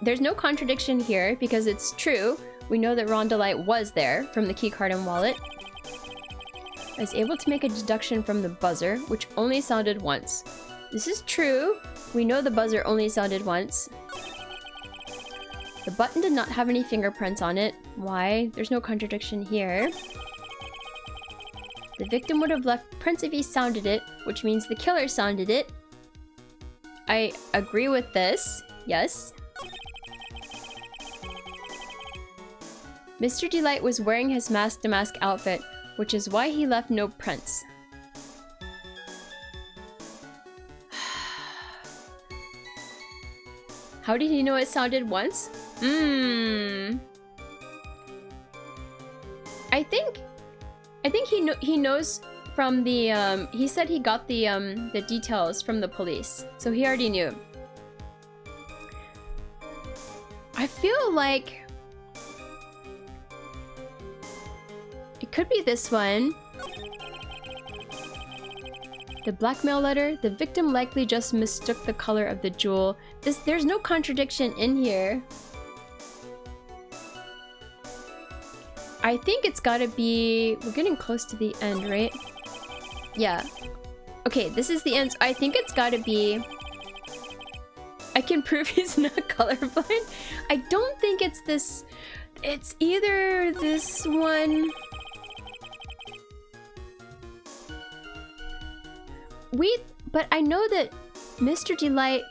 There's no contradiction here because it's true. We know that Rondalite was there from the keycard and wallet. I was able to make a deduction from the buzzer, which only sounded once. This is true. We know the buzzer only sounded once. The button did not have any fingerprints on it. Why? There's no contradiction here. The victim would have left prints if he sounded it, which means the killer sounded it. I agree with this. Yes. Mr. Delight was wearing his mask-to-mask outfit, which is why he left no prints. How did he know it sounded once? I think he knows from the he said he got the details from the police, so he already knew. I feel like it could be this one. The blackmail letter. The victim likely just mistook the color of the jewel. There's no contradiction in here. I think it's gotta be... We're getting close to the end, right? Yeah. Okay, this is the end. So I think it's gotta be... I can prove he's not colorblind. I don't think it's this... It's either this one... But I know that Mr. Delight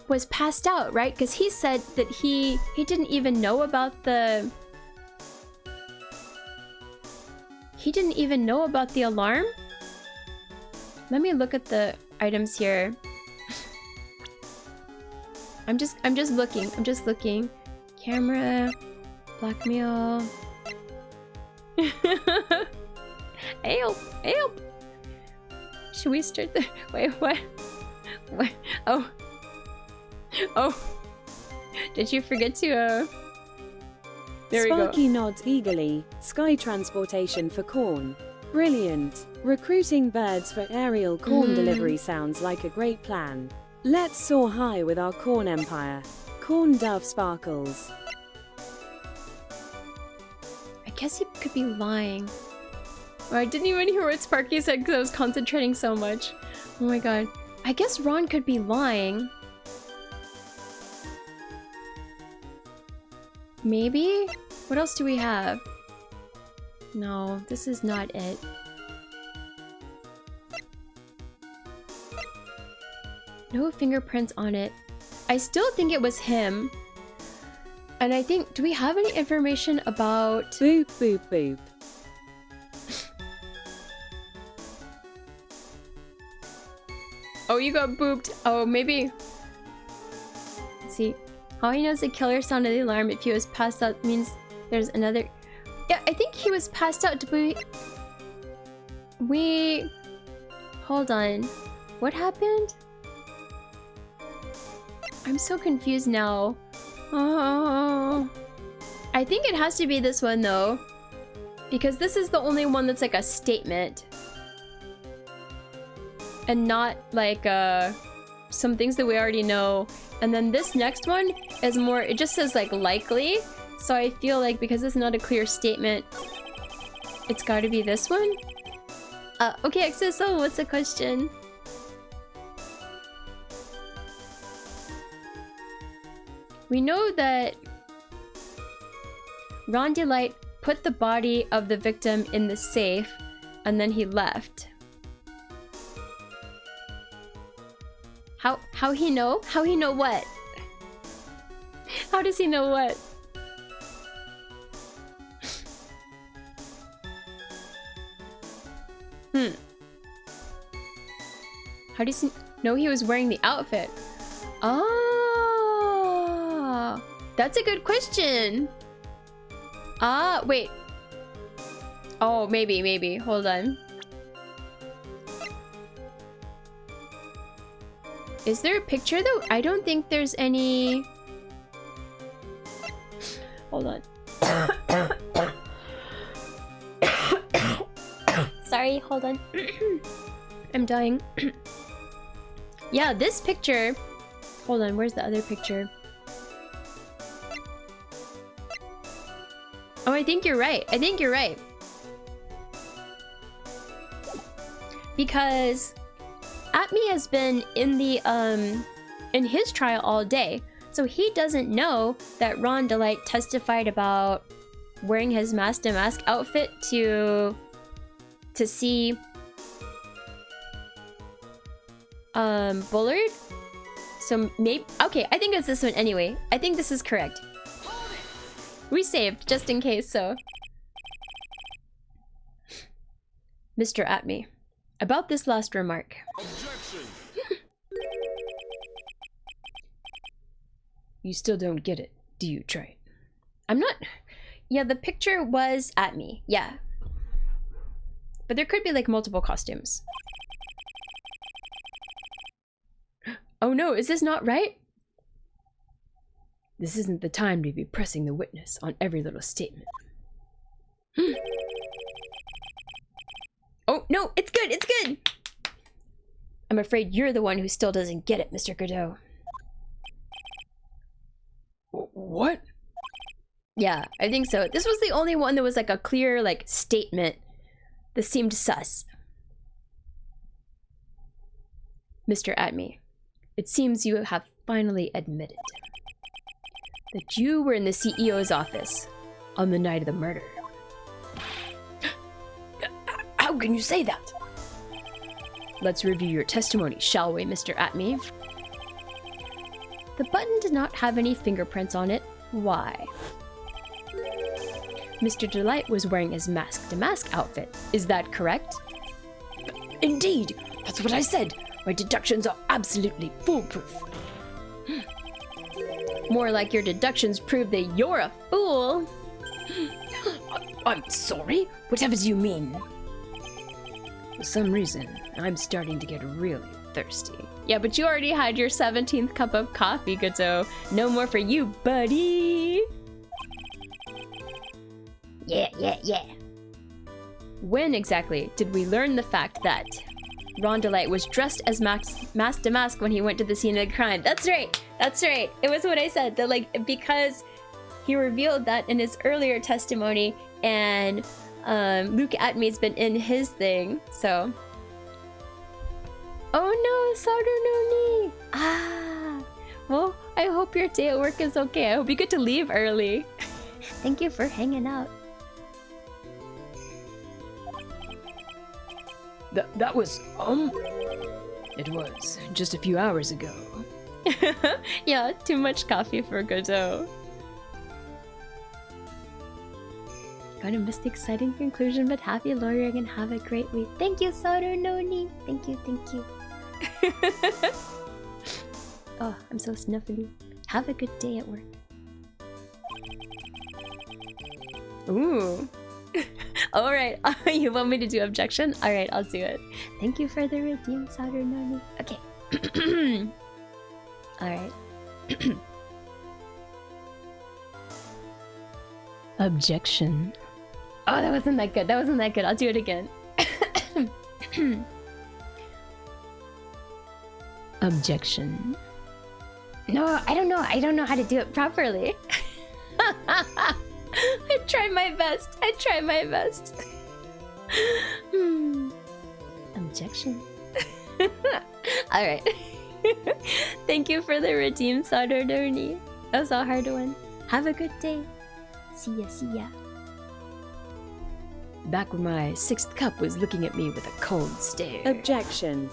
was passed out, right? Because he said that he didn't even know about the... He didn't even know about the alarm? Let me look at the items here. I'm just looking. Camera, blackmail. Help! Should we start the... Wait, what? What? Oh. Did you forget to, There we go. Sparky nods eagerly. Sky transportation for corn. Brilliant. Recruiting birds for aerial corn delivery sounds like a great plan. Let's soar high with our corn empire. Corn dove sparkles. I guess he could be lying. Oh, I didn't even hear what Sparky said because I was concentrating so much. Oh my god. I guess Ron could be lying. Maybe? What else do we have? No, this is not it. No fingerprints on it. I still think it was him. And I think, do we have any information about... Boop, boop, boop. Oh, you got booped. Oh, maybe. Let's see. How he knows the killer sounded the alarm if he was passed out means there's another... Yeah, I think he was passed out. We... Hold on. What happened? I'm so confused now. Oh. I think it has to be this one though. Because this is the only one that's like a statement. And not like some things that we already know. And then this next one is more, it just says like likely. So I feel like because it's not a clear statement, it's gotta be this one. Okay, XSO, what's the question? We know that Ron Delight put the body of the victim in the safe, and then he left. How he know? How he know what? How does he know what? How does he know he was wearing the outfit? Oh, that's a good question. Ah, wait. Oh, maybe. Hold on. Is there a picture though? I don't think there's any. Hold on. Sorry, hold on. I'm dying. Yeah, this picture. Hold on, where's the other picture? Oh, I think you're right. Because Atme has been in the in his trial all day, so he doesn't know that Ron Delight testified about wearing his mask to mask outfit to see Bullard. So maybe okay, I think it's this one anyway. I think this is correct. We saved just in case, so. Mr. Atme, about this last remark. Objection! You still don't get it, do you, Trey? I'm not. Yeah, the picture was Atme. Yeah. But there could be like multiple costumes. Oh no, is this not right? This isn't the time to be pressing the witness on every little statement. Oh no, it's good, it's good! I'm afraid you're the one who still doesn't get it, Mr. Godot. What? Yeah, I think so. This was the only one that was like a clear like statement that seemed sus. Mr. Atme, it seems you have finally admitted that you were in the CEO's office on the night of the murder. How can you say that? Let's review your testimony, shall we, Mr. Atme? The button did not have any fingerprints on it. Why? Mr. Delight was wearing his mask-to-mask outfit. Is that correct? Indeed, that's what I said. My deductions are absolutely foolproof. More like your deductions prove that you're a fool. I'm sorry? Whatever do you mean? For some reason, I'm starting to get really thirsty. Yeah, but you already had your 17th cup of coffee, Godot. No more for you, buddy. Yeah. When exactly did we learn the fact that Ron Delight was dressed as mask to mask when he went to the scene of the crime? That's right. It was what I said. That like because he revealed that in his earlier testimony, and Luke Atme's been in his thing. So. Oh no, Saturday. Ah. Well, I hope your day at work is okay. I hope you get to leave early. Thank you for hanging out. That was, It was, just a few hours ago. Yeah, too much coffee for Godot. Gonna miss the exciting conclusion, but happy lawyering and have a great week. Thank you, Saturday. Thank you. Oh, I'm so snuffly. Have a good day at work. Ooh. Alright, you want me to do objection? Alright, I'll do it. Thank you for the redeem, Saturday. Okay. Alright. Objection. Oh, that wasn't that good. I'll do it again. Objection. No, I don't know how to do it properly. I try my best. Objection. Alright. Thank you for the redeem, Saturday. That was a hard one. Have a good day. See ya, see ya. Back when my 6th cup was looking at me with a cold stare. Objection.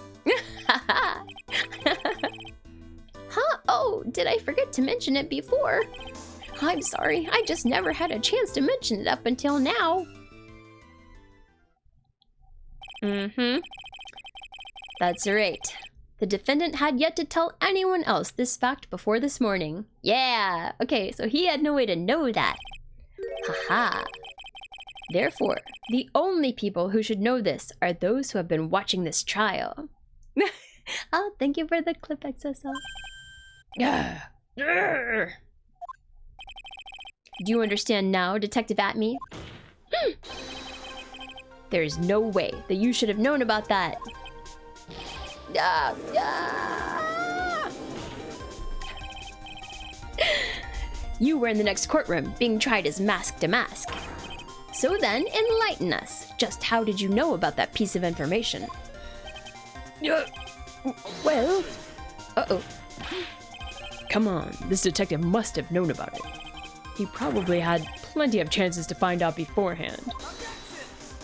Huh? Oh, did I forget to mention it before? I'm sorry, I just never had a chance to mention it up until now. That's right. The defendant had yet to tell anyone else this fact before this morning. Yeah! Okay, so he had no way to know that. Haha. Therefore, the only people who should know this are those who have been watching this trial. Oh, thank you for the clip, XSL. Yeah. Do you understand now, Detective Atme? There's no way that you should have known about that. You were in the next courtroom, being tried as mask to mask. So then, enlighten us. Just how did you know about that piece of information? Well... Uh-oh. Come on, this detective must have known about it. He probably had plenty of chances to find out beforehand.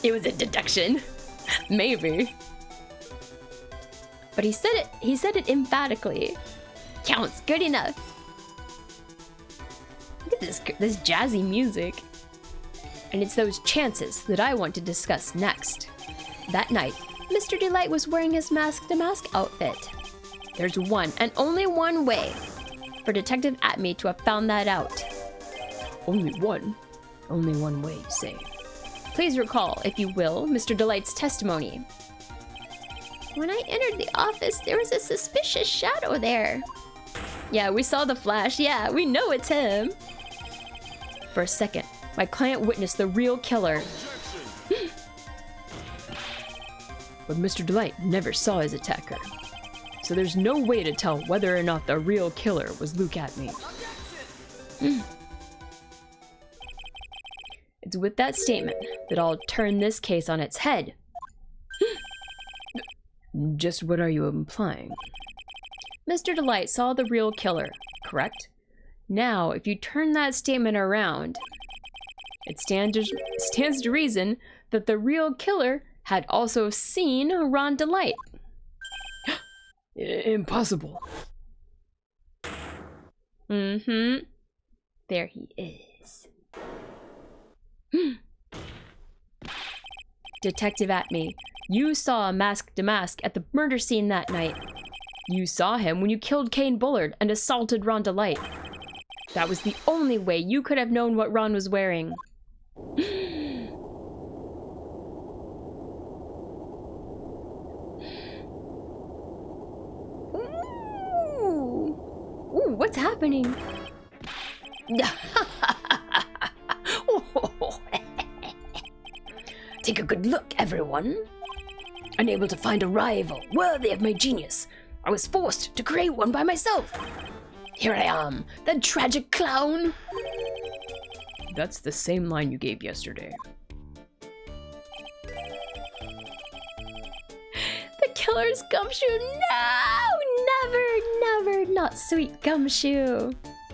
It was a deduction. Maybe. But he said it emphatically. Counts, good enough. Look at this jazzy music. And it's those chances that I want to discuss next. That night, Mr. Delight was wearing his mask-to-mask outfit. There's one and only one way for Detective Atme to have found that out. Only one? Only one way, you say? Please recall, if you will, Mr. Delight's testimony. When I entered the office, there was a suspicious shadow there. Yeah, we saw the flash. Yeah, we know it's him. For a second, my client witnessed the real killer. But Mr. Delight never saw his attacker. So there's no way to tell whether or not the real killer was Luke Atme. It's with that statement that I'll turn this case on its head. Just what are you implying? Mr. Delight saw the real killer, correct? Now, if you turn that statement around, it stands to reason that the real killer had also seen Ron Delight. Impossible. There he is. Detective Atme, you saw a mask to mask at the murder scene that night. You saw him when you killed Kane Bullard and assaulted Ron Delight. That was the only way you could have known what Ron was wearing. Ooh, what's happening? Take a good look, everyone. Unable to find a rival worthy of my genius, I was forced to create one by myself. Here I am, the tragic clown. That's the same line you gave yesterday. The killer's Gumshoe. No! Never, not sweet Gumshoe.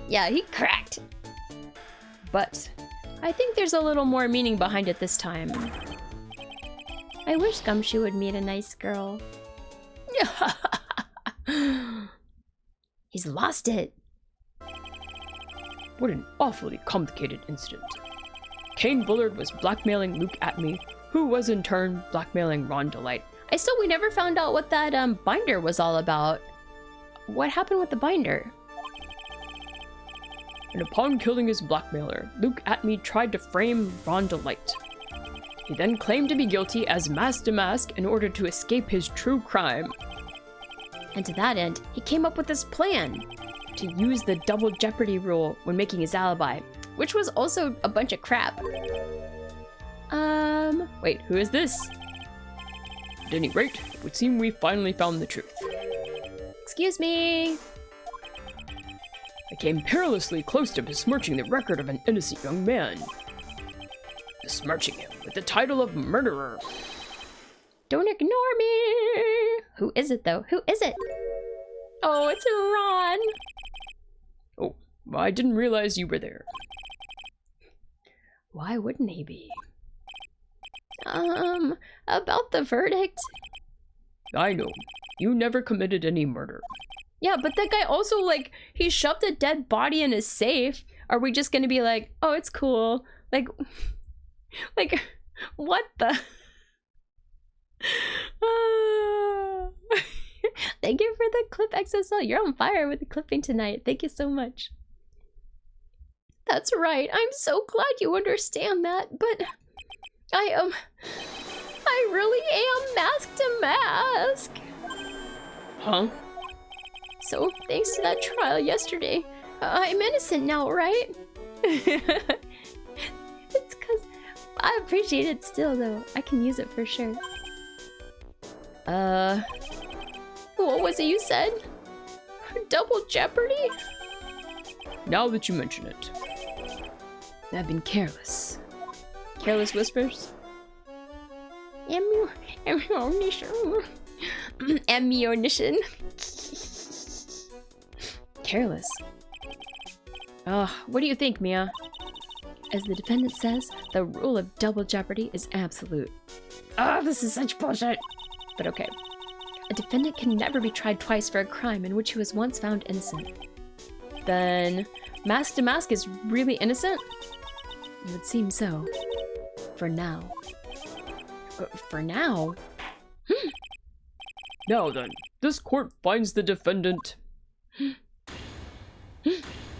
Yeah, he cracked. But I think there's a little more meaning behind it this time. I wish Gumshoe would meet a nice girl. He's lost it. What an awfully complicated incident. Kane Bullard was blackmailing Luke Atme, who was in turn blackmailing Ron Delight. We never found out what that binder was all about. What happened with the binder? And upon killing his blackmailer, Luke Atme tried to frame Ron Delight. He then claimed to be guilty as mask to mask in order to escape his true crime. And to that end, he came up with this plan to use the double jeopardy rule when making his alibi, which was also a bunch of crap. Wait, who is this? At any rate, it would seem we finally found the truth. Excuse me. I came perilously close to besmirching the record of an innocent young man. Besmirching him with the title of murderer. Don't ignore me! Who is it, though? Who is it? Oh, it's Ron! Oh, I didn't realize you were there. Why wouldn't he be? About the verdict. I know. You never committed any murder. Yeah, but that guy also, like, he shoved a dead body in his safe. Are we just gonna be like, oh, it's cool? Like, what the? Thank you for the clip, XSL. You're on fire with the clipping tonight. Thank you so much. That's right. I'm so glad you understand that, but I really am mask to mask. Huh? So, thanks to that trial yesterday, I'm innocent now, right? It's because I appreciate it still, though. I can use it for sure. What was it you said? Double jeopardy? Now that you mention it. I've been careless. Careless whispers? Ammunition. Ammunition. Careless. What do you think, Mia? As the defendant says, the rule of double jeopardy is absolute. This is such bullshit. But okay. A defendant can never be tried twice for a crime in which he was once found innocent. Then, mask to mask is really innocent? It would seem so. For now. For now? Now then, this court finds the defendant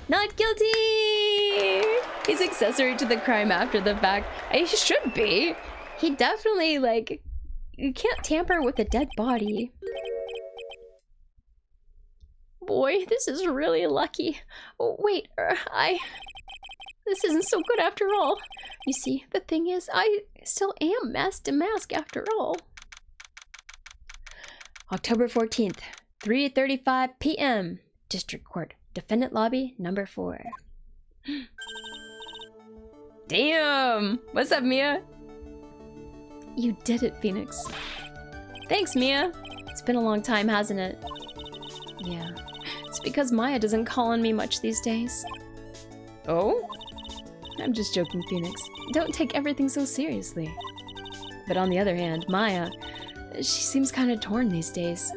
not guilty! He's accessory to the crime after the fact. He should be. He definitely, like, you can't tamper with a dead body. Boy, this is really lucky. Oh, wait, this isn't so good after all. You see, the thing is, I still am mask to mask after all. October 14th, 3:35 p.m. District Court, Defendant Lobby, number 4. Damn! What's up, Mia? You did it, Phoenix. Thanks, Mia. It's been a long time, hasn't it? Yeah. It's because Maya doesn't call on me much these days. Oh? I'm just joking, Phoenix. Don't take everything so seriously. But on the other hand, Maya, she seems kind of torn these days.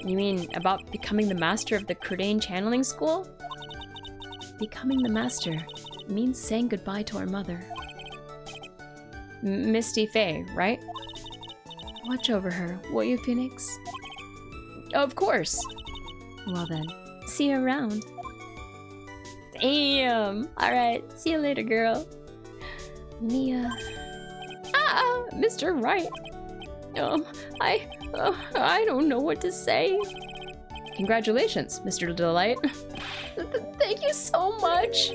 You mean about becoming the master of the Kurdane channeling school? Becoming the master means saying goodbye to our mother. Misty Faye, right? Watch over her, will you, Phoenix? Of course. Well then, see you around. Damn! Alright, see you later, girl. Mia. Mr. Wright. I don't know what to say. Congratulations, Mr. Delight. Thank you so much.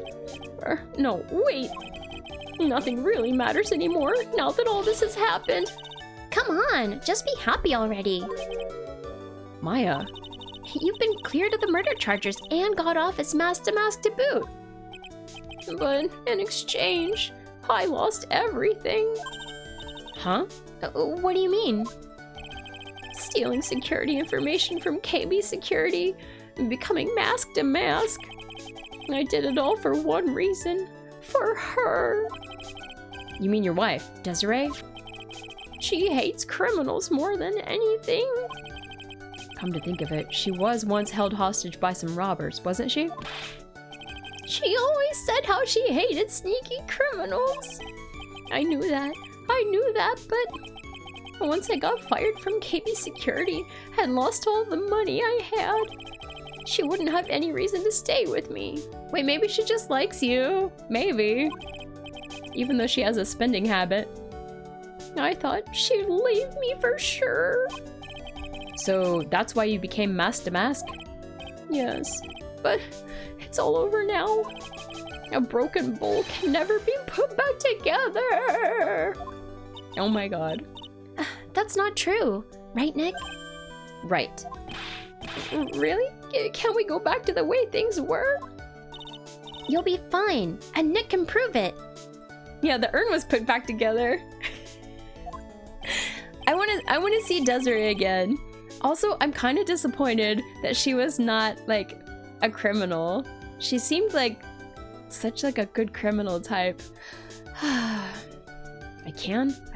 No, wait. Nothing really matters anymore now that all this has happened. Come on, just be happy already. Maya. You've been cleared of the murder charges and got off as mask to mask to boot. But in exchange, I lost everything. Huh? What do you mean? Stealing security information from KB Security and becoming mask to mask. I did it all for one reason. For her. You mean your wife, Desiree? She hates criminals more than anything. Come to think of it, she was once held hostage by some robbers, wasn't she? She always said how she hated sneaky criminals. I knew that, but once I got fired from KB Security and lost all the money I had, she wouldn't have any reason to stay with me. Wait, maybe she just likes you. Maybe. Even though she has a spending habit. I thought she'd leave me for sure. So that's why you became mask to mask? Yes, but it's all over now. A broken bowl can never be put back together. Oh my god. That's not true, right, Nick? Right. Really? Can we go back to the way things were? You'll be fine, and Nick can prove it. Yeah, the urn was put back together. I want to see Desiree again. Also, I'm kind of disappointed that she was not like a criminal. She seemed like Such like a good criminal type. I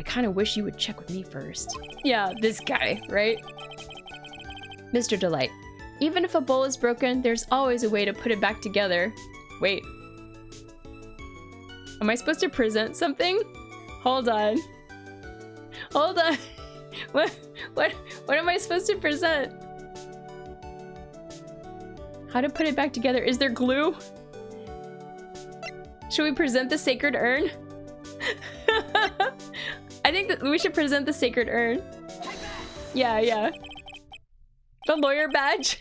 kind of wish you would check with me first. Yeah, this guy, right? Mr. Delight. Even if a bowl is broken, there's always a way to put it back together. Wait. Am I supposed to present something? Hold on. Hold on. What am I supposed to present? How to put it back together? Is there glue? Should we present the sacred urn? I think that we should present the sacred urn. Yeah. The lawyer badge.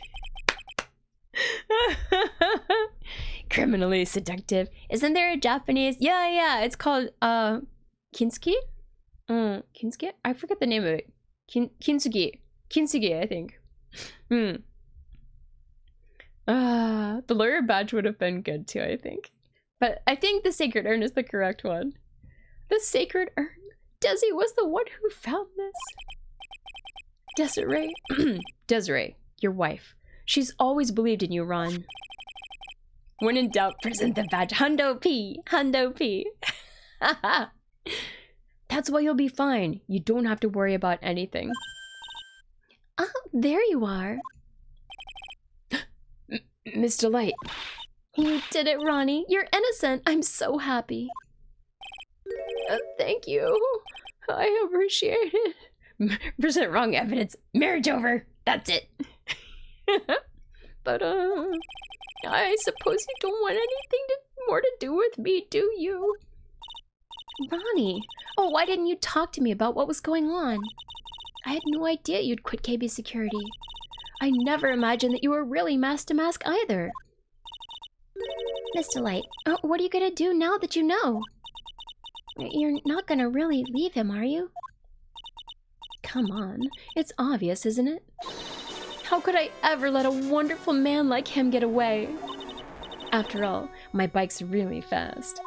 Criminally seductive. Isn't there a Japanese? Yeah. It's called Kintsugi? Kintsugi? I forget the name of it. Kintsugi, I think. The lawyer badge would have been good too, I think. But I think the sacred urn is the correct one. The sacred urn? Desi was the one who found this. Desiree. Desiree, your wife. She's always believed in you, Ron. When in doubt, present the badge. Hundo P. Hundo P. That's why you'll be fine. You don't have to worry about anything. Oh, there you are. Miss Delight. You did it, Ronnie. You're innocent. I'm so happy. Thank you. I appreciate it. Present wrong evidence. Marriage over. That's it. But, I suppose you don't want anything more to do with me, do you? Ronnie. Oh, why didn't you talk to me about what was going on? I had no idea you'd quit KB Security. I never imagined that you were really mask to mask either. Miss Delight, what are you gonna do now that you know? You're not gonna really leave him, are you? Come on, it's obvious, isn't it? How could I ever let a wonderful man like him get away? After all, my bike's really fast.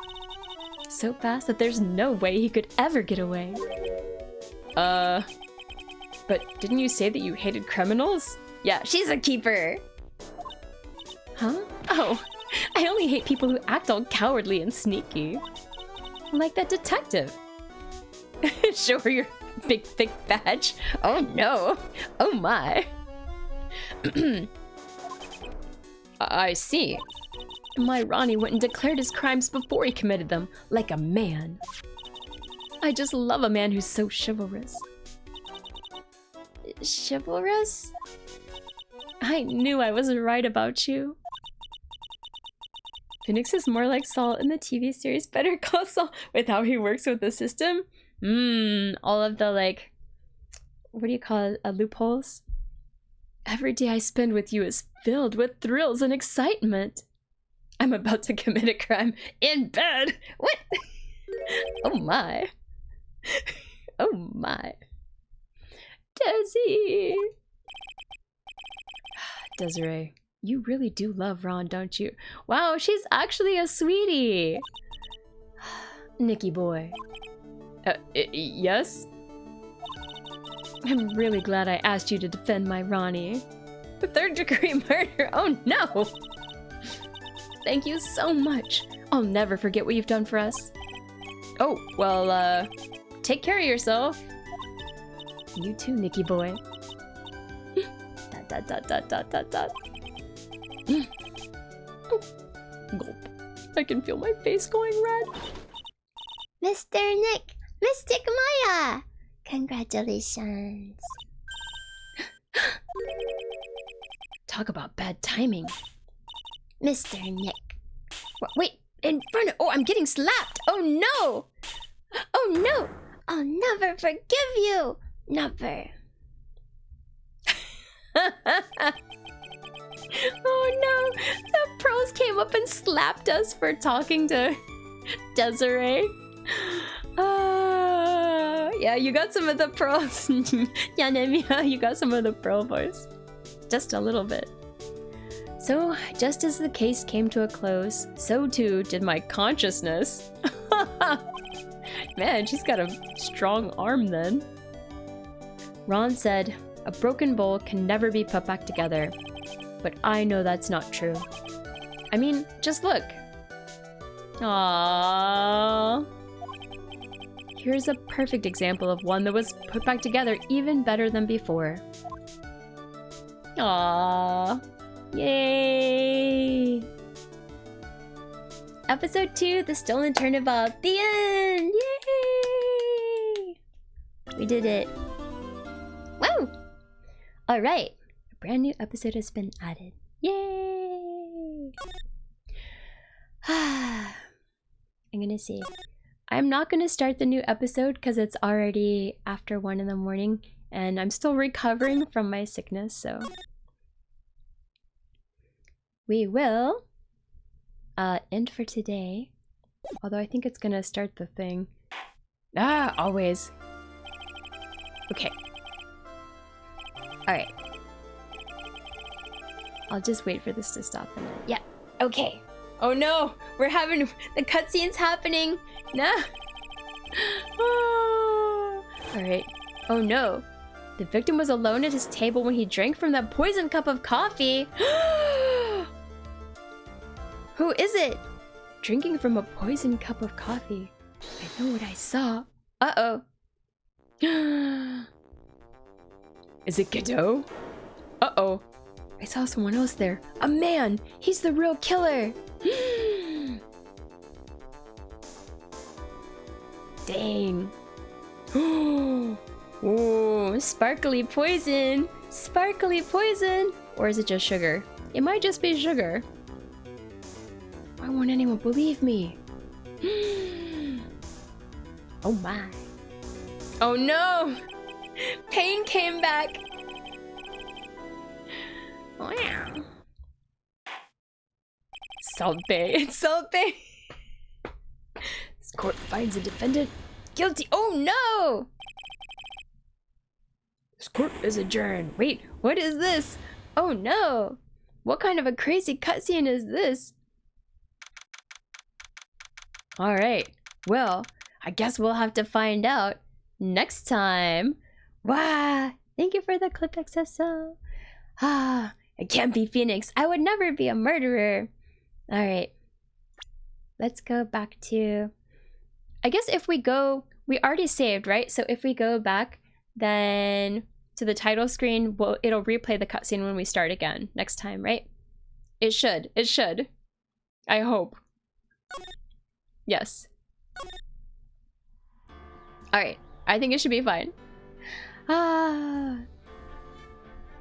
So fast that there's no way he could ever get away. But didn't you say that you hated criminals? Yeah, she's a keeper! Huh? Oh, I only hate people who act all cowardly and sneaky. Like that detective. Show her your big thick badge. Oh no! Oh my! I see. My Ronnie went and declared his crimes before he committed them, like a man. I just love a man who's so chivalrous. Chivalrous? I knew I was right about you. Phoenix is more like Saul in the TV series Better Call Saul with how he works with the system. All of the like, what do you call it? Loopholes? Every day I spend with you is filled with thrills and excitement. I'm about to commit a crime in bed. What? Oh my. Oh my. Desi. Desiree, you really do love Ron, don't you? Wow, she's actually a sweetie. Nicky boy. Yes? I'm really glad I asked you to defend my Ronnie. The third-degree murder? Oh no! Thank you so much. I'll never forget what you've done for us. Oh, well, take care of yourself. You too, Nicky boy. Gulp. I can feel my face going red. Mr. Nick, Mystic Maya! Congratulations. Talk about bad timing. Mr. Nick. Wait, in front of— oh, I'm getting slapped! Oh no! Oh no! I'll never forgive you! Never. Oh no! The pros came up and slapped us for talking to Desiree. Yeah, you got some of the pros. Yeah, Nemia, you got some of the pro voice. Just a little bit. So, just as the case came to a close, so too did my consciousness. Man, she's got a strong arm then. Ron said, "A broken bowl can never be put back together." But I know that's not true. I mean, just look. Aww. Here's a perfect example of one that was put back together even better than before. Aww. Yay! Episode 2, The Stolen Turnabout. The end! Yay! We did it. Wow! Alright. A brand new episode has been added. Yay! I'm gonna see. I'm not gonna start the new episode because it's already after 1 in the morning and I'm still recovering from my sickness, so we will end for today. Although I think it's gonna start the thing. Ah, always. Okay. Alright. I'll just wait for this to stop and then. Yeah, okay. Oh no! We're having the cutscene's happening! No! Oh. Alright. Oh no! The victim was alone at his table when he drank from that poison cup of coffee! Who is it? Drinking from a poison cup of coffee. I know what I saw. Uh-oh. Is it Godot? Uh-oh. I saw someone else there. A man! He's the real killer! Dang. Oh, sparkly poison! Sparkly poison! Or is it just sugar? It might just be sugar. Why won't anyone believe me? Oh my. Oh no! Pain came back! Wow. Salt Bay. It's Salt Bay! This court finds a defendant guilty. Oh no! This court is adjourned. Wait, what is this? Oh no! What kind of a crazy cutscene is this? Alright, well, I guess we'll have to find out next time. Wow! Thank you for the clip XSO. Ah, I can't be Phoenix. I would never be a murderer. Alright. Let's go back to... I guess if we go... We already saved, right? So if we go back, then to the title screen, it'll replay the cutscene when we start again next time, right? It should. It should. I hope. Yes. Alright. I think it should be fine. Ah.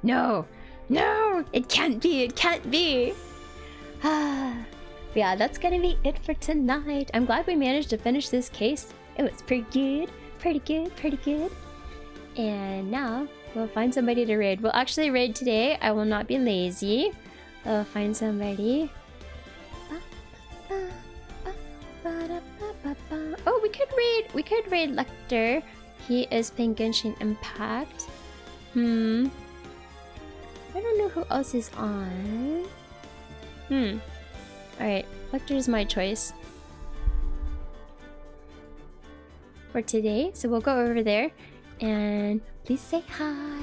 No. No! It can't be! It can't be! Ah. Yeah, that's gonna be it for tonight. I'm glad we managed to finish this case. It was pretty good. Pretty good. Pretty good. And now, we'll find somebody to raid. We'll actually raid today. I will not be lazy. I'll find somebody. Oh, we could raid Lecter. He is playing Genshin Impact. I don't know who else is on. Alright, Lecter is my choice for today. So we'll go over there and please say hi.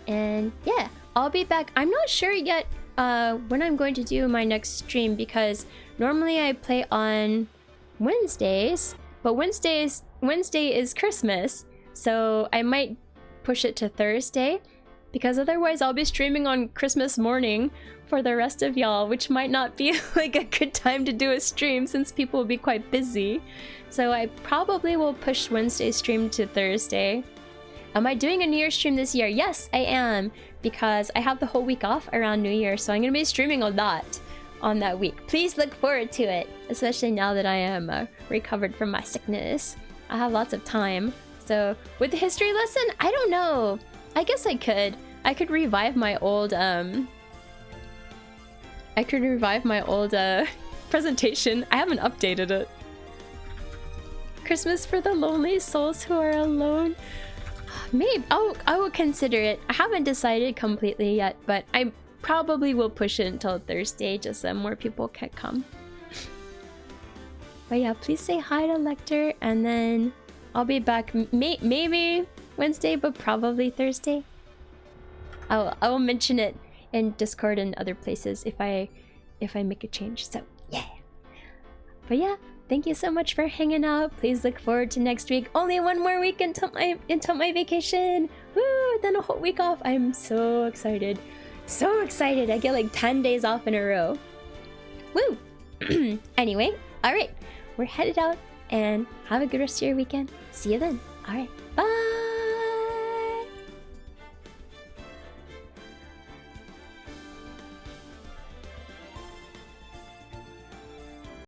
And yeah, I'll be back. I'm not sure yet when I'm going to do my next stream because normally I play on Wednesdays, but Wednesday is Christmas, so I might push it to Thursday because otherwise I'll be streaming on Christmas morning for the rest of y'all, which might not be like a good time to do a stream since people will be quite busy. So I probably will push Wednesday's stream to Thursday. Am I doing a New Year's stream this year? Yes, I am, because I have the whole week off around New Year, so I'm going to be streaming a lot on that week. Please look forward to it, especially now that I am recovered from my sickness. I have lots of time. So with the history lesson, I don't know. I guess I could revive my old presentation. I haven't updated it. Christmas for the lonely souls who are alone. Maybe I will consider it. I haven't decided completely yet, but I probably will push it until Thursday just so more people can come. But yeah, please say hi to Lecter, and then I'll be back maybe Wednesday, but probably Thursday. I will mention it in Discord and other places if I make a change. So yeah. But yeah, thank you so much for hanging out. Please look forward to next week. Only one more week until my vacation. Woo! Then a whole week off. I'm so excited. So excited. I get like 10 days off in a row. Woo! Anyway, alright. We're headed out and have a good rest of your weekend. See you then. Alright. Bye!